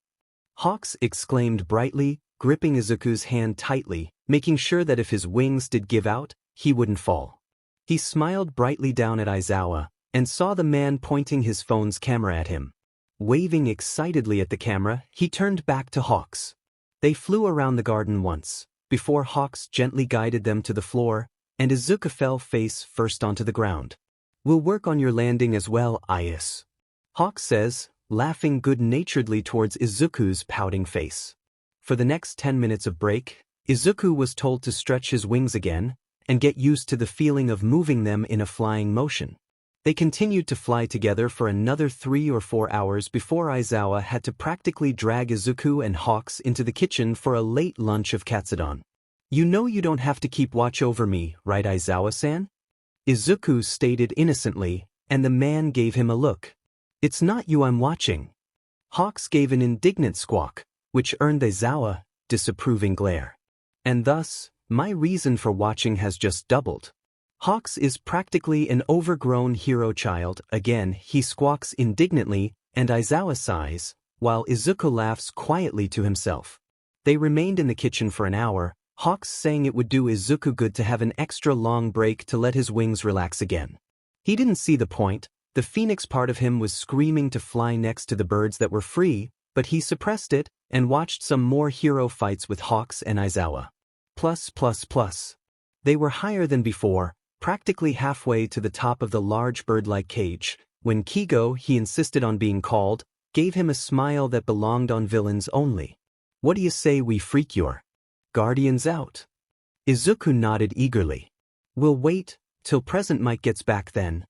Hawks exclaimed brightly, gripping Izuku's hand tightly, making sure that if his wings did give out, he wouldn't fall. He smiled brightly down at Aizawa, and saw the man pointing his phone's camera at him. Waving excitedly at the camera, he turned back to Hawks. They flew around the garden once, before Hawks gently guided them to the floor, and Izuku fell face first onto the ground. "We'll work on your landing as well, Ayas," Hawks says, laughing good-naturedly towards Izuku's pouting face. For the next 10 minutes of break, Izuku was told to stretch his wings again and get used to the feeling of moving them in a flying motion. They continued to fly together for another 3 or 4 hours before Aizawa had to practically drag Izuku and Hawks into the kitchen for a late lunch of katsudon. "You know you don't have to keep watch over me, right, Aizawa-san?" Izuku stated innocently, and the man gave him a look. "It's not you I'm watching." Hawks gave an indignant squawk, which earned Aizawa disapproving glare. "And thus, my reason for watching has just doubled." Hawks is practically an overgrown hero child. Again, he squawks indignantly, and Aizawa sighs, while Izuku laughs quietly to himself. They remained in the kitchen for an hour, Hawks saying it would do Izuku good to have an extra long break to let his wings relax again. He didn't see the point. The phoenix part of him was screaming to fly next to the birds that were free, but he suppressed it and watched some more hero fights with Hawks and Aizawa. Plus. They were higher than before, practically halfway to the top of the large bird-like cage, when Kigo, he insisted on being called, gave him a smile that belonged on villains only. What do you say we freak your guardians out? Izuku nodded eagerly. We'll wait till Present Mike gets back then,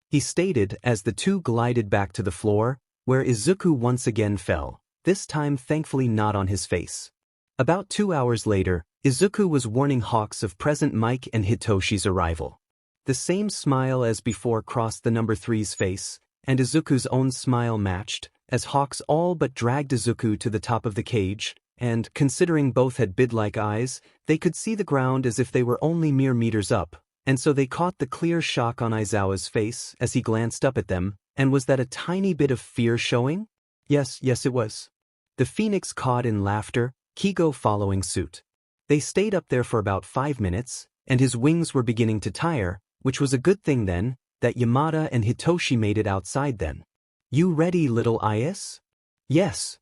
he stated as the two glided back to the floor, where Izuku once again fell, this time thankfully not on his face. About 2 hours later, Izuku was warning Hawks of Present Mike and Hitoshi's arrival. The same smile as before crossed the number 3's face, and Izuku's own smile matched, as Hawks all but dragged Izuku to the top of the cage, and, considering both had bid-like eyes, they could see the ground as if they were only mere meters up, and so they caught the clear shock on Aizawa's face as he glanced up at them, and was that a tiny bit of fear showing? Yes, it was. The phoenix caught in laughter, Kigo following suit. They stayed up there for about 5 minutes, and his wings were beginning to tire, which was a good thing then, that Yamada and Hitoshi made it outside then. You ready, little Is? Yes.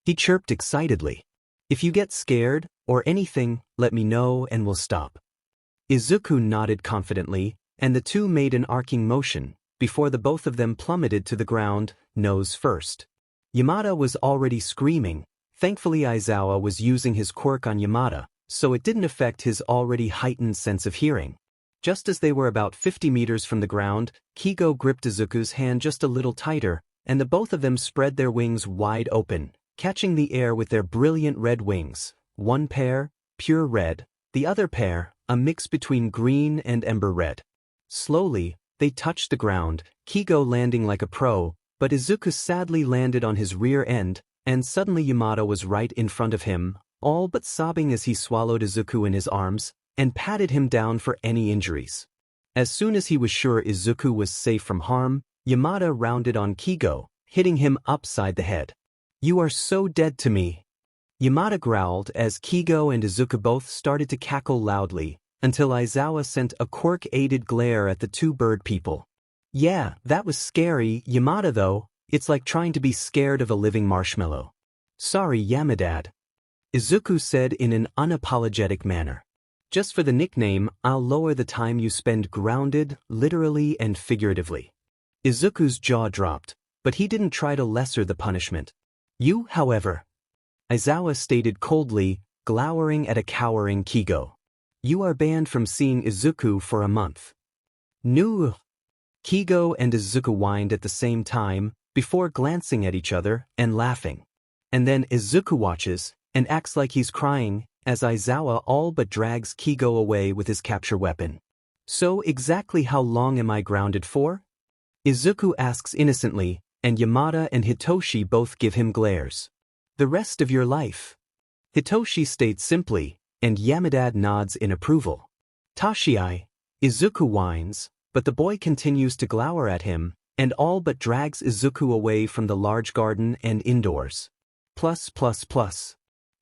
He chirped excitedly. If you get scared, or anything, let me know and we'll stop. Izuku nodded confidently, and the two made an arcing motion, before the both of them plummeted to the ground, nose first. Yamada was already screaming. Thankfully Aizawa was using his quirk on Yamada, so it didn't affect his already heightened sense of hearing. Just as they were about 50 meters from the ground, Kigo gripped Izuku's hand just a little tighter, and the both of them spread their wings wide open, catching the air with their brilliant red wings, one pair, pure red, the other pair, a mix between green and ember red. Slowly, they touched the ground, Kigo landing like a pro, but Izuku sadly landed on his rear end, and suddenly Yamada was right in front of him, all but sobbing as he swallowed Izuku in his arms, and patted him down for any injuries. As soon as he was sure Izuku was safe from harm, Yamada rounded on Kigo, hitting him upside the head. You are so dead to me. Yamada growled as Kigo and Izuku both started to cackle loudly, until Aizawa sent a quirk-aided glare at the two bird people. Yeah, that was scary, Yamada though, it's like trying to be scared of a living marshmallow. Sorry, Yamadad. Izuku said in an unapologetic manner. Just for the nickname, I'll lower the time you spend grounded, literally and figuratively. Izuku's jaw dropped, but he didn't try to lesser the punishment. You, however, Aizawa stated coldly, glowering at a cowering Kigo. You are banned from seeing Izuku for a month. No. Kigo and Izuku whined at the same time, before glancing at each other and laughing. And then Izuku watches, and acts like he's crying, as Aizawa all but drags Kigo away with his capture weapon. So exactly how long am I grounded for? Izuku asks innocently, and Yamada and Hitoshi both give him glares. The rest of your life. Hitoshi states simply, and Yamadad nods in approval. Tashi, Izuku whines, but the boy continues to glower at him, and all but drags Izuku away from the large garden and indoors. Plus.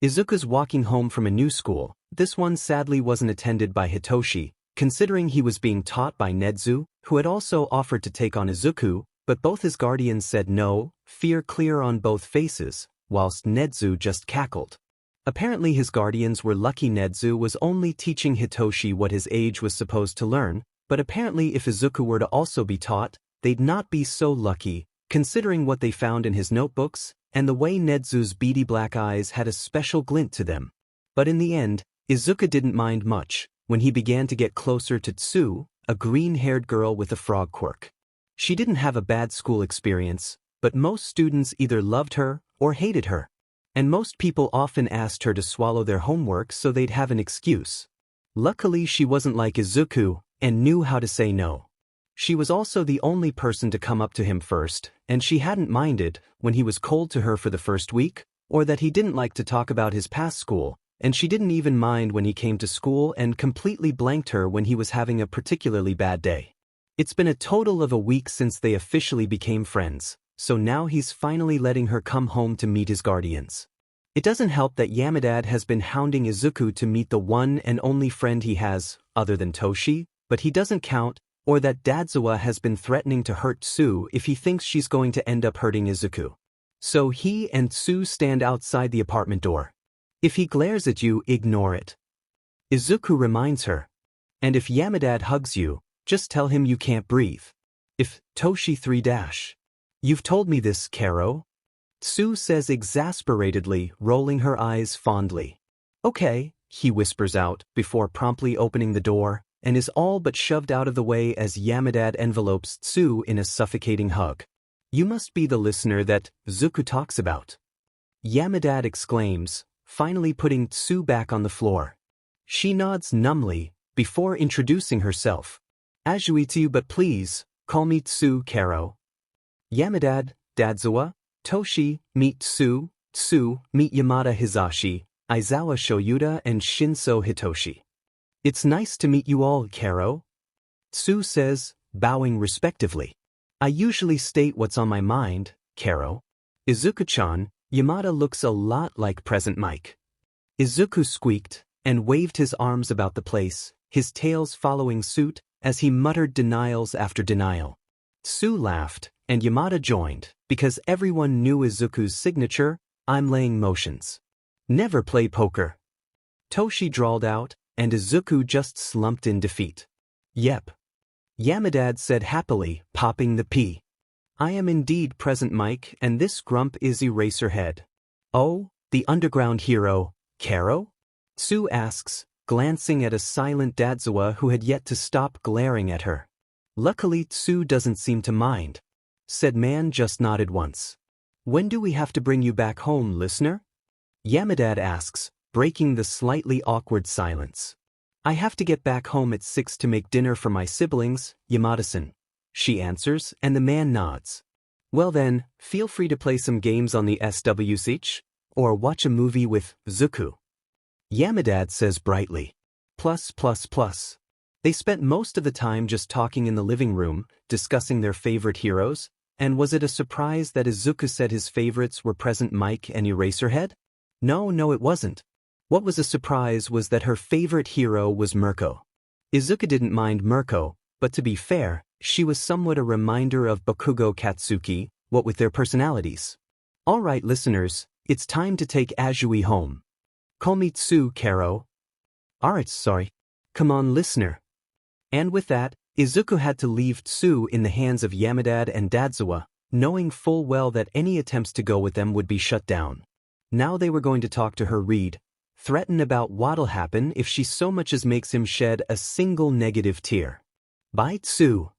Izuku's walking home from a new school. This one sadly wasn't attended by Hitoshi, considering he was being taught by Nedzu, who had also offered to take on Izuku, but both his guardians said no, fear clear on both faces, whilst Nedzu just cackled. Apparently his guardians were lucky Nedzu was only teaching Hitoshi what his age was supposed to learn, but apparently if Izuku were to also be taught, they'd not be so lucky, considering what they found in his notebooks, and the way Nedzu's beady black eyes had a special glint to them. But in the end, Izuku didn't mind much, when he began to get closer to Tsu, a green-haired girl with a frog quirk. She didn't have a bad school experience, but most students either loved her or hated her. And most people often asked her to swallow their homework so they'd have an excuse. Luckily she wasn't like Izuku, and knew how to say no. She was also the only person to come up to him first, and she hadn't minded when he was cold to her for the first week, or that he didn't like to talk about his past school, and she didn't even mind when he came to school and completely blanked her when he was having a particularly bad day. It's been a total of a week since they officially became friends, so now he's finally letting her come home to meet his guardians. It doesn't help that Yamadad has been hounding Izuku to meet the one and only friend he has, other than Toshi, but he doesn't count, or that Dadzawa has been threatening to hurt Tsu if he thinks she's going to end up hurting Izuku. So he and Tsu stand outside the apartment door. If he glares at you, ignore it. Izuku reminds her. And if Yamadad hugs you, just tell him you can't breathe. If Toshi 3-. You've told me this, Karo. Tsu says exasperatedly, rolling her eyes fondly. Okay, he whispers out, before promptly opening the door, and is all but shoved out of the way as Yamadad envelopes Tsu in a suffocating hug. You must be the listener that Zuku talks about. Yamadad exclaims, finally putting Tsu back on the floor. She nods numbly, before introducing herself. Ajuitu, but please, call me Tsu, Karo. Yamadad, Dadzawa, Toshi, meet Tsu, Tsu, meet Yamada Hisashi, Aizawa Shoyuta and Shinso Hitoshi. It's nice to meet you all, Karo. Tsu says, bowing respectively. I usually state what's on my mind, Karo. Izuku-chan, Yamada looks a lot like present Mike. Izuku squeaked, and waved his arms about the place, his tails following suit, as he muttered denials after denial. Tsu laughed, and Yamada joined, because everyone knew Izuku's signature, I'm laying motions. Never play poker. Toshi drawled out, and Izuku just slumped in defeat. Yep. Yamadad said happily, popping the P. I am indeed present Mike, and this grump is Eraserhead. Oh, the underground hero, Karo? Tsu asks, glancing at a silent Dadzawa who had yet to stop glaring at her. Luckily Tsu doesn't seem to mind. Said man just nodded once. When do we have to bring you back home, listener? Yamadad asks, breaking the slightly awkward silence. I have to get back home at 6 to make dinner for my siblings, Yamada-san. She answers, and the man nods. Well then, feel free to play some games on the SWC, or watch a movie with Zuku. Yamadad says brightly. Plus. They spent most of the time just talking in the living room, discussing their favorite heroes, and was it a surprise that Izuku said his favorites were Present Mike and Eraserhead? No, it wasn't. What was a surprise was that her favorite hero was Mirko. Izuku didn't mind Mirko, but to be fair, she was somewhat a reminder of Bakugo Katsuki, what with their personalities. Alright listeners, it's time to take Azui home. Call me Tsu, Karo. Alright, sorry. Come on, listener. And with that, Izuku had to leave Tsu in the hands of Yamadad and Dadzawa, knowing full well that any attempts to go with them would be shut down. Now they were going to talk to her threaten about what'll happen if she so much as makes him shed a single negative tear. Bye, Tsu.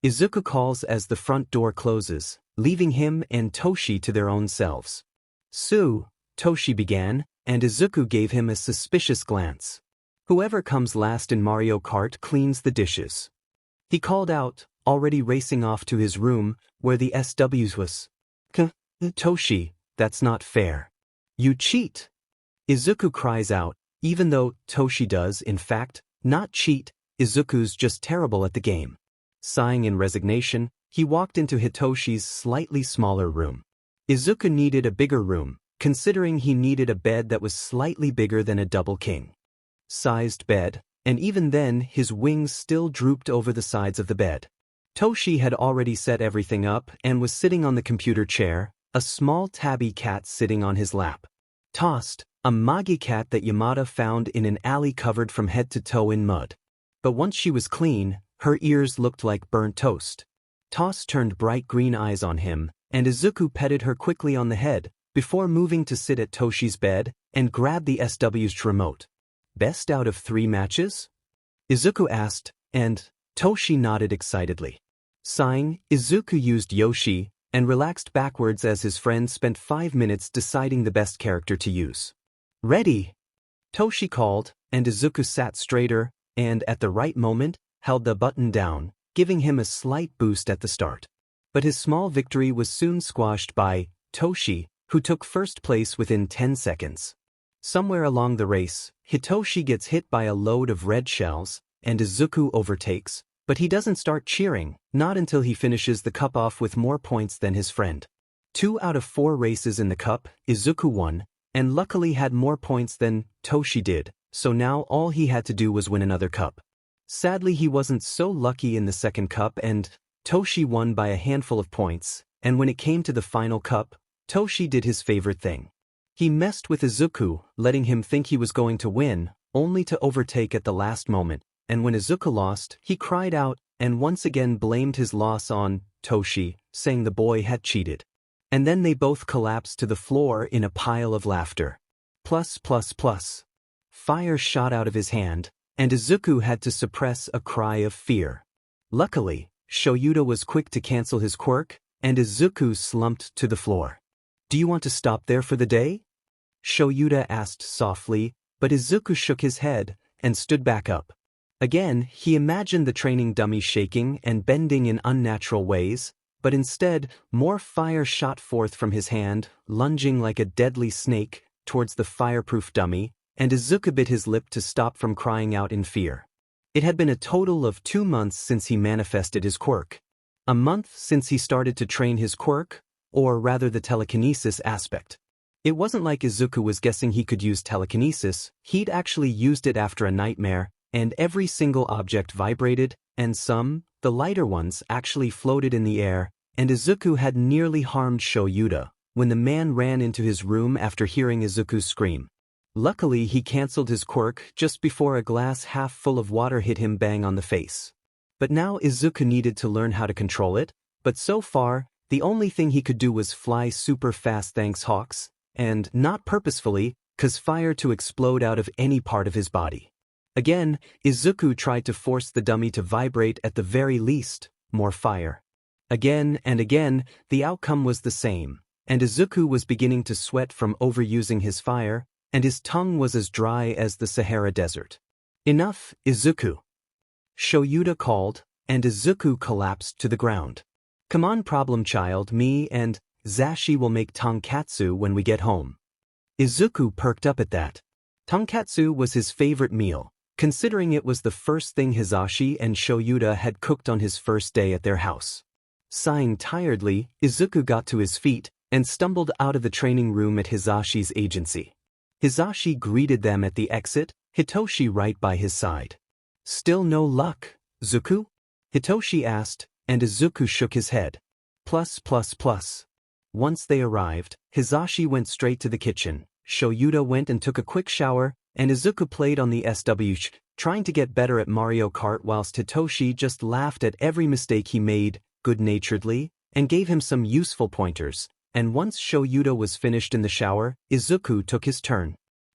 Izuku calls as the front door closes, leaving him and Toshi to their own selves. Tsu, Toshi began, and Izuku gave him a suspicious glance. Whoever comes last in Mario Kart cleans the dishes. He called out, already racing off to his room, where the SWs was. Toshi, that's not fair. You cheat. Izuku cries out, even though Toshi does, in fact, not cheat, Izuku's just terrible at the game. Sighing in resignation, he walked into Hitoshi's slightly smaller room. Izuku needed a bigger room, considering he needed a bed that was slightly bigger than a double king-sized bed, and even then his wings still drooped over the sides of the bed. Toshi had already set everything up and was sitting on the computer chair, a small tabby cat sitting on his lap. Tossed, a Magi cat that Yamada found in an alley covered from head to toe in mud. But once she was clean, her ears looked like burnt toast. Toss turned bright green eyes on him, and Izuku petted her quickly on the head, before moving to sit at Toshi's bed and grab the SW's remote. Best out of 3 matches? Izuku asked, and Toshi nodded excitedly. Sighing, Izuku used Yoshi, and relaxed backwards as his friend spent 5 minutes deciding the best character to use. Ready! Toshi called, and Izuku sat straighter, and at the right moment, held the button down, giving him a slight boost at the start. But his small victory was soon squashed by Toshi, who took first place within 10 seconds. Somewhere along the race, Hitoshi gets hit by a load of red shells, and Izuku overtakes, but he doesn't start cheering, not until he finishes the cup off with more points than his friend. 2 out of 4 races in the cup, Izuku won, and luckily had more points than Toshi did, so now all he had to do was win another cup. Sadly, he wasn't so lucky in the second cup, and Toshi won by a handful of points, and when it came to the final cup, Toshi did his favorite thing. He messed with Izuku, letting him think he was going to win, only to overtake at the last moment, and when Izuku lost, he cried out and once again blamed his loss on Toshi, saying the boy had cheated. And then they both collapsed to the floor in a pile of laughter. Plus. Fire shot out of his hand, and Izuku had to suppress a cry of fear. Luckily, Shoyuta was quick to cancel his quirk, and Izuku slumped to the floor. "Do you want to stop there for the day?" Shoyuta asked softly, but Izuku shook his head and stood back up. Again, he imagined the training dummy shaking and bending in unnatural ways, but instead, more fire shot forth from his hand, lunging like a deadly snake towards the fireproof dummy, and Izuku bit his lip to stop from crying out in fear. It had been a total of 2 months since he manifested his quirk. A month since he started to train his quirk, or rather the telekinesis aspect. It wasn't like Izuku was guessing he could use telekinesis, he'd actually used it after a nightmare, and every single object vibrated, and some, the lighter ones, actually floated in the air, and Izuku had nearly harmed Shoyuta when the man ran into his room after hearing Izuku's scream. Luckily, he cancelled his quirk just before a glass half full of water hit him bang on the face. But now Izuku needed to learn how to control it, but so far, the only thing he could do was fly super fast thanks Hawks, and not purposefully, cause fire to explode out of any part of his body. Again, Izuku tried to force the dummy to vibrate at the very least, more fire. Again and again, the outcome was the same, and Izuku was beginning to sweat from overusing his fire, and his tongue was as dry as the Sahara Desert. "Enough, Izuku!" Shoyuta called, and Izuku collapsed to the ground. "Come on, problem child, me and Zashi will make tonkatsu when we get home." Izuku perked up at that. Tonkatsu was his favorite meal, considering it was the first thing Hizashi and Shoyuta had cooked on his first day at their house. Sighing tiredly, Izuku got to his feet and stumbled out of the training room at Hizashi's agency. Hizashi greeted them at the exit, Hitoshi right by his side. "Still no luck, Zuku?" Hitoshi asked, and Izuku shook his head. Plus. Once they arrived, Hizashi went straight to the kitchen, Shoyuta went and took a quick shower, and Izuku played on the SWH, trying to get better at Mario Kart whilst Hitoshi just laughed at every mistake he made, good-naturedly, and gave him some useful pointers. And once Shoyuta was finished in the shower, Izuku took his turn.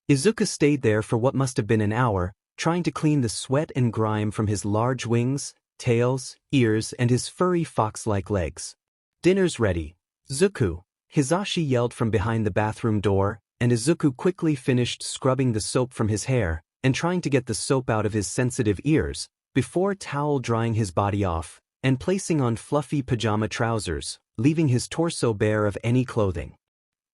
Izuku stayed there for what must have been an hour, trying to clean the sweat and grime from his large wings, tails, ears, and his furry fox-like legs. "Dinner's ready, Zuku," Hizashi yelled from behind the bathroom door, and Izuku quickly finished scrubbing the soap from his hair and trying to get the soap out of his sensitive ears, before towel drying his body off and placing on fluffy pajama trousers, leaving his torso bare of any clothing.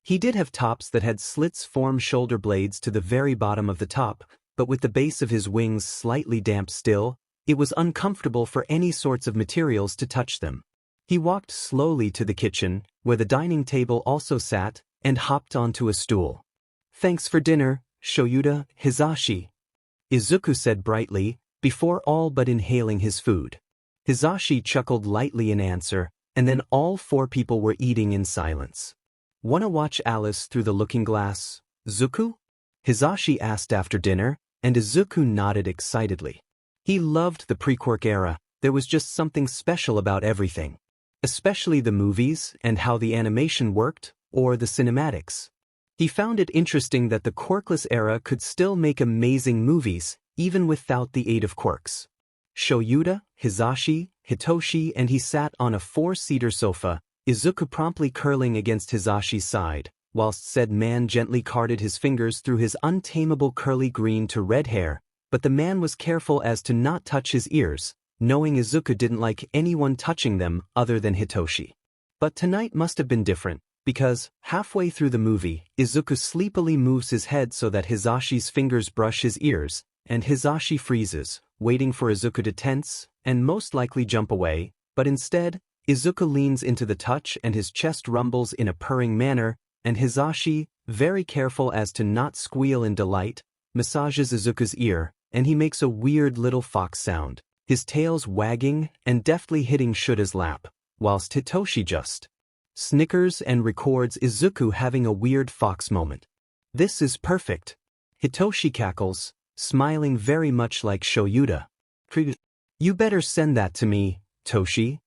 He did have tops that had slits form shoulder blades to the very bottom of the top, but with the base of his wings slightly damp still, it was uncomfortable for any sorts of materials to touch them. He walked slowly to the kitchen, where the dining table also sat, and hopped onto a stool. "Thanks for dinner, Shoyuta, Hizashi," Izuku said brightly, before all but inhaling his food. Hizashi chuckled lightly in answer, and then all 4 people were eating in silence. "Wanna watch Alice through the looking glass, Zuku?" Hizashi asked after dinner, and Izuku nodded excitedly. He loved the pre-quirk era. There was just something special about everything. Especially the movies and how the animation worked, or the cinematics. He found it interesting that the quirkless era could still make amazing movies, even without the aid of quirks. Shoyuta, Hizashi, Hitoshi, and he sat on a 4-seater sofa, Izuku promptly curling against Hizashi's side, whilst said man gently carded his fingers through his untamable curly green to red hair, but the man was careful as to not touch his ears, knowing Izuku didn't like anyone touching them other than Hitoshi. But tonight must have been different, because, halfway through the movie, Izuku sleepily moves his head so that Hizashi's fingers brush his ears, and Hizashi freezes, waiting for Izuku to tense, and most likely jump away, but instead, Izuku leans into the touch and his chest rumbles in a purring manner, and Hisashi, very careful as to not squeal in delight, massages Izuku's ear, and he makes a weird little fox sound, his tails wagging and deftly hitting Shura's lap, whilst Hitoshi just snickers and records Izuku having a weird fox moment. This is perfect. Hitoshi cackles, smiling very much like Shoyuta. You better send that to me, Toshi.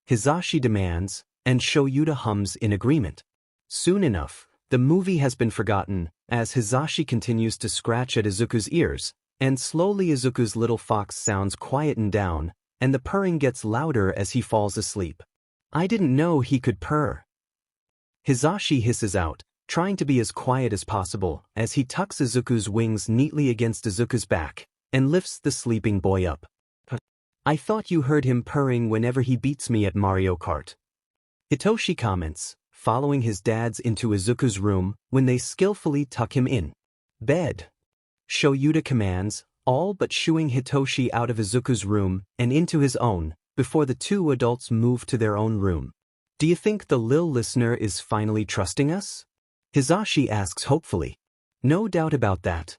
Hisashi demands, and Shoyuta hums in agreement. Soon enough, the movie has been forgotten, as Hisashi continues to scratch at Izuku's ears, and slowly Izuku's little fox sounds quieten down, and the purring gets louder as he falls asleep. I didn't know he could purr. Hisashi hisses out, trying to be as quiet as possible, as he tucks Izuku's wings neatly against Izuku's back, and lifts the sleeping boy up. I thought you heard him purring whenever he beats me at Mario Kart. Hitoshi comments, following his dads into Izuku's room when they skillfully tuck him in bed. Shoyuta commands, all but shooing Hitoshi out of Izuku's room and into his own, before the two adults move to their own room. Do you think the lil listener is finally trusting us? Hisashi asks hopefully. No doubt about that.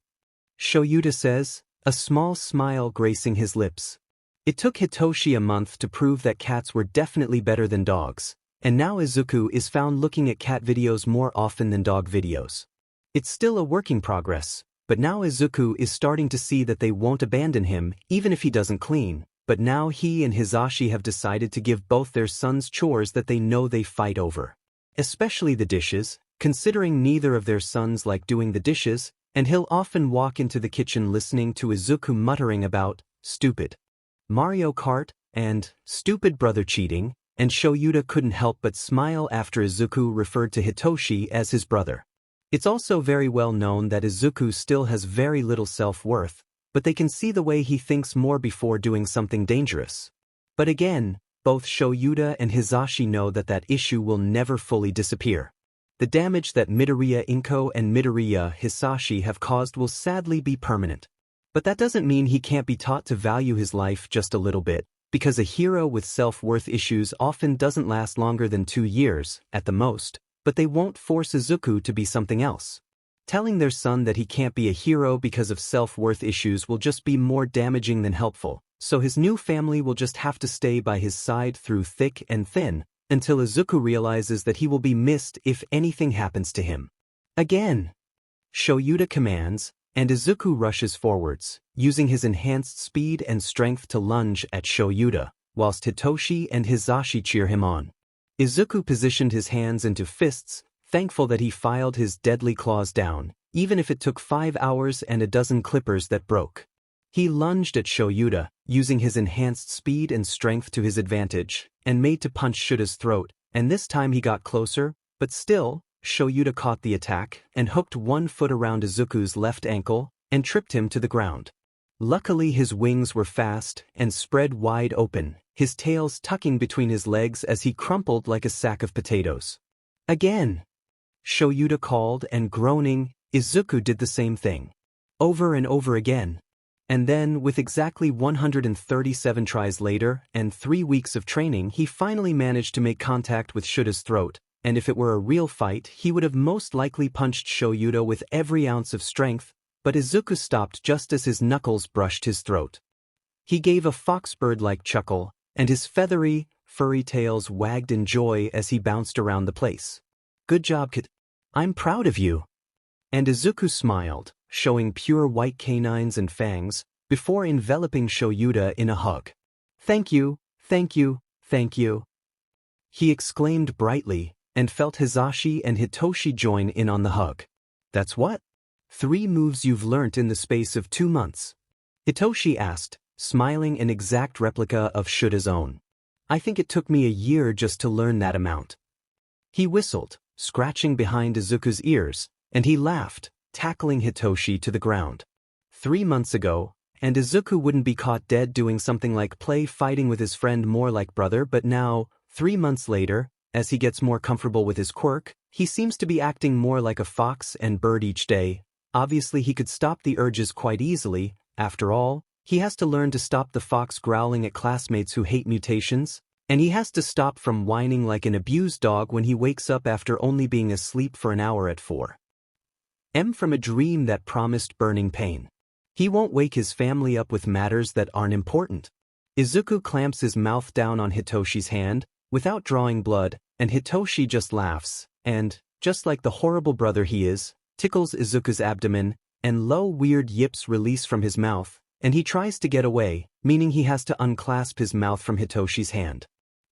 Shoyuta says, a small smile gracing his lips. It took Hitoshi a month to prove that cats were definitely better than dogs, and now Izuku is found looking at cat videos more often than dog videos. It's still a work in progress, but now Izuku is starting to see that they won't abandon him even if he doesn't clean, but now he and Hisashi have decided to give both their sons chores that they know they fight over. Especially the dishes, considering neither of their sons like doing the dishes, and he'll often walk into the kitchen listening to Izuku muttering about, stupid Mario Kart, and stupid brother cheating, and Shoyuta couldn't help but smile after Izuku referred to Hitoshi as his brother. It's also very well known that Izuku still has very little self-worth, but they can see the way he thinks more before doing something dangerous. But again, both Shoyuta and Hisashi know that that issue will never fully disappear. The damage that Midoriya Inko and Midoriya Hisashi have caused will sadly be permanent. But that doesn't mean he can't be taught to value his life just a little bit, because a hero with self-worth issues often doesn't last longer than 2 years, at the most, but they won't force Izuku to be something else. Telling their son that he can't be a hero because of self-worth issues will just be more damaging than helpful, so his new family will just have to stay by his side through thick and thin, until Izuku realizes that he will be missed if anything happens to him. Again! Shoyuta commands, and Izuku rushes forwards, using his enhanced speed and strength to lunge at Shoyuta, whilst Hitoshi and Hisashi cheer him on. Izuku positioned his hands into fists, thankful that he filed his deadly claws down, even if it took 5 hours and a dozen clippers that broke. He lunged at Shoyuta, using his enhanced speed and strength to his advantage, and made to punch Shura's throat, and this time he got closer, but still, Shoyuta caught the attack and hooked one foot around Izuku's left ankle and tripped him to the ground. Luckily his wings were fast and spread wide open, his tails tucking between his legs as he crumpled like a sack of potatoes. Again! Shoyuta called, and groaning, Izuku did the same thing. Over and over again. And then, with exactly 137 tries later and 3 weeks of training, he finally managed to make contact with Shura's throat, and if it were a real fight he would have most likely punched Shoyuta with every ounce of strength, but Izuku stopped just as his knuckles brushed his throat. He gave a foxbird-like chuckle, and his feathery, furry tails wagged in joy as he bounced around the place. Good job, kid. I'm proud of you. And Izuku smiled, showing pure white canines and fangs, before enveloping Shoyuta in a hug. Thank you, thank you, thank you. He exclaimed brightly, and felt Hisashi and Hitoshi join in on the hug. That's what? 3 moves you've learnt in the space of 2 months? Hitoshi asked, smiling an exact replica of Shura's own. I think it took me a year just to learn that amount. He whistled, scratching behind Izuku's ears, and he laughed, tackling Hitoshi to the ground. 3 months ago, and Izuku wouldn't be caught dead doing something like play fighting with his friend more like brother, but now, 3 months later, as he gets more comfortable with his quirk, he seems to be acting more like a fox and bird each day. Obviously he could stop the urges quite easily, after all, he has to learn to stop the fox growling at classmates who hate mutations, And he has to stop from whining like an abused dog when he wakes up after only being asleep for an hour at 4 a.m. from a dream that promised burning pain. He won't wake his family up with matters that aren't important. Izuku clamps his mouth down on Hitoshi's hand, without drawing blood, and Hitoshi just laughs, and, just like the horrible brother he is, tickles Izuku's abdomen, and low weird yips release from his mouth, and he tries to get away, meaning he has to unclasp his mouth from Hitoshi's hand.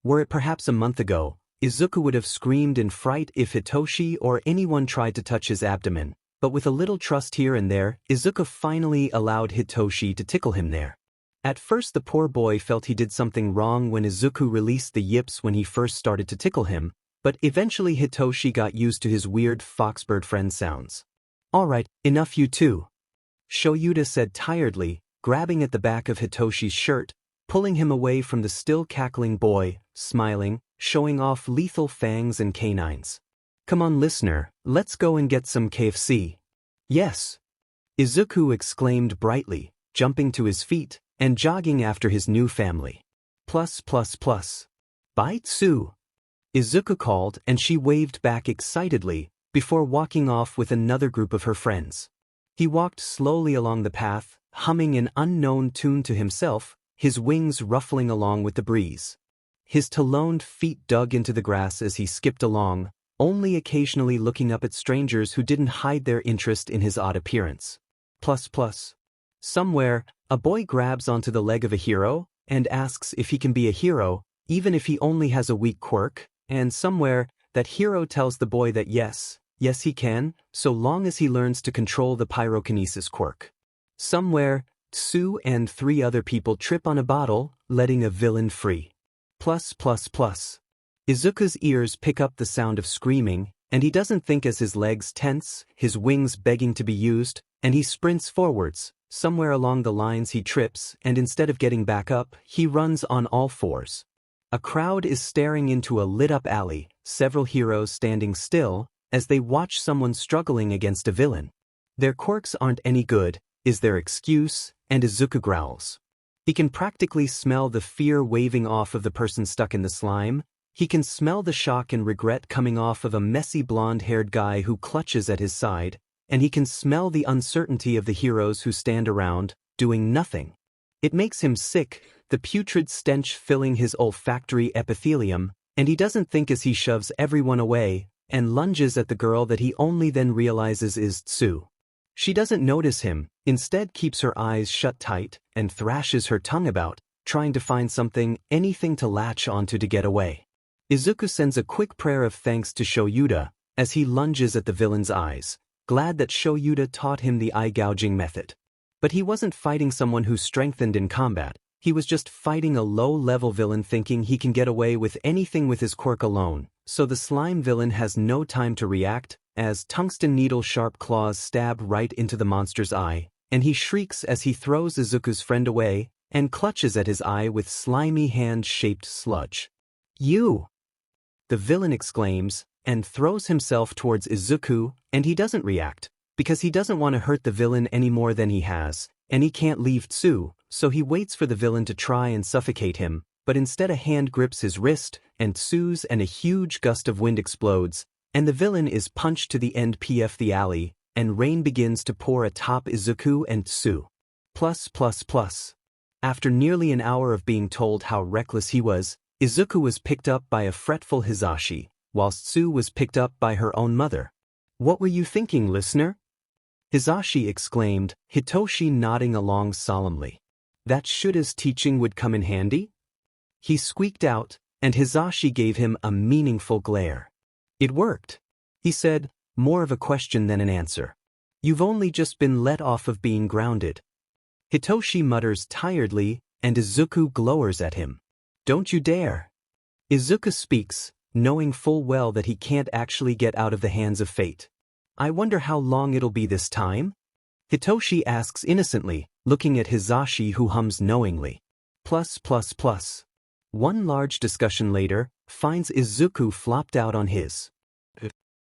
Were it perhaps a month ago, Izuku would have screamed in fright if Hitoshi or anyone tried to touch his abdomen, but with a little trust here and there, Izuku finally allowed Hitoshi to tickle him there. At first the poor boy felt he did something wrong when Izuku released the yips when he first started to tickle him, but eventually Hitoshi got used to his weird FireBird friend sounds. "Alright, enough you two," Shoyuta said tiredly, grabbing at the back of Hitoshi's shirt, pulling him away from the still cackling boy, smiling, showing off lethal fangs and canines. "Come on listener, let's go and get some KFC." "Yes," Izuku exclaimed brightly, jumping to his feet, and jogging after his new family. "Bye Tsu," Izuku called and she waved back excitedly, before walking off with another group of her friends. He walked slowly along the path, humming an unknown tune to himself, his wings ruffling along with the breeze. His taloned feet dug into the grass as he skipped along, only occasionally looking up at strangers who didn't hide their interest in his odd appearance. Somewhere, a boy grabs onto the leg of a hero, and asks if he can be a hero, even if he only has a weak quirk, and somewhere, that hero tells the boy that yes he can, so long as he learns to control the pyrokinesis quirk. Somewhere, Tsu and 3 other people trip on a bottle, letting a villain free. Izuku's ears pick up the sound of screaming, and he doesn't think as his legs tense, his wings begging to be used, and he sprints forwards. Somewhere along the lines he trips, and instead of getting back up, he runs on all fours. A crowd is staring into a lit-up alley, several heroes standing still, as they watch someone struggling against a villain. Their quirks aren't any good, is their excuse, and Izuku growls. He can practically smell the fear waving off of the person stuck in the slime. He can smell the shock and regret coming off of a messy blonde-haired guy who clutches at his side, and he can smell the uncertainty of the heroes who stand around, doing nothing. It makes him sick, the putrid stench filling his olfactory epithelium, and he doesn't think as he shoves everyone away, and lunges at the girl that he only then realizes is Tsu. She doesn't notice him, instead keeps her eyes shut tight, and thrashes her tongue about, trying to find something, anything to latch onto to get away. Izuku sends a quick prayer of thanks to Shoyuta, as he lunges at the villain's eyes, glad that Shoyuta taught him the eye-gouging method. But he wasn't fighting someone who strengthened in combat, he was just fighting a low-level villain thinking he can get away with anything with his quirk alone, so the slime villain has no time to react, as tungsten needle-sharp claws stab right into the monster's eye, and he shrieks as he throws Izuku's friend away, and clutches at his eye with slimy hand-shaped sludge. "You!" the villain exclaims, and throws himself towards Izuku, and he doesn't react, because he doesn't want to hurt the villain any more than he has, and he can't leave Tsu, so he waits for the villain to try and suffocate him, but instead a hand grips his wrist, and Tsu's and a huge gust of wind explodes, and the villain is punched to the end of the alley, and rain begins to pour atop Izuku and Tsu. After nearly an hour of being told how reckless he was, Izuku was picked up by a fretful Hizashi, whilst Tsu was picked up by her own mother. "What were you thinking, listener?" Hizashi exclaimed, Hitoshi nodding along solemnly. "That Shuda's teaching would come in handy?" He squeaked out, and Hizashi gave him a meaningful glare. "It worked," he said, more of a question than an answer. "You've only just been let off of being grounded." Hitoshi mutters tiredly, and Izuku glowers at him. "Don't you dare." Izuku speaks, knowing full well that he can't actually get out of the hands of fate. "I wonder how long it'll be this time?" Hitoshi asks innocently, looking at Hizashi who hums knowingly. One large discussion later, finds Izuku flopped out on his.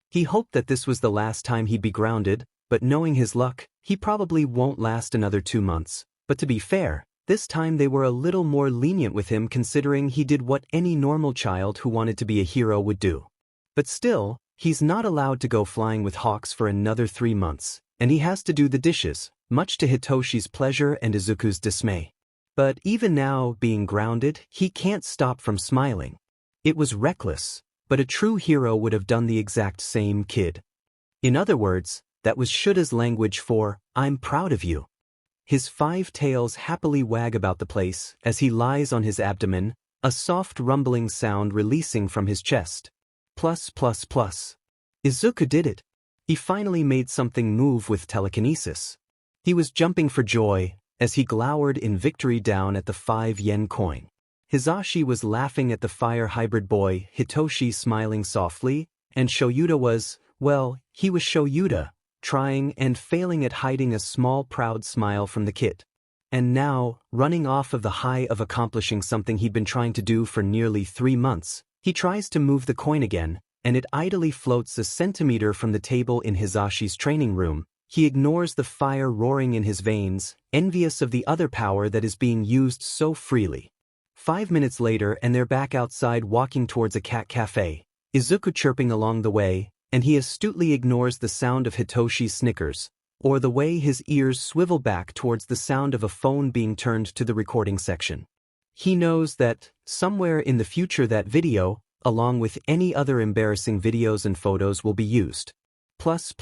He hoped that this was the last time he'd be grounded, but knowing his luck, he probably won't last another 2 months. But to be fair, This time they were a little more lenient with him considering he did what any normal child who wanted to be a hero would do. But still, he's not allowed to go flying with hawks for another 3 months, and he has to do the dishes, much to Hitoshi's pleasure and Izuku's dismay. But even now, being grounded, he can't stop from smiling. It was reckless, but a true hero would have done the exact same, kid. In other words, that was Shuta's language for, I'm proud of you. His 5 tails happily wag about the place as he lies on his abdomen, a soft rumbling sound releasing from his chest. Plus. Izuku did it. He finally made something move with telekinesis. He was jumping for joy as he glowered in victory down at the 5-yen coin. Hisashi was laughing at the fire hybrid boy, Hitoshi smiling softly, and Shoyuta was, well, he was Shoyuta, trying and failing at hiding a small proud smile from the kid. And now, running off of the high of accomplishing something he'd been trying to do for nearly 3 months, he tries to move the coin again, and it idly floats a centimeter from the table in Hisashi's training room. He ignores the fire roaring in his veins, envious of the other power that is being used so freely. 5 minutes later and they're back outside walking towards a cat cafe, Izuku chirping along the way, and he astutely ignores the sound of Hitoshi's snickers, or the way his ears swivel back towards the sound of a phone being turned to the recording section. He knows that, somewhere in the future that video, along with any other embarrassing videos and photos will be used. Plus.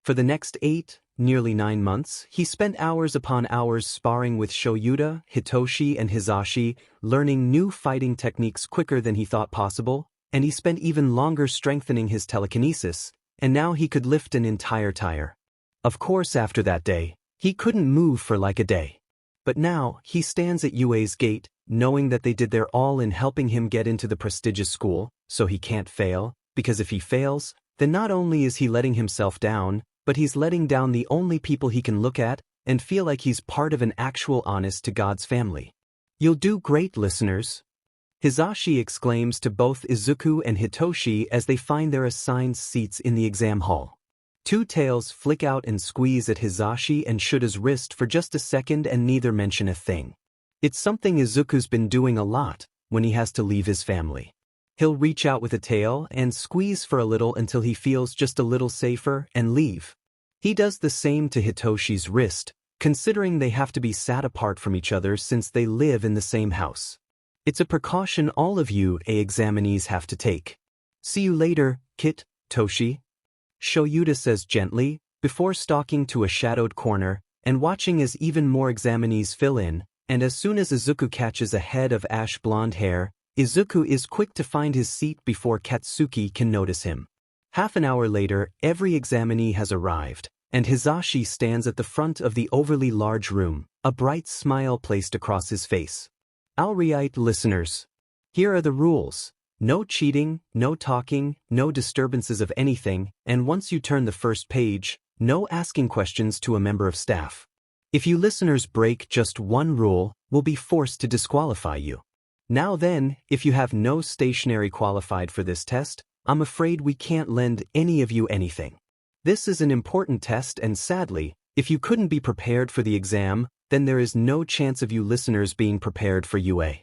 For the next 8, nearly 9 months, he spent hours upon hours sparring with Shoyuta, Hitoshi and Hisashi, learning new fighting techniques quicker than he thought possible, and he spent even longer strengthening his telekinesis, and now he could lift an entire tire. Of course after that day, he couldn't move for like a day. But now, he stands at UA's gate, knowing that they did their all in helping him get into the prestigious school, so he can't fail, because if he fails, then not only is he letting himself down, but he's letting down the only people he can look at and feel like he's part of an actual honest-to-God's family. You'll do great, listeners. Hisashi exclaims to both Izuku and Hitoshi as they find their assigned seats in the exam hall. 2 tails flick out and squeeze at Hisashi and Shuta's wrist for just a second and neither mention a thing. It's something Izuku's been doing a lot when he has to leave his family. He'll reach out with a tail and squeeze for a little until he feels just a little safer and leave. He does the same to Hitoshi's wrist, considering they have to be sat apart from each other since they live in the same house. It's a precaution all of you examinees have to take. See you later, Kit, Toshi. Shoyuta says gently, before stalking to a shadowed corner and watching as even more examinees fill in, and as soon as Izuku catches a head of ash blonde hair, Izuku is quick to find his seat before Katsuki can notice him. Half an hour later, every examinee has arrived, and Hisashi stands at the front of the overly large room, a bright smile placed across his face. Alright, listeners. Here are the rules. No cheating, no talking, no disturbances of anything, and once you turn the first page, no asking questions to a member of staff. If you listeners break just one rule, we'll be forced to disqualify you. Now then, if you have no stationery qualified for this test, I'm afraid we can't lend any of you anything. This is an important test and sadly, if you couldn't be prepared for the exam, then there is no chance of you listeners being prepared for UA.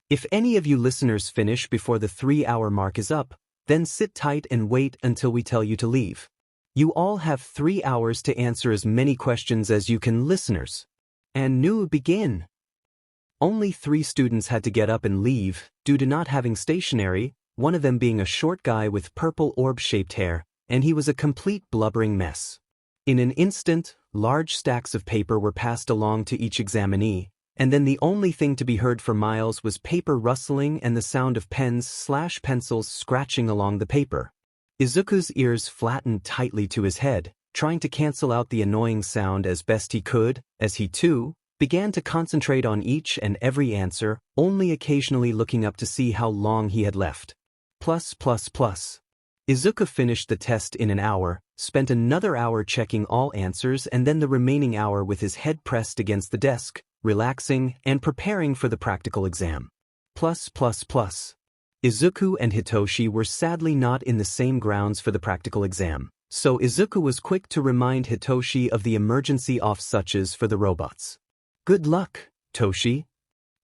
If any of you listeners finish before the 3-hour mark is up, then sit tight and wait until we tell you to leave. You all have 3 hours to answer as many questions as you can, listeners. And new begin. Only 3 students had to get up and leave due to not having stationery, one of them being a short guy with purple orb-shaped hair, and he was a complete blubbering mess. In an instant, large stacks of paper were passed along to each examinee, and then the only thing to be heard for miles was paper rustling and the sound of pens/pencils scratching along the paper. Izuku's ears flattened tightly to his head, trying to cancel out the annoying sound as best he could, as he too began to concentrate on each and every answer, only occasionally looking up to see how long he had left. Plus. Izuku finished the test in an hour, spent another hour checking all answers and then the remaining hour with his head pressed against the desk, relaxing and preparing for the practical exam. Plus. Izuku and Hitoshi were sadly not in the same grounds for the practical exam, so Izuku was quick to remind Hitoshi of the emergency off switches for the robots. Good luck, Toshi?"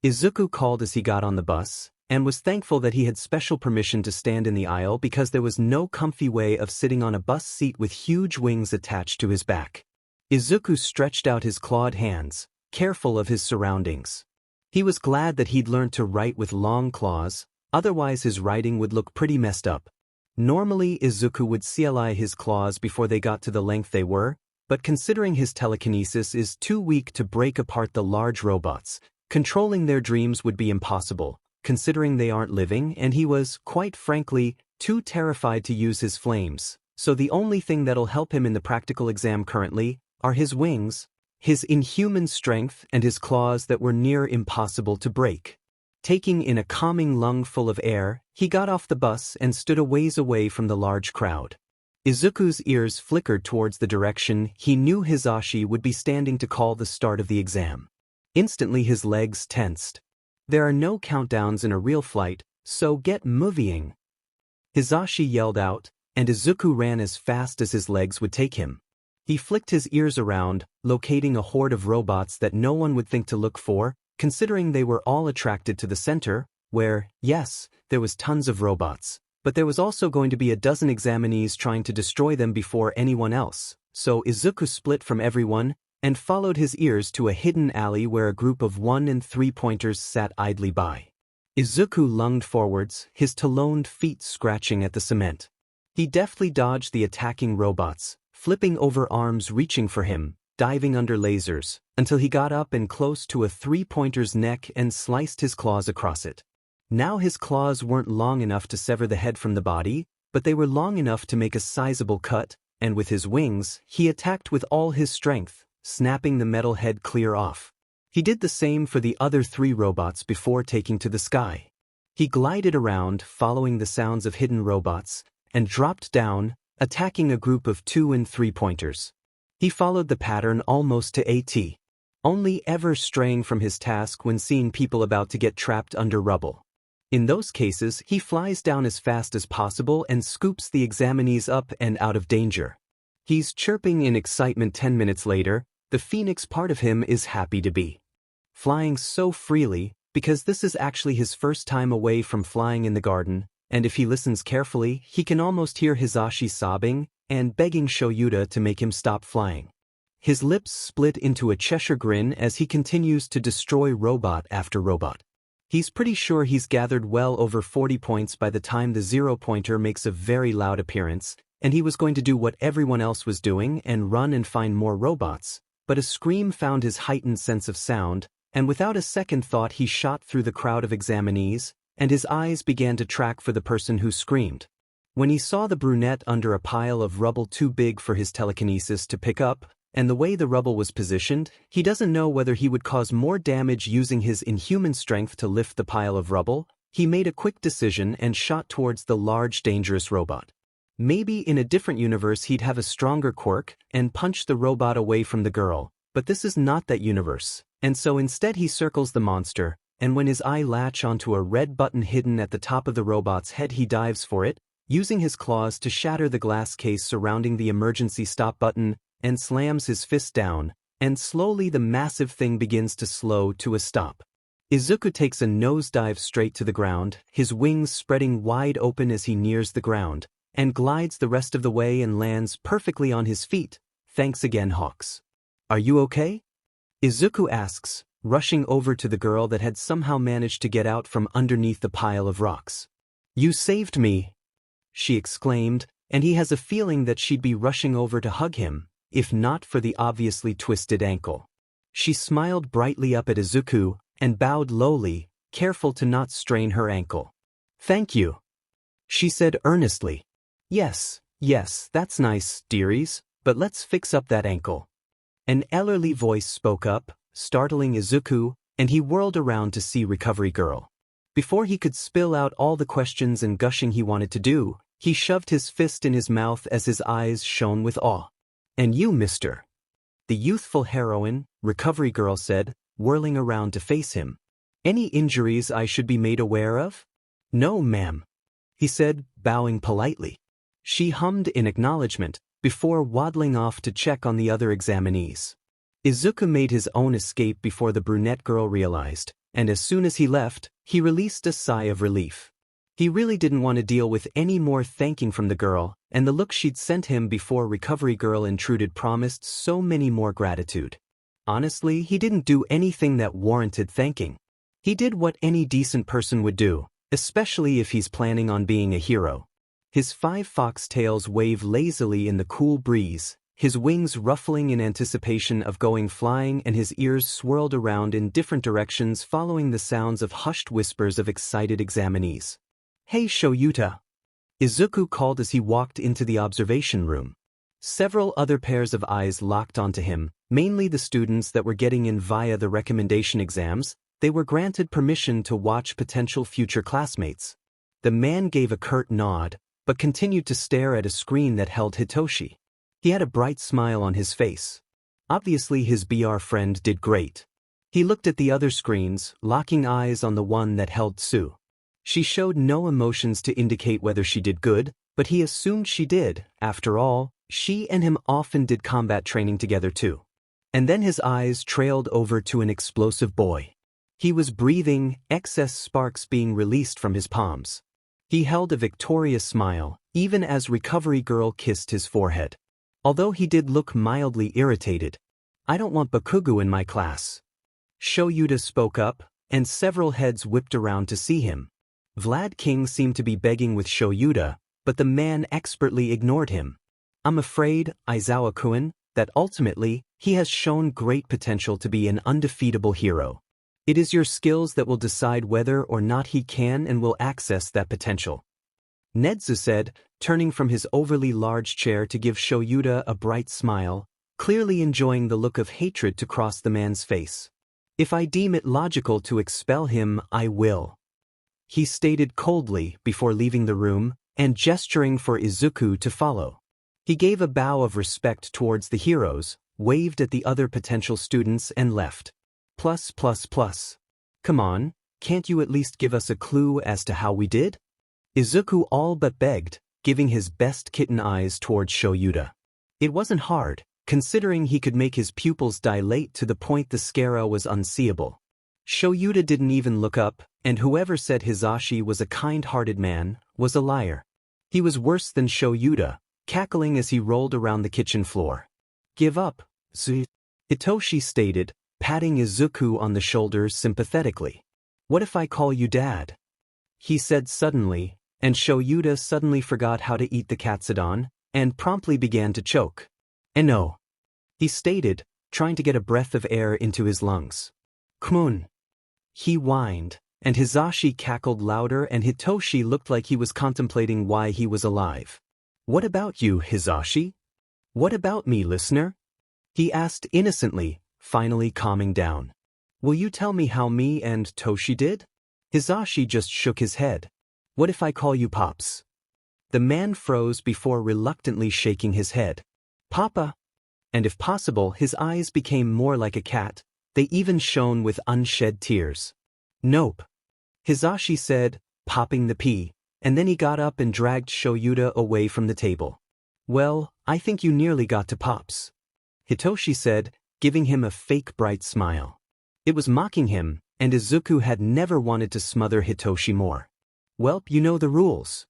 Izuku called as he got on the bus, and was thankful that he had special permission to stand in the aisle because there was no comfy way of sitting on a bus seat with huge wings attached to his back. Izuku stretched out his clawed hands, careful of his surroundings. He was glad that he'd learned to write with long claws, otherwise his writing would look pretty messed up. Normally Izuku would CLI his claws before they got to the length they were, but considering his telekinesis is too weak to break apart the large robots, controlling their dreams would be impossible, considering they aren't living, and he was, quite frankly, too terrified to use his flames, so the only thing that'll help him in the practical exam currently are his wings, his inhuman strength, and his claws that were near impossible to break. Taking in a calming lungful of air, he got off the bus and stood a ways away from the large crowd. Izuku's ears flickered towards the direction he knew Hisashi would be standing to call the start of the exam. Instantly his legs tensed. There are no countdowns in a real flight, so get moving. Hisashi yelled out, and Izuku ran as fast as his legs would take him. He flicked his ears around, locating a horde of robots that no one would think to look for, considering they were all attracted to the center, where, yes, there was tons of robots, but there was also going to be a dozen examinees trying to destroy them before anyone else, so Izuku split from everyone and followed his ears to a hidden alley where a group of 1- and 3-pointers sat idly by. Izuku lunged forwards, his taloned feet scratching at the cement. He deftly dodged the attacking robots, flipping over arms reaching for him, diving under lasers, until he got up and close to a 3-pointer's neck and sliced his claws across it. Now his claws weren't long enough to sever the head from the body, but they were long enough to make a sizable cut, and with his wings, he attacked with all his strength, snapping the metal head clear off. He did the same for the other 3 robots before taking to the sky. He glided around, following the sounds of hidden robots, and dropped down, attacking a group of 2- and 3-pointers. He followed the pattern almost to a T, only ever straying from his task when seeing people about to get trapped under rubble. In those cases, he flies down as fast as possible and scoops the examinees up and out of danger. He's chirping in excitement 10 minutes later. The phoenix part of him is happy to be flying so freely, because this is actually his first time away from flying in the garden, and if he listens carefully, he can almost hear Hisashi sobbing and begging Shoyuta to make him stop flying. His lips split into a Cheshire grin as he continues to destroy robot after robot. He's pretty sure he's gathered well over 40 points by the time the 0-pointer makes a very loud appearance, and he was going to do what everyone else was doing and run and find more robots, but a scream found his heightened sense of sound, and without a second thought he shot through the crowd of examinees, and his eyes began to track for the person who screamed. When he saw the brunette under a pile of rubble too big for his telekinesis to pick up, and the way the rubble was positioned, he doesn't know whether he would cause more damage using his inhuman strength to lift the pile of rubble. He made a quick decision and shot towards the large dangerous robot. Maybe in a different universe he'd have a stronger quirk and punch the robot away from the girl, but this is not that universe, and so instead he circles the monster, and when his eye latch onto a red button hidden at the top of the robot's head he dives for it, using his claws to shatter the glass case surrounding the emergency stop button, and slams his fist down, and slowly the massive thing begins to slow to a stop. Izuku takes a nosedive straight to the ground, his wings spreading wide open as he nears the ground, and glides the rest of the way and lands perfectly on his feet. Thanks again, Hawks. Are you okay? Izuku asks, rushing over to the girl that had somehow managed to get out from underneath the pile of rocks. You saved me, she exclaimed, and he has a feeling that she'd be rushing over to hug him, if not for the obviously twisted ankle. She smiled brightly up at Izuku and bowed lowly, careful to not strain her ankle. Thank you, she said earnestly. Yes, that's nice, dearies, but let's fix up that ankle. An elderly voice spoke up, startling Izuku, and he whirled around to see Recovery Girl. Before he could spill out all the questions and gushing he wanted to do, he shoved his fist in his mouth as his eyes shone with awe. And you, mister? The youthful heroine, Recovery Girl said, whirling around to face him. Any injuries I should be made aware of? No, ma'am, he said, bowing politely. She hummed in acknowledgement, before waddling off to check on the other examinees. Izuku made his own escape before the brunette girl realized, and as soon as he left, he released a sigh of relief. He really didn't want to deal with any more thanking from the girl, and the look she'd sent him before Recovery Girl intruded promised so many more gratitude. Honestly, he didn't do anything that warranted thanking. He did what any decent person would do, especially if he's planning on being a hero. His 5 foxtails wave lazily in the cool breeze, his wings ruffling in anticipation of going flying, and his ears swirled around in different directions following the sounds of hushed whispers of excited examinees. "Hey Shoyuta!" Izuku called as he walked into the observation room. Several other pairs of eyes locked onto him, mainly the students that were getting in via the recommendation exams. They were granted permission to watch potential future classmates. The man gave a curt nod, but continued to stare at a screen that held Hitoshi. He had a bright smile on his face. Obviously his BR friend did great. He looked at the other screens, locking eyes on the one that held Tsu. She showed no emotions to indicate whether she did good, but he assumed she did. After all, she and him often did combat training together too. And then his eyes trailed over to an explosive boy. He was breathing, excess sparks being released from his palms. He held a victorious smile, even as Recovery Girl kissed his forehead. Although he did look mildly irritated. "I don't want Bakugo in my class." Shoyuta spoke up, and several heads whipped around to see him. Vlad King seemed to be begging with Shoyuta, but the man expertly ignored him. "I'm afraid, Aizawa-kun, that ultimately, he has shown great potential to be an undefeatable hero. It is your skills that will decide whether or not he can and will access that potential," Nedzu said, turning from his overly large chair to give Shoyuta a bright smile, clearly enjoying the look of hatred to cross the man's face. "If I deem it logical to expel him, I will," he stated coldly before leaving the room and gesturing for Izuku to follow. He gave a bow of respect towards the heroes, waved at the other potential students and left. Plus. Come on, can't you at least give us a clue as to how we did? Izuku all but begged, giving his best kitten eyes towards Shoyuta. It wasn't hard, considering he could make his pupils dilate to the point the scara was unseeable. Shoyuta didn't even look up, and whoever said Hizashi was a kind-hearted man was a liar. He was worse than Shoyuta, cackling as he rolled around the kitchen floor. "Give up, Tsu," Hitoshi stated, patting Izuku on the shoulder sympathetically. "What if I call you Dad?" he said suddenly, and Shoyuta suddenly forgot how to eat the katsudon, and promptly began to choke. "No," he stated, trying to get a breath of air into his lungs. "Kmun," he whined, and Hizashi cackled louder, and Hitoshi looked like he was contemplating why he was alive. "What about you, Hizashi? What about me, listener?" he asked innocently, finally calming down. "Will you tell me how me and Toshi did?" Hizashi just shook his head. "What if I call you Pops?" The man froze before reluctantly shaking his head. "Papa?" And if possible, his eyes became more like a cat. They even shone with unshed tears. "Nope," Hizashi said, popping the pea, and then he got up and dragged Shoyuta away from the table. "Well, I think you nearly got to Pops," Hitoshi said, giving him a fake bright smile. It was mocking him, and Izuku had never wanted to smother Hitoshi more. "Welp, you know the rules."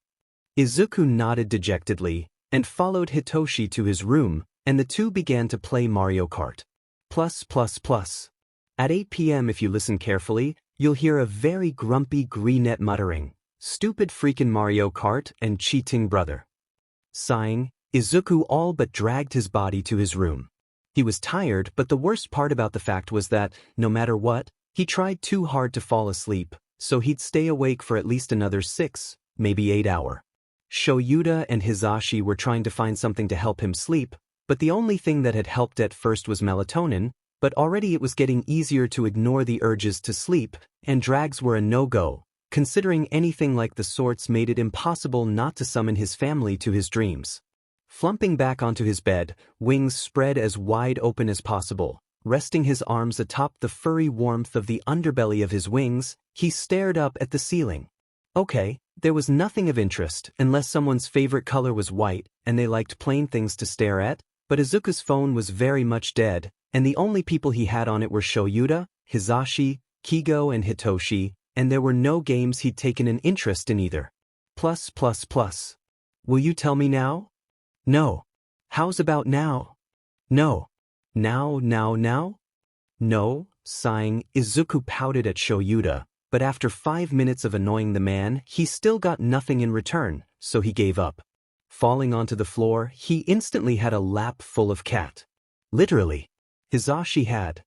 Izuku nodded dejectedly, and followed Hitoshi to his room, and the two began to play Mario Kart. Plus. At 8 p.m. if you listen carefully, you'll hear a very grumpy Greenette muttering, "Stupid freakin' Mario Kart and cheating brother." Sighing, Izuku all but dragged his body to his room. He was tired, but the worst part about the fact was that, no matter what, he tried too hard to fall asleep, so he'd stay awake for at least another 6, maybe 8 hours. Shoyuta and Hizashi were trying to find something to help him sleep, but the only thing that had helped at first was melatonin, but already it was getting easier to ignore the urges to sleep, and drags were a no-go, considering anything like the sorts made it impossible not to summon his family to his dreams. Flumping back onto his bed, wings spread as wide open as possible, resting his arms atop the furry warmth of the underbelly of his wings, he stared up at the ceiling. Okay, there was nothing of interest unless someone's favorite color was white and they liked plain things to stare at, But Izuku's phone was very much dead, and the only people he had on it were Shoyuta, Hizashi, Kigo and Hitoshi, and there were no games he'd taken an interest in either. Plus. Will you tell me now? No. How's about now? No. Now? No, sighing, Izuku pouted at Shoyuta, but after 5 minutes of annoying the man, he still got nothing in return, so he gave up. Falling onto the floor, he instantly had a lap full of cat. Literally. Hizashi had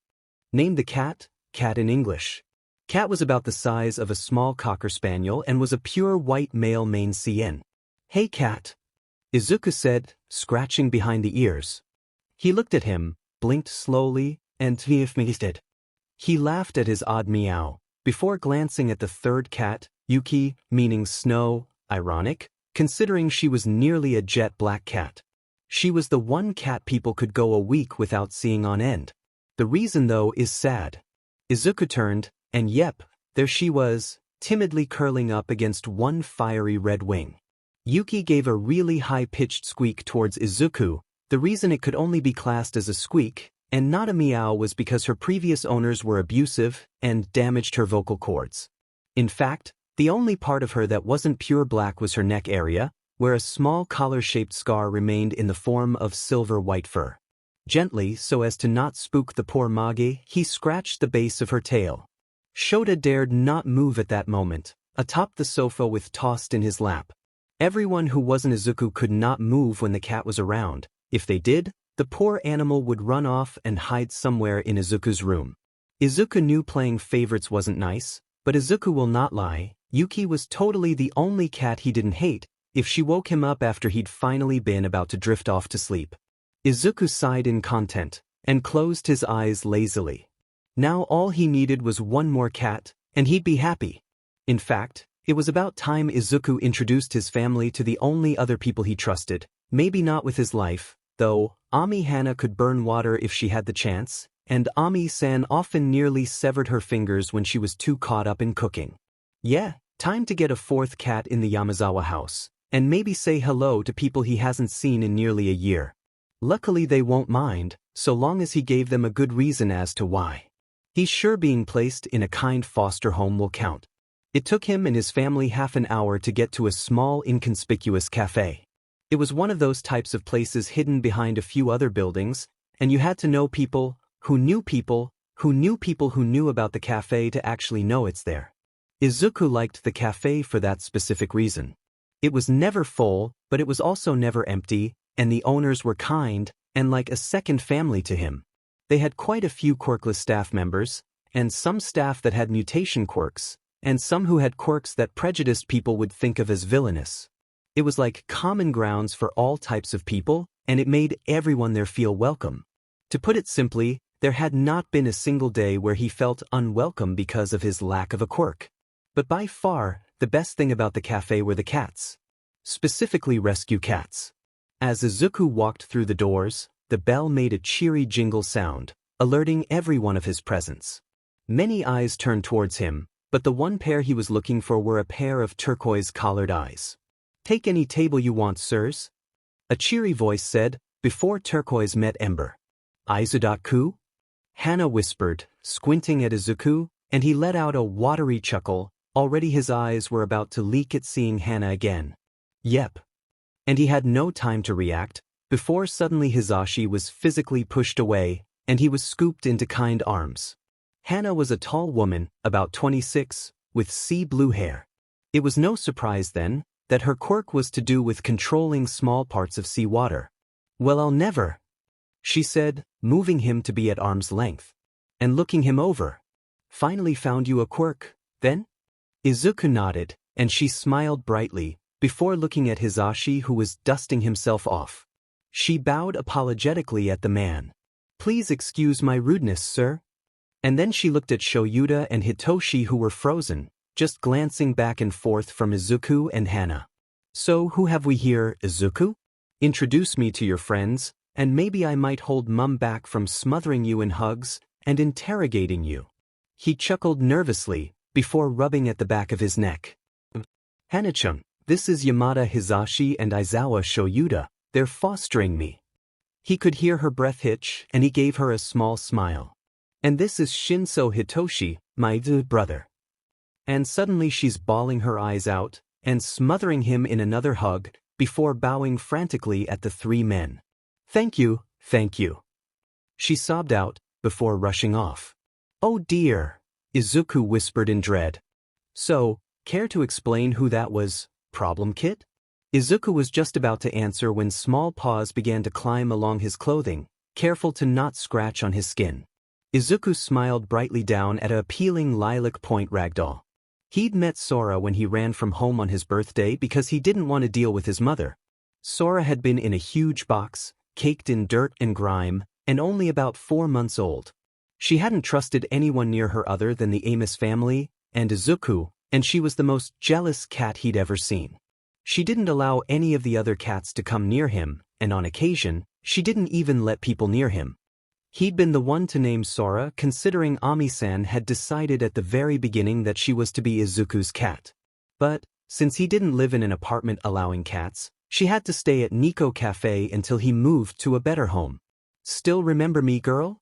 named the cat in English. Cat was about the size of a small cocker spaniel and was a pure white male Maine Cien. Hey cat, Izuku said, scratching behind the ears. He looked at him, blinked slowly, and twiffed. He laughed at his odd meow, before glancing at the third cat, Yuki, meaning snow, ironic, considering she was nearly a jet black cat. She was the one cat people could go a week without seeing on end. The reason though is sad. Izuku turned, and yep, there she was, timidly curling up against one fiery red wing. Yuki gave a really high-pitched squeak towards Izuku. The reason it could only be classed as a squeak, and not a meow, was because her previous owners were abusive and damaged her vocal cords. In fact, the only part of her that wasn't pure black was her neck area, where a small collar-shaped scar remained in the form of silver-white fur. Gently, so as to not spook the poor Mage, he scratched the base of her tail. Shota dared not move at that moment, atop the sofa with tossed in his lap. Everyone who wasn't Izuku could not move when the cat was around. If they did, the poor animal would run off and hide somewhere in Izuku's room. Izuku knew playing favorites wasn't nice, but Izuku will not lie, Yuki was totally the only cat he didn't hate if she woke him up after he'd finally been about to drift off to sleep. Izuku sighed in content, and closed his eyes lazily. Now all he needed was one more cat, and he'd be happy. In fact, it was about time Izuku introduced his family to the only other people he trusted, maybe not with his life, though. Ami Hana could burn water if she had the chance, and Ami-san often nearly severed her fingers when she was too caught up in cooking. Yeah, time to get a fourth cat in the Yamazawa house, and maybe say hello to people he hasn't seen in nearly a year. Luckily they won't mind, so long as he gave them a good reason as to why. He's sure being placed in a kind foster home will count. It took him and his family half an hour to get to a small inconspicuous cafe. It was one of those types of places hidden behind a few other buildings, and you had to know people who knew people who knew people who knew about the cafe to actually know it's there. Izuku liked the cafe for that specific reason. It was never full, but it was also never empty, and the owners were kind and like a second family to him. They had quite a few quirkless staff members, and some staff that had mutation quirks, and some who had quirks that prejudiced people would think of as villainous. It was like common grounds for all types of people, and it made everyone there feel welcome. To put it simply, there had not been a single day where he felt unwelcome because of his lack of a quirk. But by far, the best thing about the cafe were the cats. Specifically rescue cats. As Izuku walked through the doors, the bell made a cheery jingle sound, alerting everyone of his presence. Many eyes turned towards him, but the one pair he was looking for were a pair of turquoise-collared eyes. "Take any table you want, sirs," a cheery voice said, before Turquoise met Ember. "Aizudaku?" Hana whispered, squinting at Izuku, and he let out a watery chuckle. Already his eyes were about to leak at seeing Hana again. Yep. And he had no time to react, before suddenly Hizashi was physically pushed away, and he was scooped into kind arms. Hana was a tall woman, about 26, with sea blue hair. It was no surprise then that her quirk was to do with controlling small parts of seawater. "Well, I'll never," she said, moving him to be at arm's length, and looking him over. "Finally found you a quirk, then?" Izuku nodded, and she smiled brightly, before looking at Hizashi who was dusting himself off. She bowed apologetically at the man. "Please excuse my rudeness, sir." And then she looked at Shoyuta and Hitoshi who were frozen, just glancing back and forth from Izuku and Hana. "So who have we here, Izuku? Introduce me to your friends, and maybe I might hold Mum back from smothering you in hugs and interrogating you." He chuckled nervously, before rubbing at the back of his neck. "Hana-chun, this is Yamada Hizashi and Aizawa Shoyuta, they're fostering me." He could hear her breath hitch and he gave her a small smile. And this is Shinso Hitoshi, my brother. And suddenly she's bawling her eyes out and smothering him in another hug before bowing frantically at the three men. Thank you, thank you. She sobbed out before rushing off. Oh dear, Izuku whispered in dread. So, care to explain who that was, Problem Kid? Izuku was just about to answer when small paws began to climb along his clothing, careful to not scratch on his skin. Izuku smiled brightly down at a appealing lilac point ragdoll. He'd met Sora when he ran from home on his birthday because he didn't want to deal with his mother. Sora had been in a huge box, caked in dirt and grime, and only about 4 months old. She hadn't trusted anyone near her other than the Amos family and Izuku, and she was the most jealous cat he'd ever seen. She didn't allow any of the other cats to come near him, and on occasion, she didn't even let people near him. He'd been the one to name Sora considering Ami-san had decided at the very beginning that she was to be Izuku's cat. But, since he didn't live in an apartment allowing cats, she had to stay at Nico Cafe until he moved to a better home. Still remember me, girl?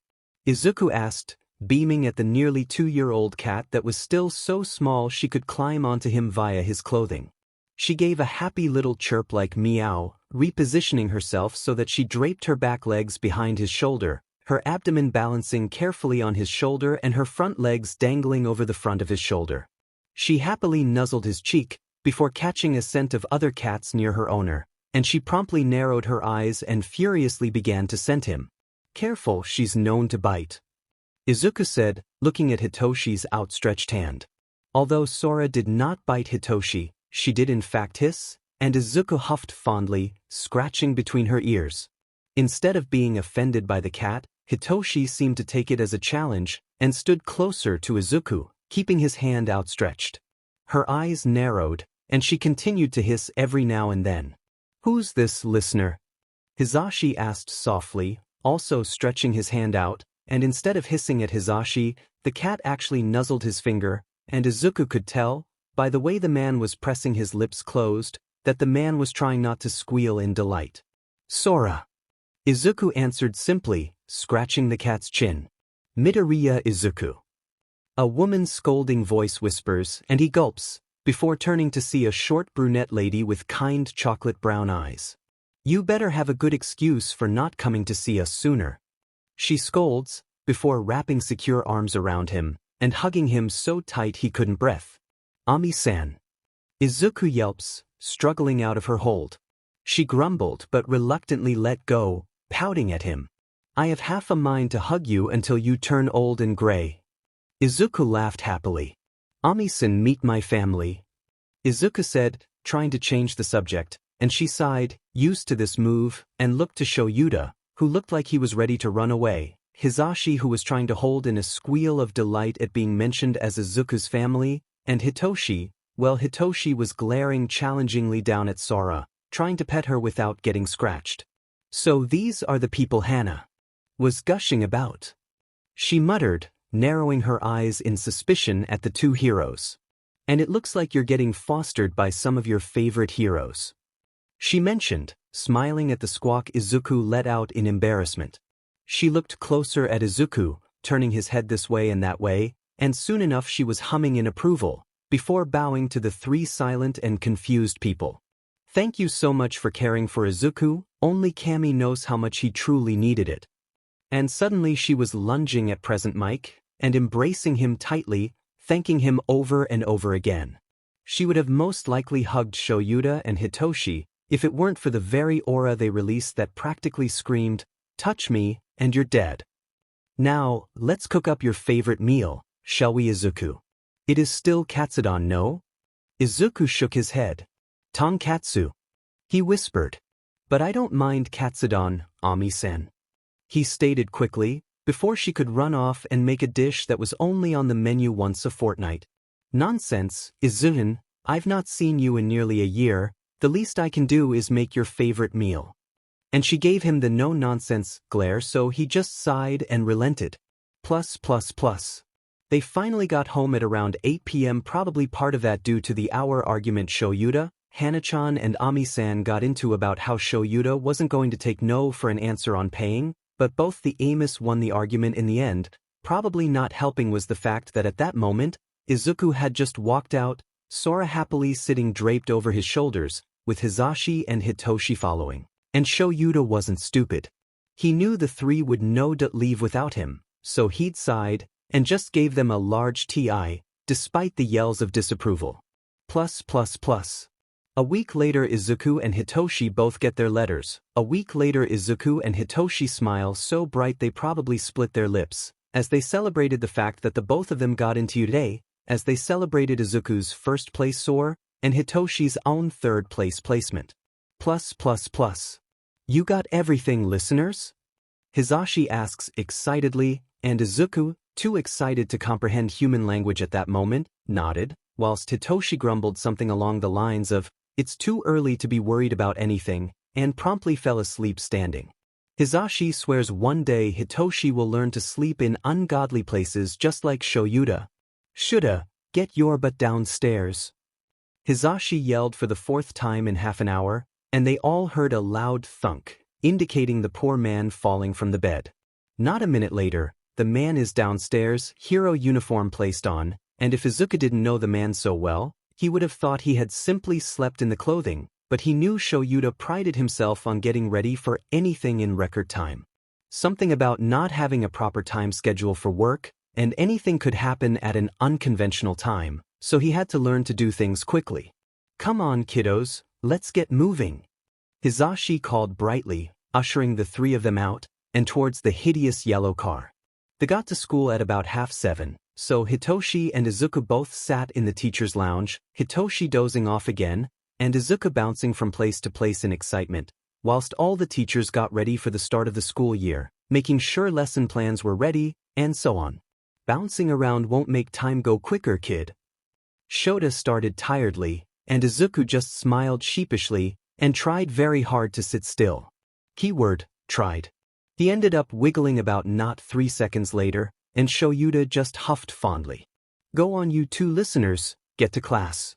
Izuku asked, beaming at the nearly 2-year-old cat that was still so small she could climb onto him via his clothing. She gave a happy little chirp like meow, repositioning herself so that she draped her back legs behind his shoulder, her abdomen balancing carefully on his shoulder and her front legs dangling over the front of his shoulder. She happily nuzzled his cheek before catching a scent of other cats near her owner, and she promptly narrowed her eyes and furiously began to scent him. Careful, she's known to bite, Izuku said, looking at Hitoshi's outstretched hand. Although Sora did not bite Hitoshi, she did in fact hiss, and Izuku huffed fondly, scratching between her ears. Instead of being offended by the cat, Hitoshi seemed to take it as a challenge and stood closer to Izuku, keeping his hand outstretched. Her eyes narrowed, and she continued to hiss every now and then. Who's this listener? Hisashi asked softly, also stretching his hand out, and instead of hissing at Hisashi, the cat actually nuzzled his finger, and Izuku could tell, by the way the man was pressing his lips closed, that the man was trying not to squeal in delight. Sora. Izuku answered simply, scratching the cat's chin. Midoriya Izuku. A woman's scolding voice whispers, and he gulps, before turning to see a short brunette lady with kind chocolate brown eyes. You better have a good excuse for not coming to see us sooner. She scolds, before wrapping secure arms around him, and hugging him so tight he couldn't breathe. Ami-san. Izuku yelps, struggling out of her hold. She grumbled but reluctantly let go, pouting at him. I have half a mind to hug you until you turn old and gray. Izuku laughed happily. Ami-san, meet my family. Izuku said, trying to change the subject, and she sighed, used to this move, and looked to show Yuta, who looked like he was ready to run away, Hisashi who was trying to hold in a squeal of delight at being mentioned as Izuku's family, and Hitoshi, well, Hitoshi was glaring challengingly down at Sora, trying to pet her without getting scratched. So these are the people Hana was gushing about. She muttered, narrowing her eyes in suspicion at the two heroes. And it looks like you're getting fostered by some of your favorite heroes. She mentioned, smiling at the squawk Izuku let out in embarrassment. She looked closer at Izuku, turning his head this way and that way, and soon enough she was humming in approval, before bowing to the three silent and confused people. Thank you so much for caring for Izuku, only Kami knows how much he truly needed it. And suddenly she was lunging at Present Mike, and embracing him tightly, thanking him over and over again. She would have most likely hugged Shoyuta and Hitoshi, if it weren't for the very aura they released that practically screamed, touch me, and you're dead. Now, let's cook up your favorite meal, shall we, Izuku? It is still katsudon, no? Izuku shook his head. Tonkatsu. He whispered. But I don't mind katsudon, Ami-san. He stated quickly, before she could run off and make a dish that was only on the menu once a fortnight. Nonsense, Izun, I've not seen you in nearly a year, the least I can do is make your favorite meal. And she gave him the no-nonsense glare, so he just sighed and relented. Plus. They finally got home at around 8 p.m., probably part of that due to the hour argument Shoyuta, Hana-chan and Ami-san got into about how Shoyuta wasn't going to take no for an answer on paying, but both the Amos won the argument in the end. Probably not helping was the fact that at that moment, Izuku had just walked out, Sora happily sitting draped over his shoulders, with Hisashi and Hitoshi following. And Shoyuta wasn't stupid. He knew the three would no doubt leave without him, so he'd sighed, and just gave them a large TI, despite the yells of disapproval. A week later Izuku and Hitoshi both get their letters. A week later Izuku and Hitoshi smile so bright they probably split their lips, as they celebrated the fact that the both of them got into today, as they celebrated Izuku's first place soar, and Hitoshi's own third place placement. You got everything, listeners? Hisashi asks excitedly, and Izuku, too excited to comprehend human language at that moment, nodded, whilst Hitoshi grumbled something along the lines of, "It's too early to be worried about anything," and promptly fell asleep standing. Hisashi swears one day Hitoshi will learn to sleep in ungodly places just like Shoyuta. "Shoulda, get your butt downstairs." Hisashi yelled for the fourth time in half an hour, and they all heard a loud thunk, indicating the poor man falling from the bed. Not a minute later, the man is downstairs, hero uniform placed on, and if Izuku didn't know the man so well, he would have thought he had simply slept in the clothing, but he knew Shoyuta prided himself on getting ready for anything in record time. Something about not having a proper time schedule for work, and anything could happen at an unconventional time, so he had to learn to do things quickly. "Come on, kiddos, let's get moving," Hisashi called brightly, ushering the three of them out, and towards the hideous yellow car. They got to school at about 7:30, so Hitoshi and Izuku both sat in the teacher's lounge, Hitoshi dozing off again, and Izuku bouncing from place to place in excitement, whilst all the teachers got ready for the start of the school year, making sure lesson plans were ready, and so on. "Bouncing around won't make time go quicker, kid." Shota started tiredly, and Izuku just smiled sheepishly, and tried very hard to sit still. Keyword, tried. He ended up wiggling about not 3 seconds later, and Shoyuta just huffed fondly. "Go on, you two listeners, get to class."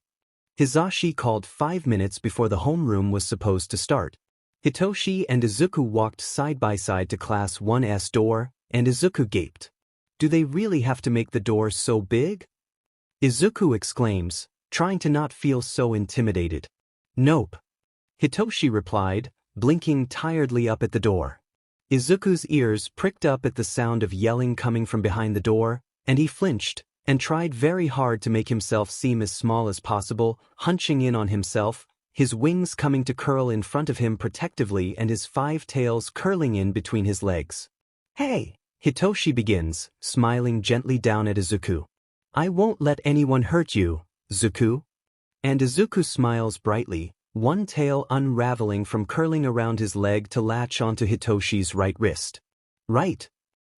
Hisashi called 5 minutes before the homeroom was supposed to start. Hitoshi and Izuku walked side by side to class 1's door, and Izuku gaped. "Do they really have to make the door so big?" Izuku exclaims, trying to not feel so intimidated. "Nope." Hitoshi replied, blinking tiredly up at the door. Izuku's ears pricked up at the sound of yelling coming from behind the door, and he flinched, and tried very hard to make himself seem as small as possible, hunching in on himself, his wings coming to curl in front of him protectively and his 5 tails curling in between his legs. "Hey," Hitoshi begins, smiling gently down at Izuku. "I won't let anyone hurt you, Zuku." And Izuku smiles brightly, one tail unraveling from curling around his leg to latch onto Hitoshi's right wrist. "Right."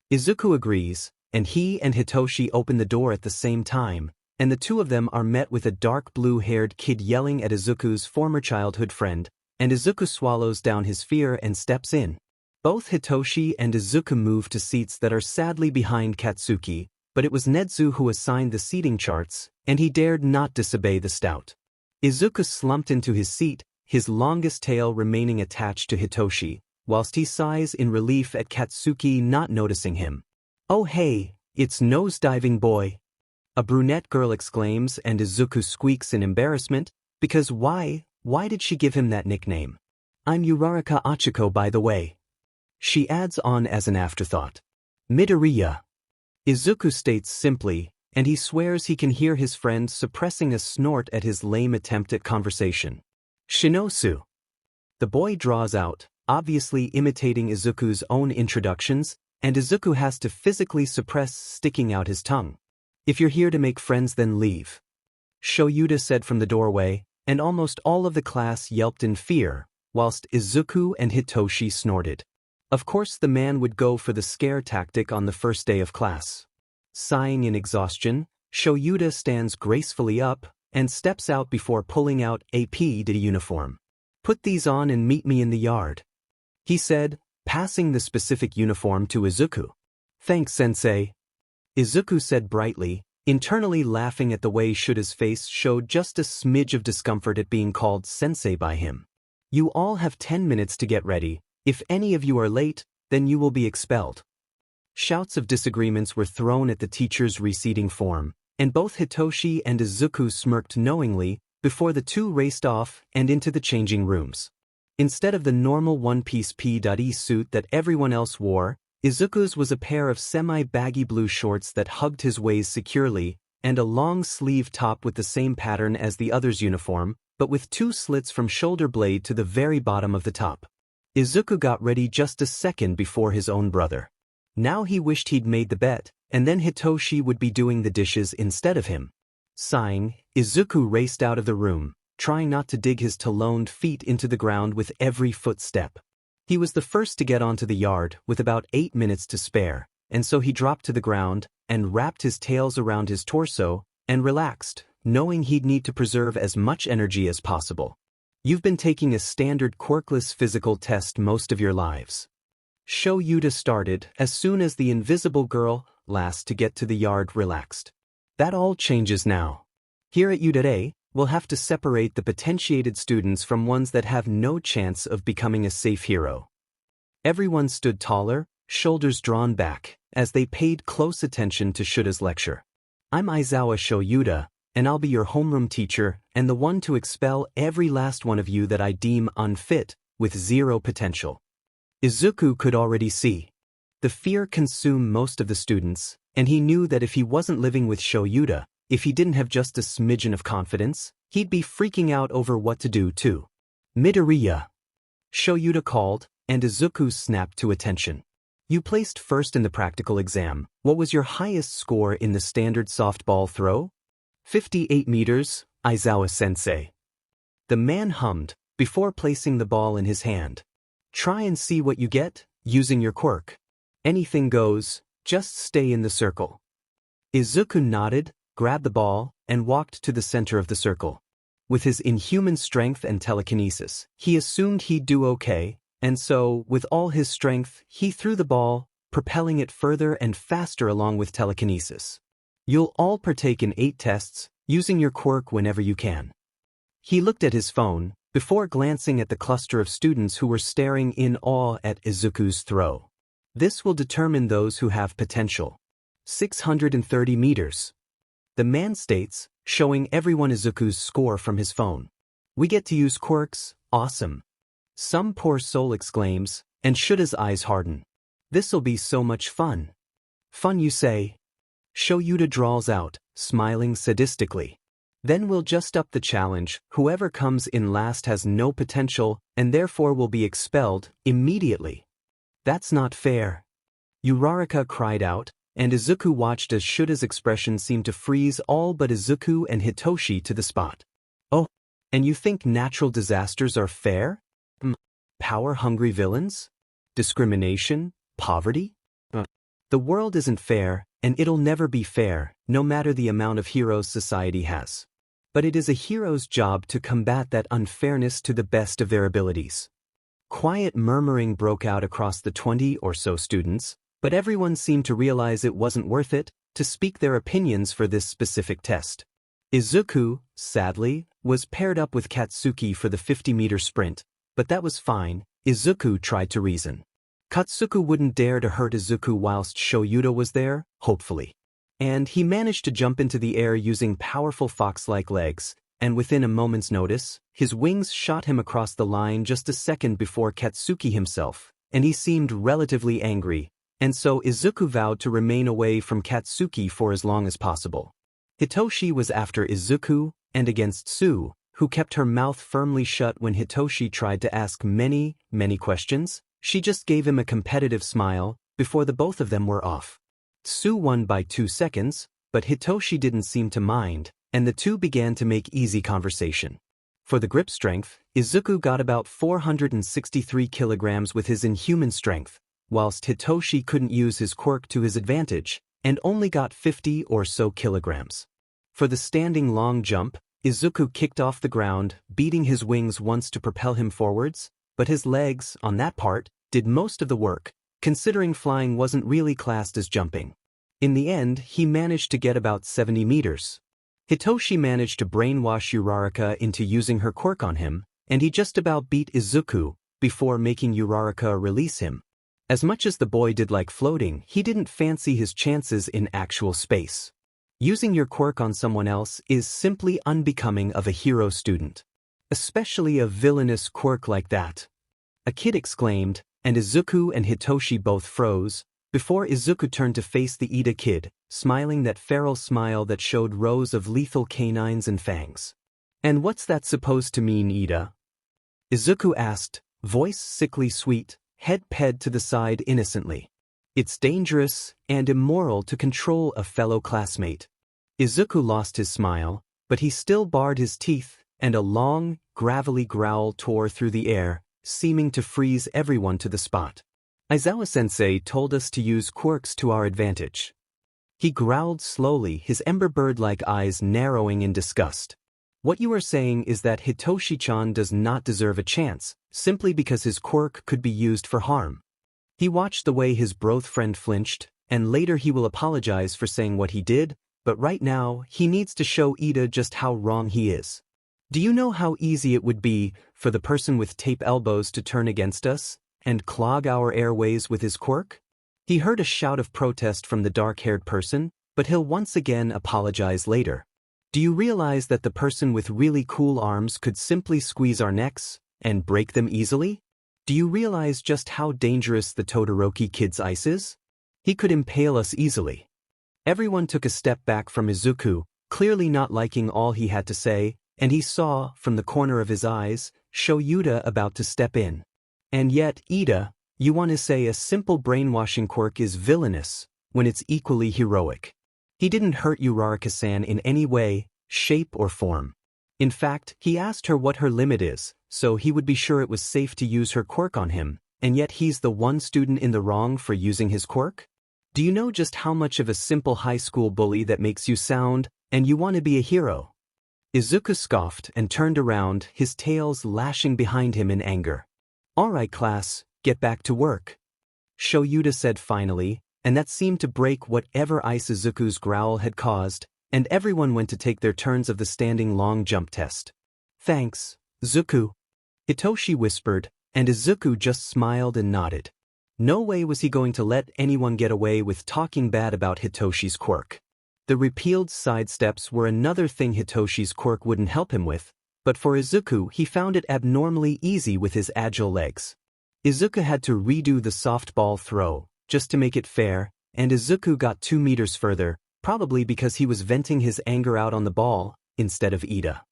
Izuku agrees, and he and Hitoshi open the door at the same time, and the two of them are met with a dark blue-haired kid yelling at Izuku's former childhood friend, and Izuku swallows down his fear and steps in. Both Hitoshi and Izuku move to seats that are sadly behind Katsuki, but it was Netsu who assigned the seating charts, and he dared not disobey the stout. Izuku slumped into his seat, his longest tail remaining attached to Hitoshi, whilst he sighs in relief at Katsuki not noticing him. "Oh hey, it's nose-diving boy," a brunette girl exclaims, and Izuku squeaks in embarrassment, because why did she give him that nickname? "I'm Uraraka Achiko, by the way," she adds on as an afterthought. "Midoriya," Izuku states simply, and he swears he can hear his friend suppressing a snort at his lame attempt at conversation. "Shinosu." The boy draws out, obviously imitating Izuku's own introductions, and Izuku has to physically suppress sticking out his tongue. "If you're here to make friends, then leave," Shoyuta said from the doorway, and almost all of the class yelped in fear, whilst Izuku and Hitoshi snorted. Of course the man would go for the scare tactic on the first day of class. Sighing in exhaustion, Shoyuta stands gracefully up and steps out before pulling out a PD uniform. "Put these on and meet me in the yard," he said, passing the specific uniform to Izuku. "Thanks, sensei," Izuku said brightly, internally laughing at the way Shuta's face showed just a smidge of discomfort at being called sensei by him. You all have 10 minutes to get ready. If any of you are late, then you will be expelled. Shouts of disagreements were thrown at the teacher's receding form, and both Hitoshi and Izuku smirked knowingly before the two raced off and into the changing rooms. Instead of the normal one-piece P.E suit that everyone else wore, Izuku's was a pair of semi-baggy blue shorts that hugged his waist securely, and a long-sleeve top with the same pattern as the other's uniform, but with 2 slits from shoulder blade to the very bottom of the top. Izuku got ready just a second before his own brother. Now he wished he'd made the bet, and then Hitoshi would be doing the dishes instead of him. Sighing, Izuku raced out of the room, trying not to dig his taloned feet into the ground with every footstep. He was the first to get onto the yard with about 8 minutes to spare, and so he dropped to the ground and wrapped his tails around his torso and relaxed, knowing he'd need to preserve as much energy as possible. You've been taking a standard quirkless physical test most of your lives. Show Yuta started as soon as the invisible girl, last to get to the yard, relaxed. That all changes now. Here at Yuta, we'll have to separate the potentiated students from ones that have no chance of becoming a safe hero. Everyone stood taller, shoulders drawn back, as they paid close attention to Shuta's lecture. I'm Aizawa Shoyuta, and I'll be your homeroom teacher and the one to expel every last one of you that I deem unfit, with 0 potential. Izuku could already see. The fear consumed most of the students, and he knew that if he wasn't living with Shoyuta, if he didn't have just a smidgen of confidence, he'd be freaking out over what to do too. Midoriya. Shoyuta called, and Izuku snapped to attention. You placed first in the practical exam. What was your highest score in the standard softball throw? 58 meters, Aizawa-sensei. The man hummed, before placing the ball in his hand. Try and see what you get, using your quirk. Anything goes, just stay in the circle. Izuku nodded, grabbed the ball, and walked to the center of the circle. With his inhuman strength and telekinesis, he assumed he'd do okay, and so, with all his strength, he threw the ball, propelling it further and faster along with telekinesis. You'll all partake in 8 tests, using your quirk whenever you can. He looked at his phone, before glancing at the cluster of students who were staring in awe at Izuku's throw. This will determine those who have potential. 630 meters. The man states, showing everyone Izuku's score from his phone. We get to use quirks, awesome. Some poor soul exclaims, and Shuta's eyes harden. This'll be so much fun. Fun, you say? Shoyuta drawls out, smiling sadistically. Then we'll just up the challenge. Whoever comes in last has no potential, and therefore will be expelled immediately. That's not fair. Uraraka cried out, and Izuku watched as Shuta's expression seemed to freeze all but Izuku and Hitoshi to the spot. Oh, and you think natural disasters are fair? Power-hungry villains? Discrimination? Poverty? The world isn't fair, and it'll never be fair, no matter the amount of heroes society has. But it is a hero's job to combat that unfairness to the best of their abilities. Quiet murmuring broke out across the 20 or so students, but everyone seemed to realize it wasn't worth it to speak their opinions for this specific test. Izuku, sadly, was paired up with Katsuki for the 50-meter sprint, but that was fine. Izuku tried to reason. Katsuki wouldn't dare to hurt Izuku whilst Shoyuta was there, hopefully. And he managed to jump into the air using powerful fox-like legs, and within a moment's notice, his wings shot him across the line just a second before Katsuki himself, and he seemed relatively angry, and so Izuku vowed to remain away from Katsuki for as long as possible. Hitoshi was after Izuku, and against Sue, who kept her mouth firmly shut when Hitoshi tried to ask many questions. She just gave him a competitive smile, before the both of them were off. Sue won by 2 seconds, but Hitoshi didn't seem to mind, and the two began to make easy conversation. For the grip strength, Izuku got about 463 kilograms with his inhuman strength, whilst Hitoshi couldn't use his quirk to his advantage, and only got 50 or so kilograms. For the standing long jump, Izuku kicked off the ground, beating his wings once to propel him forwards, but his legs, on that part, did most of the work, considering flying wasn't really classed as jumping. In the end, he managed to get about 70 meters. Hitoshi managed to brainwash Uraraka into using her quirk on him, and he just about beat Izuku before making Uraraka release him. As much as the boy did like floating, he didn't fancy his chances in actual space. Using your quirk on someone else is simply unbecoming of a hero student. Especially a villainous quirk like that. A kid exclaimed, and Izuku and Hitoshi both froze, before Izuku turned to face the Ida kid, smiling that feral smile that showed rows of lethal canines and fangs. "And what's that supposed to mean, Ida?" Izuku asked, voice sickly sweet, head ped to the side innocently. "It's dangerous and immoral to control a fellow classmate." Izuku lost his smile, but he still bared his teeth, and a long, gravelly growl tore through the air, seeming to freeze everyone to the spot. "Aizawa-sensei told us to use quirks to our advantage." He growled slowly, his ember bird-like eyes narrowing in disgust. "What you are saying is that Hitoshi-chan does not deserve a chance, simply because his quirk could be used for harm." He watched the way his broth friend flinched, and later he will apologize for saying what he did, but right now, he needs to show Ida just how wrong he is. "Do you know how easy it would be for the person with tape elbows to turn against us and clog our airways with his quirk?" He heard a shout of protest from the dark-haired person, but he'll once again apologize later. "Do you realize that the person with really cool arms could simply squeeze our necks and break them easily? Do you realize just how dangerous the Todoroki kid's ice is? He could impale us easily." Everyone took a step back from Izuku, clearly not liking all he had to say, and he saw, from the corner of his eyes, Shoyuta about to step in. "And yet, Ida, you want to say a simple brainwashing quirk is villainous, when it's equally heroic. He didn't hurt Uraraka-san in any way, shape or form. In fact, he asked her what her limit is, so he would be sure it was safe to use her quirk on him, and yet he's the one student in the wrong for using his quirk? Do you know just how much of a simple high school bully that makes you sound, and you want to be a hero?" Izuku scoffed and turned around, his tails lashing behind him in anger. "All right, class, get back to work," Shoyuta said finally, and that seemed to break whatever ice Izuku's growl had caused, and everyone went to take their turns of the standing long jump test. "Thanks, Zuku," Hitoshi whispered, and Izuku just smiled and nodded. No way was he going to let anyone get away with talking bad about Hitoshi's quirk. The repealed sidesteps were another thing Hitoshi's quirk wouldn't help him with, but for Izuku he found it abnormally easy with his agile legs. Izuku had to redo the softball throw, just to make it fair, and Izuku got 2 meters further, probably because he was venting his anger out on the ball, instead of Ida.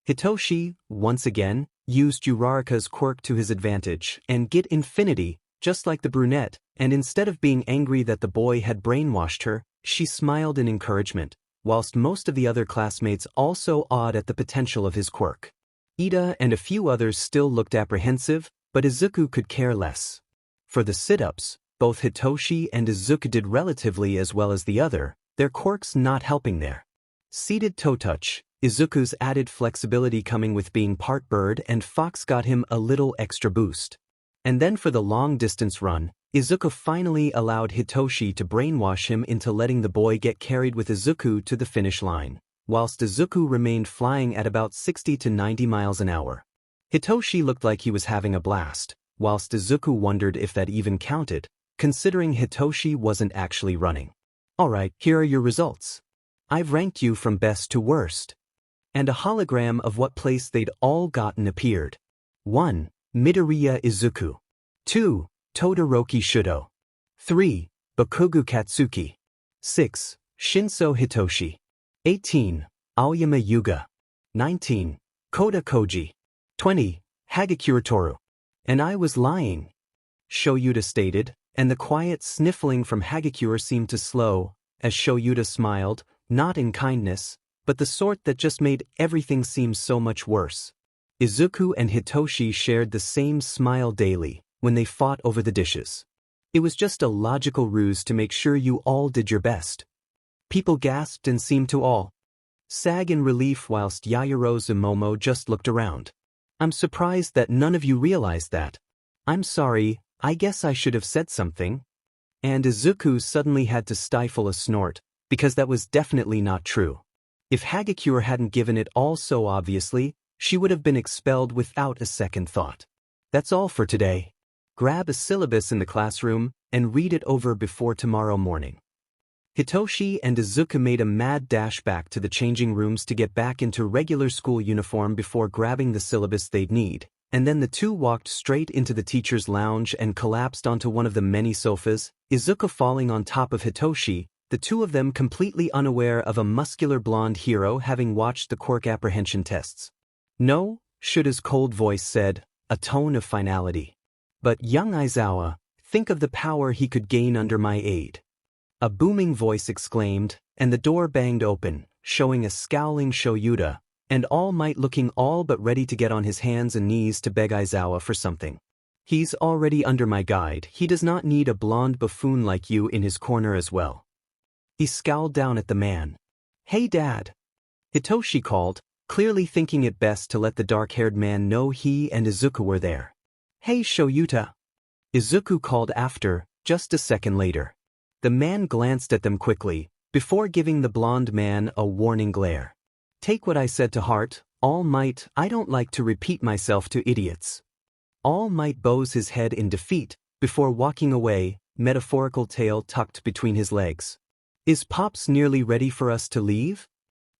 Hitoshi, once again, used Uraraka's quirk to his advantage, and Git Infinity, just like the brunette, and instead of being angry that the boy had brainwashed her, she smiled in encouragement, whilst most of the other classmates also awed at the potential of his quirk. Ida and a few others still looked apprehensive, but Izuku could care less. For the sit-ups, both Hitoshi and Izuku did relatively as well as the other, their quirks not helping there. Seated toe touch, Izuku's added flexibility coming with being part bird and fox got him a little extra boost. And then for the long-distance run, Izuku finally allowed Hitoshi to brainwash him into letting the boy get carried with Izuku to the finish line, whilst Izuku remained flying at about 60 to 90 miles an hour. Hitoshi looked like he was having a blast, whilst Izuku wondered if that even counted, considering Hitoshi wasn't actually running. "Alright, here are your results. I've ranked you from best to worst." And a hologram of what place they'd all gotten appeared. 1. Midoriya Izuku. 2. Todoroki Shudo. 3. Bakugu Katsuki. 6. Shinso Hitoshi. 18. Aoyama Yuga. 19. Koda Koji. 20. Hagakure Toru. "And I was lying," Shoyuta stated, and the quiet sniffling from Hagakure seemed to slow, as Shoyuta smiled, not in kindness, but the sort that just made everything seem so much worse. Izuku and Hitoshi shared the same smile daily when they fought over the dishes. It was just a logical ruse to make sure you all did your best. People gasped and seemed to all sag in relief whilst Yayoro Zumomo just looked around. "I'm surprised that none of you realized that. I'm sorry, I guess I should have said something." and Izuku suddenly had to stifle a snort, because that was definitely not true. If Hagakure hadn't given it all so obviously, she would have been expelled without a second thought. That's all for today. Grab a syllabus in the classroom and read it over before tomorrow morning. Hitoshi and Izuku made a mad dash back to the changing rooms to get back into regular school uniform before grabbing the syllabus they'd need, and then the two walked straight into the teacher's lounge and collapsed onto one of the many sofas, Izuku falling on top of Hitoshi, the two of them completely unaware of a muscular blonde hero having watched the Quirk apprehension tests. "No," Shuta's cold voice said, a tone of finality. "But young Aizawa, think of the power he could gain under my aid." A booming voice exclaimed, and the door banged open, showing a scowling Shoyuta, and All Might looking all but ready to get on his hands and knees to beg Aizawa for something. "He's already under my guide, he does not need a blonde buffoon like you in his corner as well." He scowled down at the man. "Hey Dad!" Hitoshi called, clearly thinking it best to let the dark-haired man know he and Izuku were there. "Hey Shoyuta!" Izuku called after, just a second later. The man glanced at them quickly, before giving the blonde man a warning glare. "Take what I said to heart, All Might, I don't like to repeat myself to idiots." All Might bows his head in defeat, before walking away, metaphorical tail tucked between his legs. "Is Pops nearly ready for us to leave?"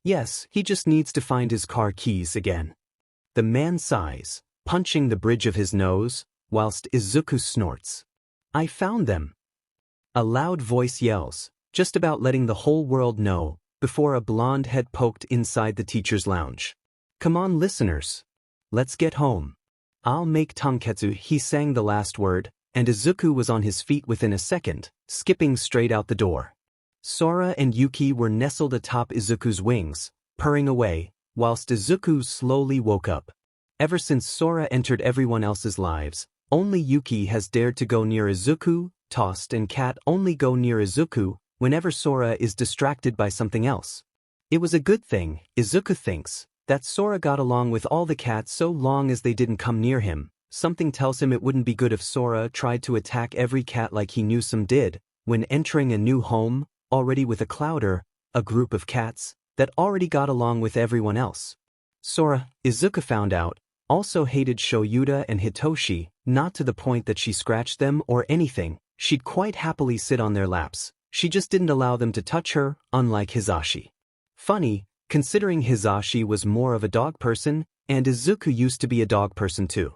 "Yes, he just needs to find his car keys again." The man sighs, punching the bridge of his nose, whilst Izuku snorts. "I found them." A loud voice yells, just about letting the whole world know, before a blonde head poked inside the teacher's lounge. "Come on listeners. Let's get home. I'll make tonketsu." He sang the last word, and Izuku was on his feet within a second, skipping straight out the door. Sora and Yuki were nestled atop Izuku's wings, purring away, whilst Izuku slowly woke up. Ever since Sora entered everyone else's lives, only Yuki has dared to go near Izuku. Toast and Cat only go near Izuku whenever Sora is distracted by something else. It was a good thing, Izuku thinks, that Sora got along with all the cats so long as they didn't come near him. Something tells him it wouldn't be good if Sora tried to attack every cat like he knew some did, when entering a new home, already with a clouder, a group of cats, that already got along with everyone else. Sora, Izuku found out, also hated Shoyuta and Hitoshi, not to the point that she scratched them or anything. She'd quite happily sit on their laps, she just didn't allow them to touch her, unlike Hisashi. Funny, considering Hisashi was more of a dog person, and Izuku used to be a dog person too.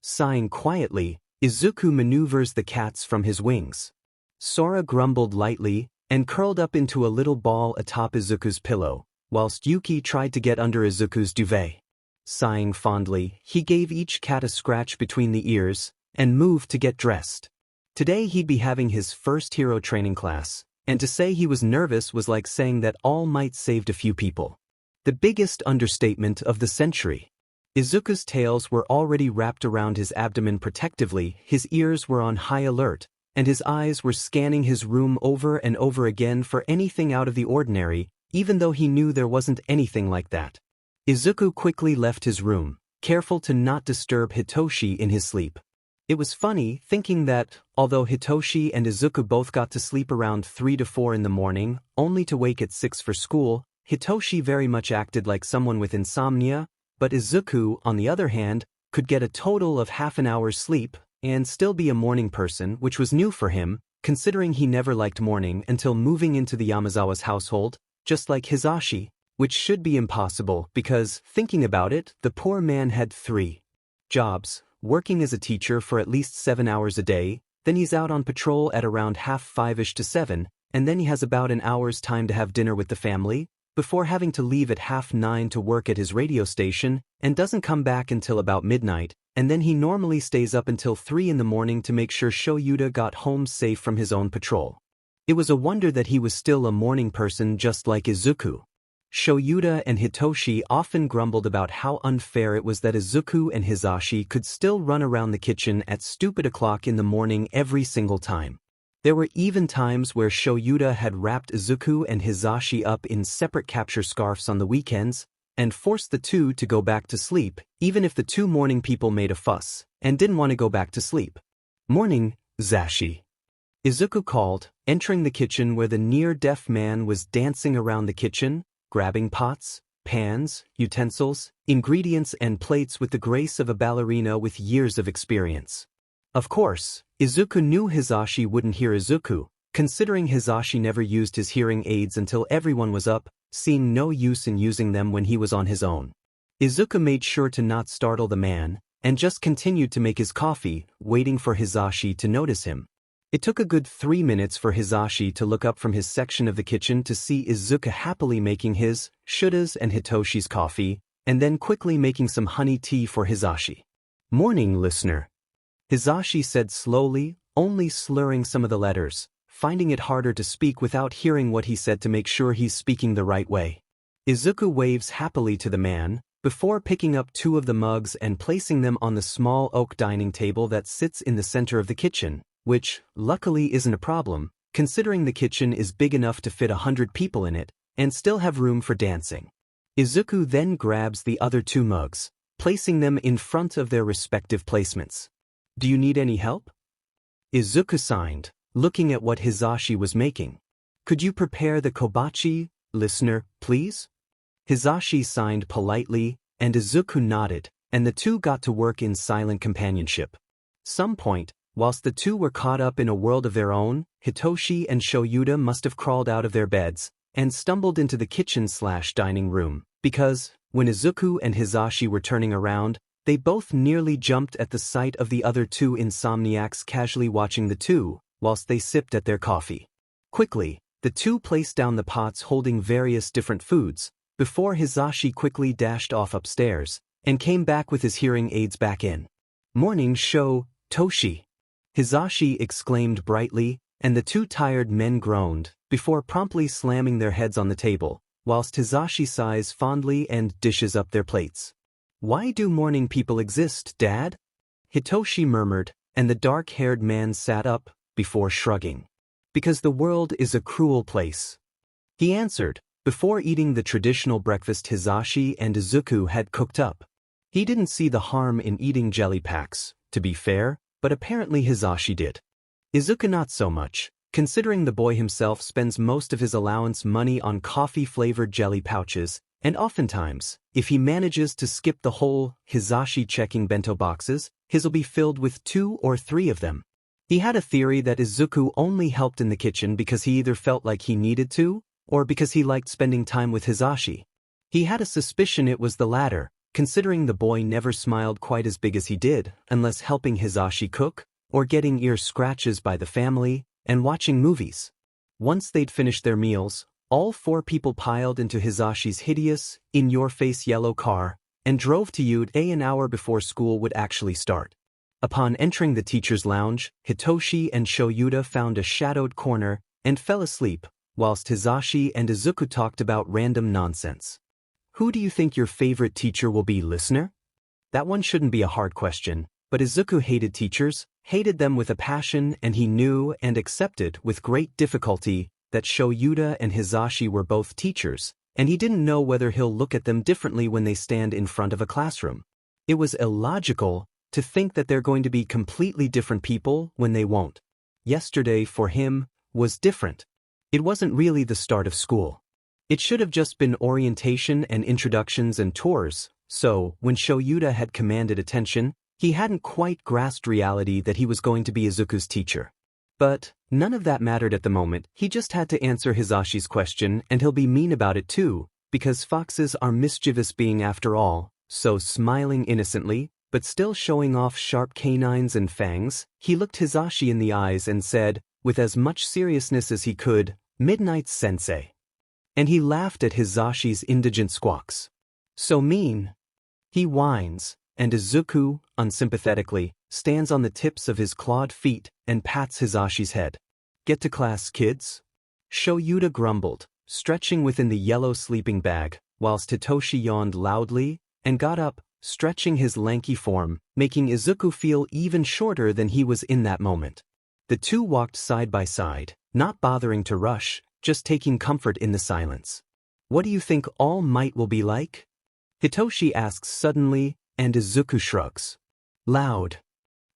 Sighing quietly, Izuku maneuvers the cats from his wings. Sora grumbled lightly, and curled up into a little ball atop Izuku's pillow, whilst Yuki tried to get under Izuku's duvet. Sighing fondly, he gave each cat a scratch between the ears, and moved to get dressed. Today he'd be having his first hero training class, and to say he was nervous was like saying that All Might saved a few people. The biggest understatement of the century. Izuku's tails were already wrapped around his abdomen protectively, his ears were on high alert, and his eyes were scanning his room over and over again for anything out of the ordinary, even though he knew there wasn't anything like that. Izuku quickly left his room, careful to not disturb Hitoshi in his sleep. It was funny, thinking that, although Hitoshi and Izuku both got to sleep around 3 to 4 in the morning, only to wake at 6 for school, Hitoshi very much acted like someone with insomnia, but Izuku, on the other hand, could get a total of half an hour's sleep, and still be a morning person, which was new for him, considering he never liked morning until moving into the Yamazawa's household, just like Hisashi, which should be impossible because, thinking about it, the poor man had 3 jobs. Working as a teacher for at least 7 hours a day, then he's out on patrol at around 5:30ish to 7, and then he has about an hour's time to have dinner with the family, before having to leave at 9:30 to work at his radio station, and doesn't come back until about midnight, and then he normally stays up until 3 in the morning to make sure Shoyuta got home safe from his own patrol. It was a wonder that he was still a morning person just like Izuku. Shoyuta and Hitoshi often grumbled about how unfair it was that Izuku and Hisashi could still run around the kitchen at stupid o'clock in the morning every single time. There were even times where Shoyuta had wrapped Izuku and Hisashi up in separate capture scarves on the weekends, and forced the two to go back to sleep, even if the two morning people made a fuss, and didn't want to go back to sleep. "Morning, Zashi." Izuku called, entering the kitchen where the near-deaf man was dancing around the kitchen, grabbing pots, pans, utensils, ingredients and plates with the grace of a ballerina with years of experience. Of course, Izuku knew Hisashi wouldn't hear Izuku, considering Hisashi never used his hearing aids until everyone was up, seeing no use in using them when he was on his own. Izuku made sure to not startle the man, and just continued to make his coffee, waiting for Hisashi to notice him. It took a good 3 minutes for Hisashi to look up from his section of the kitchen to see Izuku happily making his, Shuda's and Hitoshi's coffee, and then quickly making some honey tea for Hisashi. "Morning, listener," Hisashi said slowly, only slurring some of the letters, finding it harder to speak without hearing what he said to make sure he's speaking the right way. Izuku waves happily to the man, before picking up 2 of the mugs and placing them on the small oak dining table that sits in the center of the kitchen, which, luckily isn't a problem, considering the kitchen is big enough to fit 100 people in it, and still have room for dancing. Izuku then grabs the other 2 mugs, placing them in front of their respective placements. "Do you need any help?" Izuku signed, looking at what Hisashi was making. "Could you prepare the kobachi, listener, please?" Hisashi signed politely, and Izuku nodded, and the 2 got to work in silent companionship. Some point, whilst the 2 were caught up in a world of their own, Hitoshi and Shoyuta must have crawled out of their beds and stumbled into the kitchen/dining room, because, when Izuku and Hisashi were turning around, they both nearly jumped at the sight of the other 2 insomniacs casually watching the 2, whilst they sipped at their coffee. Quickly, the 2 placed down the pots holding various different foods, before Hisashi quickly dashed off upstairs, and came back with his hearing aids back in. "Morning, Toshi," Hisashi exclaimed brightly, and the 2 tired men groaned, before promptly slamming their heads on the table, whilst Hisashi sighs fondly and dishes up their plates. "Why do morning people exist, Dad?" Hitoshi murmured, and the dark-haired man sat up, before shrugging. "Because the world is a cruel place," he answered, before eating the traditional breakfast Hisashi and Izuku had cooked up. He didn't see the harm in eating jelly packs, to be fair, but apparently Hisashi did. Izuku not so much, considering the boy himself spends most of his allowance money on coffee-flavored jelly pouches, and oftentimes, if he manages to skip the whole Hisashi checking bento boxes, his'll be filled with 2 or 3 of them. He had a theory that Izuku only helped in the kitchen because he either felt like he needed to, or because he liked spending time with Hisashi. He had a suspicion it was the latter, considering the boy never smiled quite as big as he did, unless helping Hisashi cook, or getting ear scratches by the family, and watching movies. Once they'd finished their meals, all 4 people piled into Hisashi's hideous, in-your-face yellow car, and drove to Uda an hour before school would actually start. Upon entering the teacher's lounge, Hitoshi and Shoyuta found a shadowed corner, and fell asleep, whilst Hisashi and Izuku talked about random nonsense. "Who do you think your favorite teacher will be, listener?" That one shouldn't be a hard question, but Izuku hated teachers, hated them with a passion, and he knew and accepted with great difficulty that Shoyuta and Hisashi were both teachers, and he didn't know whether he'll look at them differently when they stand in front of a classroom. It was illogical to think that they're going to be completely different people when they won't. Yesterday, for him, was different. It wasn't really the start of school. It should have just been orientation and introductions and tours, so, when Shoyuta had commanded attention, he hadn't quite grasped reality that he was going to be Izuku's teacher. But, none of that mattered at the moment, he just had to answer Hisashi's question, and he'll be mean about it too, because foxes are mischievous beings after all, so smiling innocently, but still showing off sharp canines and fangs, he looked Hisashi in the eyes and said, with as much seriousness as he could, "Midnight Sensei." And he laughed at Hisashi's indigent squawks. "So mean." He whines, and Izuku, unsympathetically, stands on the tips of his clawed feet and pats Hisashi's head. "Get to class, kids." Shoyuta grumbled, stretching within the yellow sleeping bag, whilst Hitoshi yawned loudly, and got up, stretching his lanky form, making Izuku feel even shorter than he was in that moment. The 2 walked side by side, not bothering to rush, just taking comfort in the silence. "What do you think All Might will be like?" Hitoshi asks suddenly, and Izuku shrugs. "Loud,"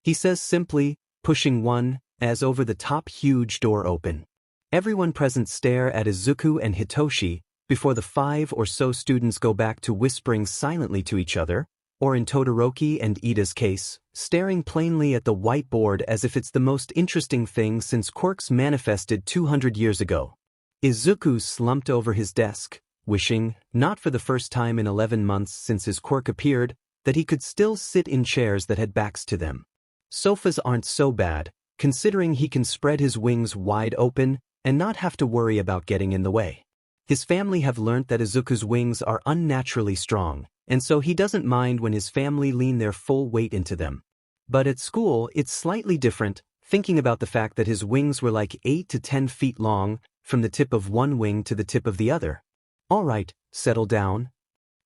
he says simply, pushing 1 as over the top huge door open. Everyone present stare at Izuku and Hitoshi before the 5 or so students go back to whispering silently to each other, or in Todoroki and Ida's case, staring plainly at the whiteboard as if it's the most interesting thing since Quirks manifested 200 years ago. Izuku slumped over his desk, wishing, not for the first time in 11 months since his quirk appeared, that he could still sit in chairs that had backs to them. Sofas aren't so bad, considering he can spread his wings wide open and not have to worry about getting in the way. His family have learnt that Izuku's wings are unnaturally strong, and so he doesn't mind when his family lean their full weight into them. But at school, it's slightly different, thinking about the fact that his wings were like 8 to 10 feet long, from the tip of one wing to the tip of the other. "All right, settle down,"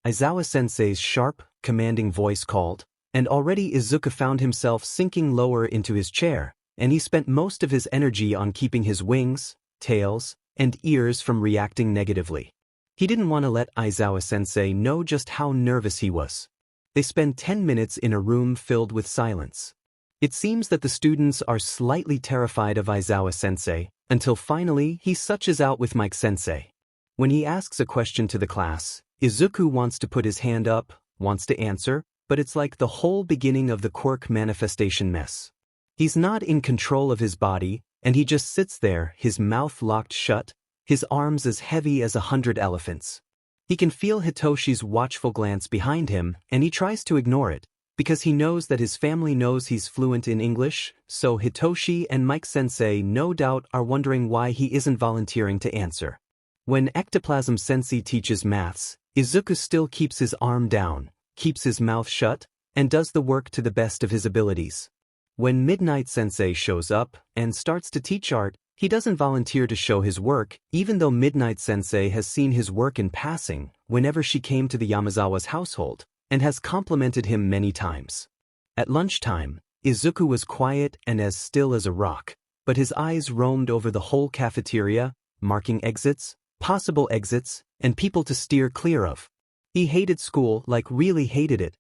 Aizawa-sensei's sharp, commanding voice called, and already Izuku found himself sinking lower into his chair, and he spent most of his energy on keeping his wings, tails, and ears from reacting negatively. He didn't want to let Aizawa-sensei know just how nervous he was. They spend 10 minutes in a room filled with silence. It seems that the students are slightly terrified of Aizawa-sensei, until finally he suches out with Mike-sensei. When he asks a question to the class, Izuku wants to put his hand up, wants to answer, but it's like the whole beginning of the quirk manifestation mess. He's not in control of his body, and he just sits there, his mouth locked shut, his arms as heavy as 100 elephants. He can feel Hitoshi's watchful glance behind him, and he tries to ignore it, because he knows that his family knows he's fluent in English, so Hitoshi and Mike-sensei no doubt are wondering why he isn't volunteering to answer. When Ectoplasm Sensei teaches maths, Izuku still keeps his arm down, keeps his mouth shut, and does the work to the best of his abilities. When Midnight Sensei shows up and starts to teach art, he doesn't volunteer to show his work, even though Midnight Sensei has seen his work in passing whenever she came to the Yamazawa's household, and has complimented him many times. At lunchtime, Izuku was quiet and as still as a rock, but his eyes roamed over the whole cafeteria, marking exits, possible exits, and people to steer clear of. He hated school, like really hated it.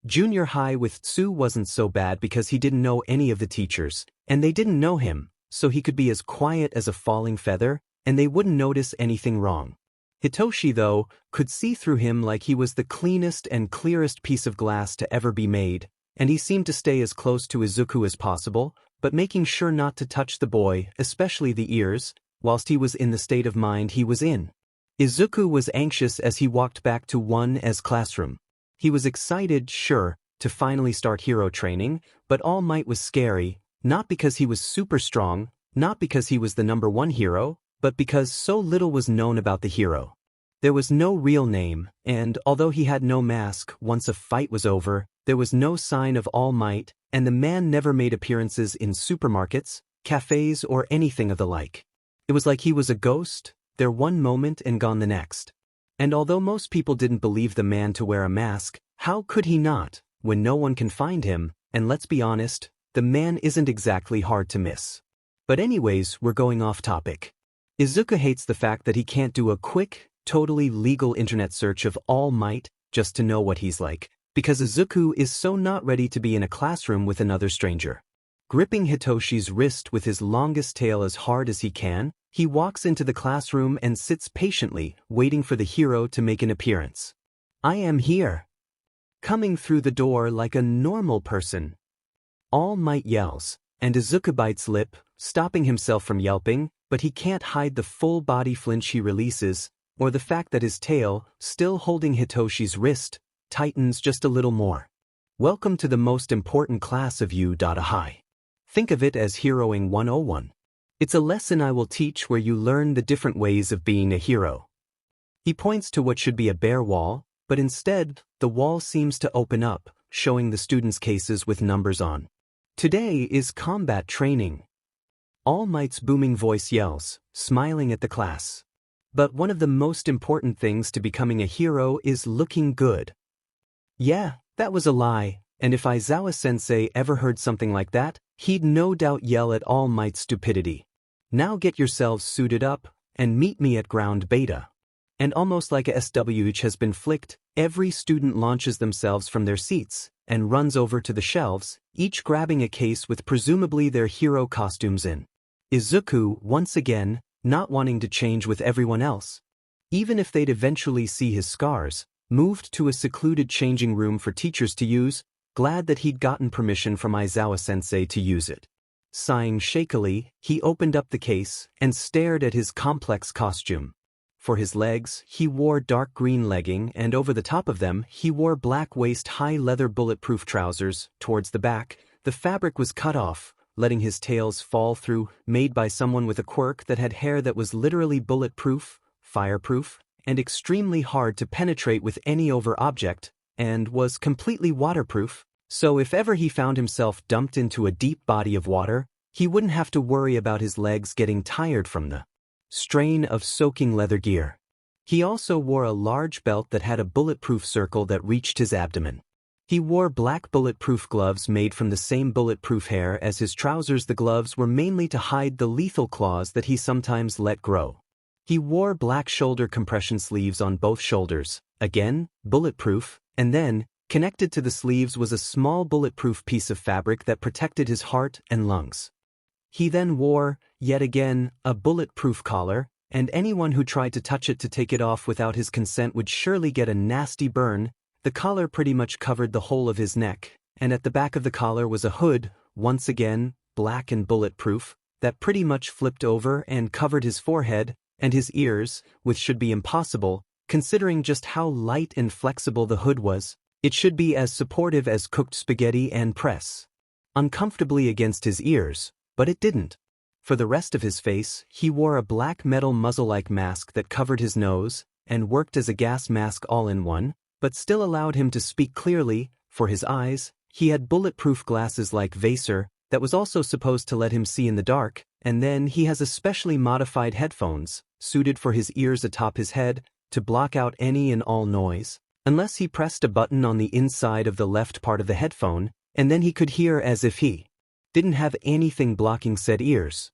Junior high with Tsu wasn't so bad because he didn't know any of the teachers, and they didn't know him, so he could be as quiet as a falling feather, and they wouldn't notice anything wrong. Hitoshi, though, could see through him like he was the cleanest and clearest piece of glass to ever be made, and he seemed to stay as close to Izuku as possible, but making sure not to touch the boy, especially the ears, whilst he was in the state of mind he was in. Izuku was anxious as he walked back to 1's classroom. He was excited, sure, to finally start hero training, but All Might was scary, not because he was super strong, not because he was the #1 hero, but because so little was known about the hero. There was no real name, and although he had no mask once a fight was over, there was no sign of All Might, and the man never made appearances in supermarkets, cafes, or anything of the like. It was like he was a ghost, there one moment and gone the next. And although most people didn't believe the man to wear a mask, how could he not, when no one can find him, and let's be honest, the man isn't exactly hard to miss. But anyways, we're going off topic. Izuku hates the fact that he can't do a quick, totally legal internet search of All Might just to know what he's like, because Izuku is so not ready to be in a classroom with another stranger. Gripping Hitoshi's wrist with his longest tail as hard as he can, he walks into the classroom and sits patiently, waiting for the hero to make an appearance. "I am here." Coming through the door like a normal person. All Might yells, and Izuku bites lip, stopping himself from yelping, but he can't hide the full body flinch he releases, or the fact that his tail, still holding Hitoshi's wrist, tightens just a little more. Welcome to the most important class of U.High. Think of it as Heroing 101. It's a lesson I will teach where you learn the different ways of being a hero. He points to what should be a bare wall, but instead, the wall seems to open up, showing the students' cases with numbers on. Today is combat training. All Might's booming voice yells, smiling at the class. But one of the most important things to becoming a hero is looking good. Yeah, that was a lie, and if Aizawa-sensei ever heard something like that, he'd no doubt yell at All Might's stupidity. Now get yourselves suited up, and meet me at ground beta. And almost like a SWH has been flicked, every student launches themselves from their seats, and runs over to the shelves, each grabbing a case with presumably their hero costumes in. Izuku, once again, not wanting to change with everyone else. Even if they'd eventually see his scars, moved to a secluded changing room for teachers to use, glad that he'd gotten permission from Aizawa-sensei to use it. Sighing shakily, he opened up the case and stared at his complex costume. For his legs, he wore dark green legging, and over the top of them, he wore black waist-high leather bulletproof trousers. Towards the back, the fabric was cut off, letting his tails fall through, made by someone with a quirk that had hair that was literally bulletproof, fireproof, and extremely hard to penetrate with any over object, and was completely waterproof, so if ever he found himself dumped into a deep body of water, he wouldn't have to worry about his legs getting tired from the strain of soaking leather gear. He also wore a large belt that had a bulletproof circle that reached his abdomen. He wore black bulletproof gloves made from the same bulletproof hair as his trousers. The gloves were mainly to hide the lethal claws that he sometimes let grow. He wore black shoulder compression sleeves on both shoulders, again, bulletproof, and then, connected to the sleeves was a small bulletproof piece of fabric that protected his heart and lungs. He then wore, yet again, a bulletproof collar, and anyone who tried to touch it to take it off without his consent would surely get a nasty burn. The collar pretty much covered the whole of his neck, and at the back of the collar was a hood, once again, black and bulletproof, that pretty much flipped over and covered his forehead and his ears, which should be impossible, considering just how light and flexible the hood was. It should be as supportive as cooked spaghetti and press uncomfortably against his ears, but it didn't. For the rest of his face, he wore a black metal muzzle-like mask that covered his nose and worked as a gas mask all in one, but still allowed him to speak clearly. For his eyes, he had bulletproof glasses like Vaser that was also supposed to let him see in the dark, and then he has a specially modified headphones, suited for his ears atop his head, to block out any and all noise, unless he pressed a button on the inside of the left part of the headphone, and then he could hear as if he didn't have anything blocking said ears.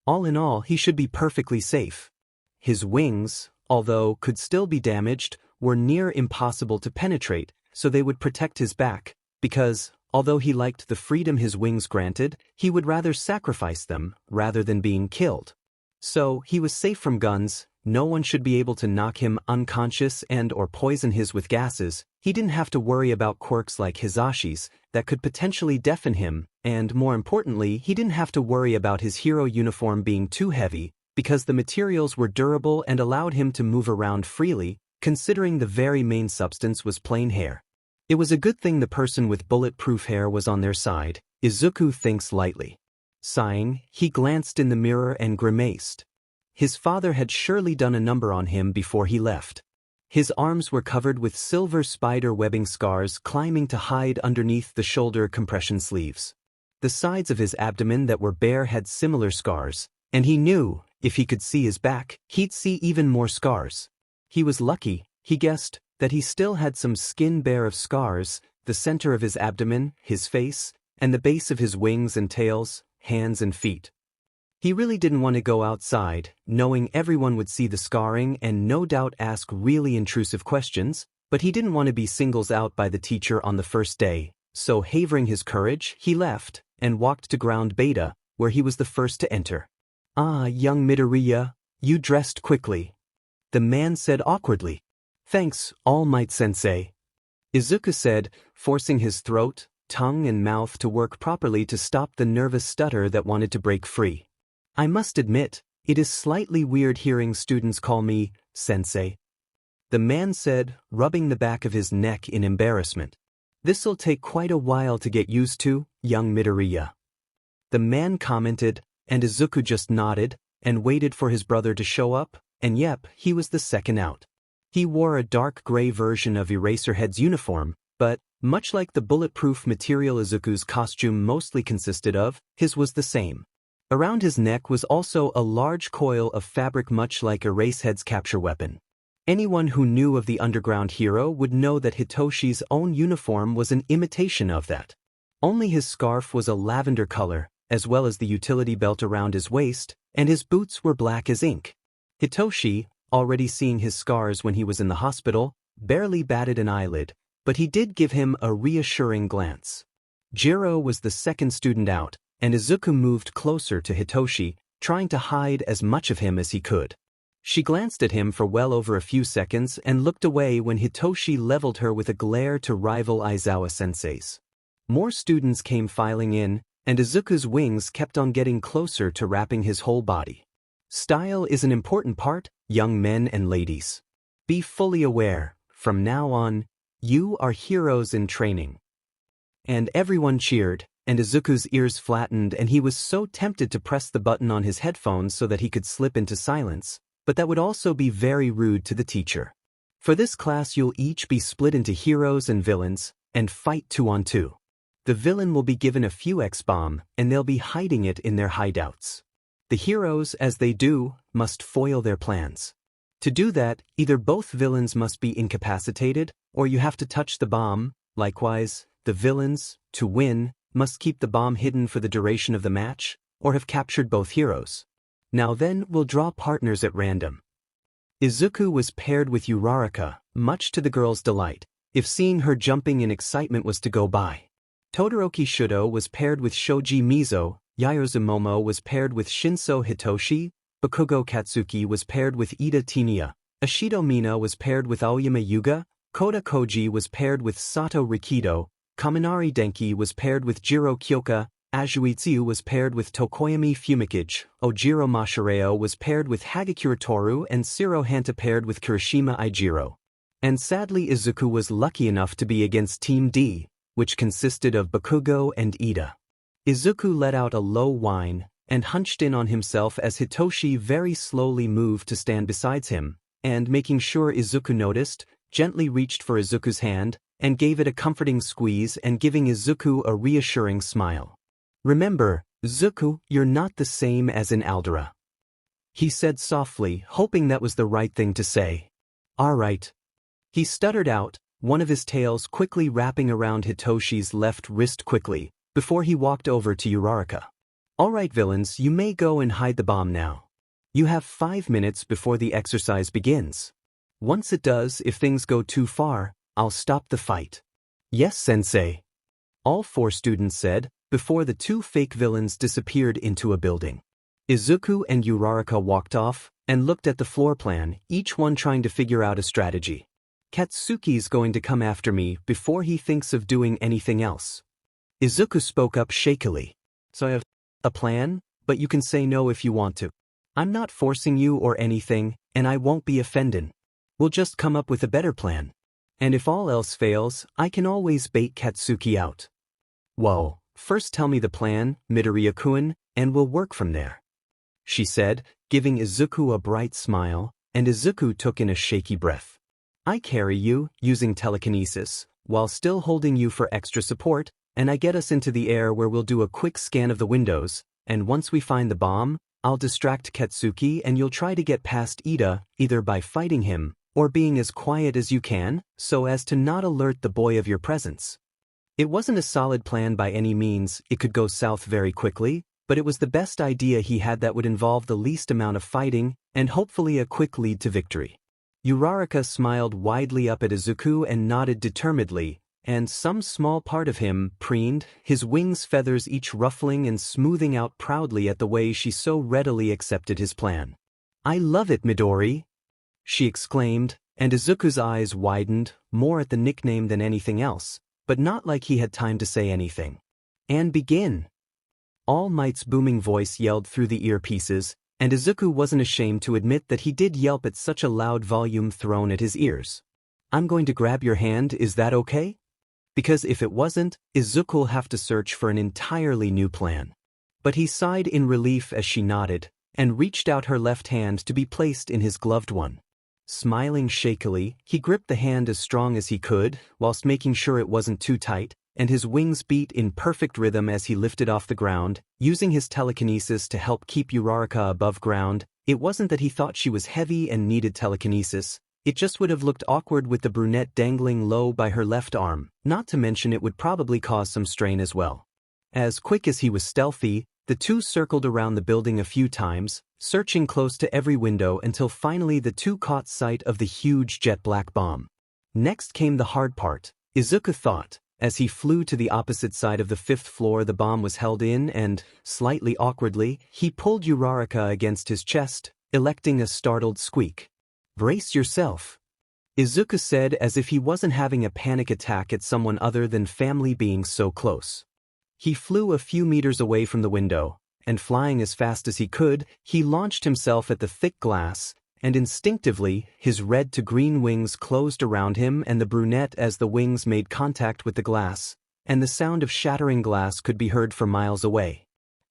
All in all, he should be perfectly safe. His wings, although could still be damaged, were near impossible to penetrate, so they would protect his back, because, although he liked the freedom his wings granted, he would rather sacrifice them rather than being killed. So, he was safe from guns. No one should be able to knock him unconscious and or poison his with gases. He didn't have to worry about quirks like Hisashi's that could potentially deafen him, and more importantly, he didn't have to worry about his hero uniform being too heavy, because the materials were durable and allowed him to move around freely, considering the very main substance was plain hair. It was a good thing the person with bulletproof hair was on their side. Izuku thinks lightly. Sighing, he glanced in the mirror and grimaced. His father had surely done a number on him before he left. His arms were covered with silver spider webbing scars climbing to hide underneath the shoulder compression sleeves. The sides of his abdomen that were bare had similar scars, and he knew, if he could see his back, he'd see even more scars. He was lucky, he guessed, that he still had some skin bare of scars, the center of his abdomen, his face, and the base of his wings and tails, hands and feet. He really didn't want to go outside, knowing everyone would see the scarring and no doubt ask really intrusive questions, but he didn't want to be singled out by the teacher on the first day, so havering his courage, he left, and walked to ground beta, where he was the first to enter. "Ah, young Midoriya, you dressed quickly," the man said awkwardly. "Thanks, All Might Sensei," Izuku said, forcing his throat, tongue and mouth to work properly to stop the nervous stutter that wanted to break free. "I must admit, it is slightly weird hearing students call me Sensei," the man said, rubbing the back of his neck in embarrassment. "This'll take quite a while to get used to, young Midoriya," the man commented, and Izuku just nodded and waited for his brother to show up, and yep, he was the second out. He wore a dark gray version of Eraserhead's uniform, but, much like the bulletproof material Izuku's costume mostly consisted of, his was the same. Around his neck was also a large coil of fabric much like Eraserhead's capture weapon. Anyone who knew of the underground hero would know that Hitoshi's own uniform was an imitation of that. Only his scarf was a lavender color, as well as the utility belt around his waist, and his boots were black as ink. Hitoshi, already seeing his scars when he was in the hospital, barely batted an eyelid, but he did give him a reassuring glance. Jiro was the second student out, and Izuku moved closer to Hitoshi, trying to hide as much of him as he could. She glanced at him for well over a few seconds and looked away when Hitoshi leveled her with a glare to rival Aizawa-sensei's. More students came filing in, and Izuku's wings kept on getting closer to wrapping his whole body. Style is an important part, young men and ladies. Be fully aware, from now on, you are heroes in training. And everyone cheered, and Izuku's ears flattened and he was so tempted to press the button on his headphones so that he could slip into silence, but that would also be very rude to the teacher. For this class you'll each be split into heroes and villains, and fight 2-on-2. The villain will be given a few X-bomb, and they'll be hiding it in their hideouts. The heroes, as they do, must foil their plans. To do that, either both villains must be incapacitated, or you have to touch the bomb. Likewise, the villains, to win, must keep the bomb hidden for the duration of the match, or have captured both heroes. Now then, we'll draw partners at random. Izuku was paired with Uraraka, much to the girl's delight, if seeing her jumping in excitement was to go by. Todoroki Shudo was paired with Shoji Mizo, Yaozu Momo was paired with Shinso Hitoshi, Bakugo Katsuki was paired with Ida Tenya, Ashido Mina was paired with Aoyama Yuga, Koda Koji was paired with Sato Rikido, Kaminari Denki was paired with Jiro Kyoka, Azuitsu was paired with Tokoyami Fumikage, Ojiro Mashireo was paired with Hagakure Toru and Shiro Hanta paired with Kirishima Ijiro. And sadly Izuku was lucky enough to be against Team D, which consisted of Bakugo and Ida. Izuku let out a low whine and hunched in on himself as Hitoshi very slowly moved to stand beside him, and making sure Izuku noticed, gently reached for Izuku's hand and gave it a comforting squeeze and giving Izuku a reassuring smile. "Remember, Zuku, you're not the same as in Aldera," he said softly, hoping that was the right thing to say. "All right," he stuttered out, one of his tails quickly wrapping around Hitoshi's left wrist quickly, before he walked over to Uraraka. "All right, villains, you may go and hide the bomb now. You have 5 minutes before the exercise begins. Once it does, if things go too far, I'll stop the fight." "Yes, sensei," all 4 students said, before the 2 fake villains disappeared into a building. Izuku and Uraraka walked off and looked at the floor plan, each one trying to figure out a strategy. "Katsuki's going to come after me before he thinks of doing anything else." Izuku spoke up shakily. "So I have a plan, but you can say no if you want to. I'm not forcing you or anything, and I won't be offended. We'll just come up with a better plan. And if all else fails, I can always bait Katsuki out." "Whoa, first tell me the plan, Midoriya-kun, and we'll work from there," she said, giving Izuku a bright smile, and Izuku took in a shaky breath. "I carry you, using telekinesis, while still holding you for extra support, and I get us into the air where we'll do a quick scan of the windows, and once we find the bomb, I'll distract Katsuki and you'll try to get past Ida, either by fighting him, or being as quiet as you can, so as to not alert the boy of your presence." It wasn't a solid plan by any means, it could go south very quickly, but it was the best idea he had that would involve the least amount of fighting, and hopefully a quick lead to victory. Uraraka smiled widely up at Izuku and nodded determinedly, and some small part of him preened, his wings feathers each ruffling and smoothing out proudly at the way she so readily accepted his plan. "I love it, Midori!" she exclaimed, and Izuku's eyes widened, more at the nickname than anything else, but not like he had time to say anything. "And begin!" All Might's booming voice yelled through the earpieces, and Izuku wasn't ashamed to admit that he did yelp at such a loud volume thrown at his ears. "I'm going to grab your hand, is that okay?" Because if it wasn't, Izuku'll have to search for an entirely new plan. But he sighed in relief as she nodded, and reached out her left hand to be placed in his gloved one. Smiling shakily, he gripped the hand as strong as he could, whilst making sure it wasn't too tight, and his wings beat in perfect rhythm as he lifted off the ground, using his telekinesis to help keep Uraraka above ground. It wasn't that he thought she was heavy and needed telekinesis, it just would have looked awkward with the brunette dangling low by her left arm, not to mention it would probably cause some strain as well. As quick as he was stealthy, the two circled around the building a few times, searching close to every window until finally the two caught sight of the huge jet black bomb. Next came the hard part. Izuku thought, as he flew to the opposite side of the 5th floor. The bomb was held in and, slightly awkwardly, he pulled Uraraka against his chest, electing a startled squeak. "Brace yourself," Izuku said, as if he wasn't having a panic attack at someone other than family being so close. He flew a few meters away from the window, and flying as fast as he could, he launched himself at the thick glass, and instinctively, his red to green wings closed around him and the brunette as the wings made contact with the glass, and the sound of shattering glass could be heard for miles away.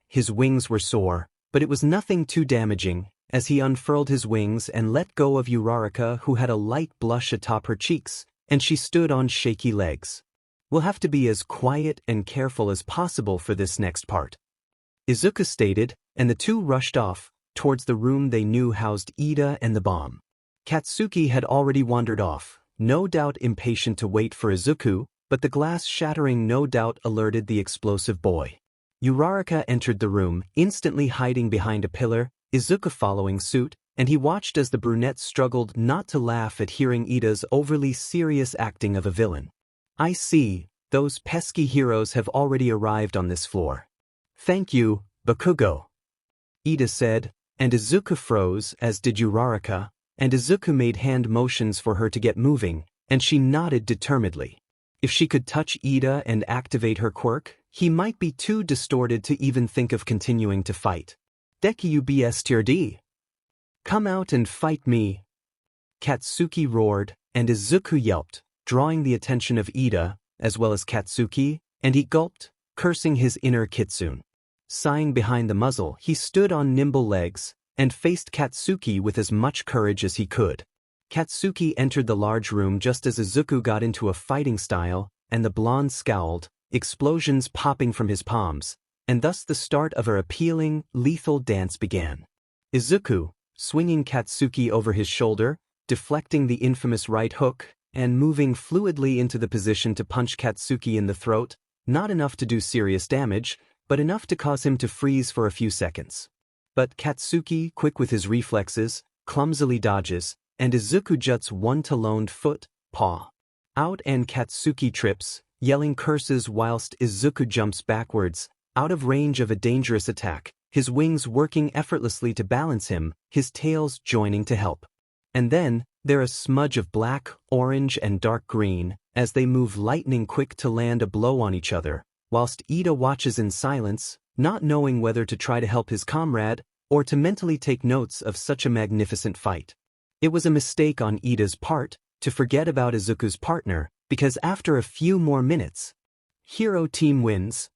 His wings were sore, but it was nothing too damaging, as he unfurled his wings and let go of Uraraka, who had a light blush atop her cheeks, and she stood on shaky legs. "We'll have to be as quiet and careful as possible for this next part," Izuku stated, and the two rushed off, towards the room they knew housed Ida and the bomb. Katsuki had already wandered off, no doubt impatient to wait for Izuku, but the glass shattering no doubt alerted the explosive boy. Uraraka entered the room, instantly hiding behind a pillar, Izuku following suit, and he watched as the brunette struggled not to laugh at hearing Ida's overly serious acting of a villain. "I see, those pesky heroes have already arrived on this floor. Thank you, Bakugo," Ida said, and Izuku froze, as did Uraraka, and Izuku made hand motions for her to get moving, and she nodded determinedly. If she could touch Ida and activate her quirk, he might be too distorted to even think of continuing to fight. "Deku BSTRD. Come out and fight me," Katsuki roared, and Izuku yelped, drawing the attention of Ida, as well as Katsuki, and he gulped, cursing his inner kitsune. Sighing behind the muzzle, he stood on nimble legs, and faced Katsuki with as much courage as he could. Katsuki entered the large room just as Izuku got into a fighting style, and the blonde scowled, explosions popping from his palms, and thus the start of her appealing, lethal dance began. Izuku, swinging Katsuki over his shoulder, deflecting the infamous right hook, and moving fluidly into the position to punch Katsuki in the throat, not enough to do serious damage, but enough to cause him to freeze for a few seconds. But Katsuki, quick with his reflexes, clumsily dodges, and Izuku juts one taloned foot, paw out, and Katsuki trips, yelling curses whilst Izuku jumps backwards, out of range of a dangerous attack, his wings working effortlessly to balance him, his tails joining to help. And then, there a smudge of black, orange and dark green, as they move lightning quick to land a blow on each other, whilst Ida watches in silence, not knowing whether to try to help his comrade, or to mentally take notes of such a magnificent fight. It was a mistake on Ida's part, to forget about Izuku's partner, because after a few more minutes, hero team wins.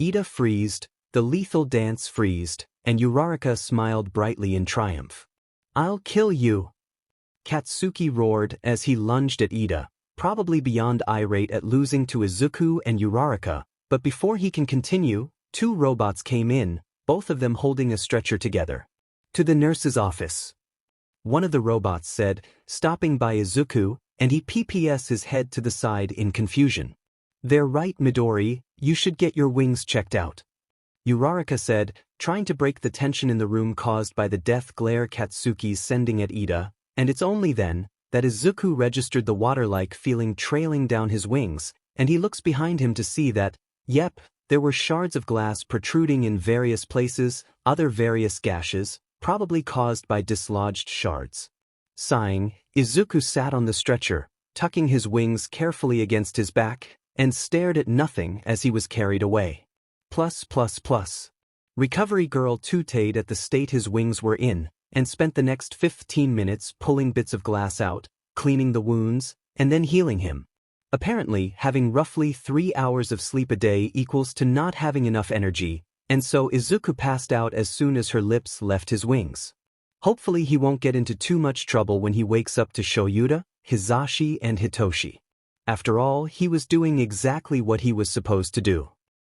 Ida freezed, the lethal dance freezed, and Uraraka smiled brightly in triumph. "I'll kill you," Katsuki roared as he lunged at Ida, probably beyond irate at losing to Izuku and Uraraka, but before he can continue, two robots came in, both of them holding a stretcher together. "To the nurse's office," one of the robots said, stopping by Izuku, and he PPS his head to the side in confusion. "They're right, Midori, you should get your wings checked out," Uraraka said, trying to break the tension in the room caused by the death glare Katsuki's sending at Ida, and it's only then that Izuku registered the water-like feeling trailing down his wings, and he looks behind him to see that, yep, there were shards of glass protruding in various places, other various gashes, probably caused by dislodged shards. Sighing, Izuku sat on the stretcher, tucking his wings carefully against his back, and stared at nothing as he was carried away. Recovery girl tooted at the state his wings were in, and spent the next 15 minutes pulling bits of glass out, cleaning the wounds, and then healing him. Apparently, having roughly 3 hours of sleep a day equals to not having enough energy, and so Izuku passed out as soon as her lips left his wings. Hopefully he won't get into too much trouble when he wakes up to Shoyuta, Hizashi and Hitoshi. After all, he was doing exactly what he was supposed to do.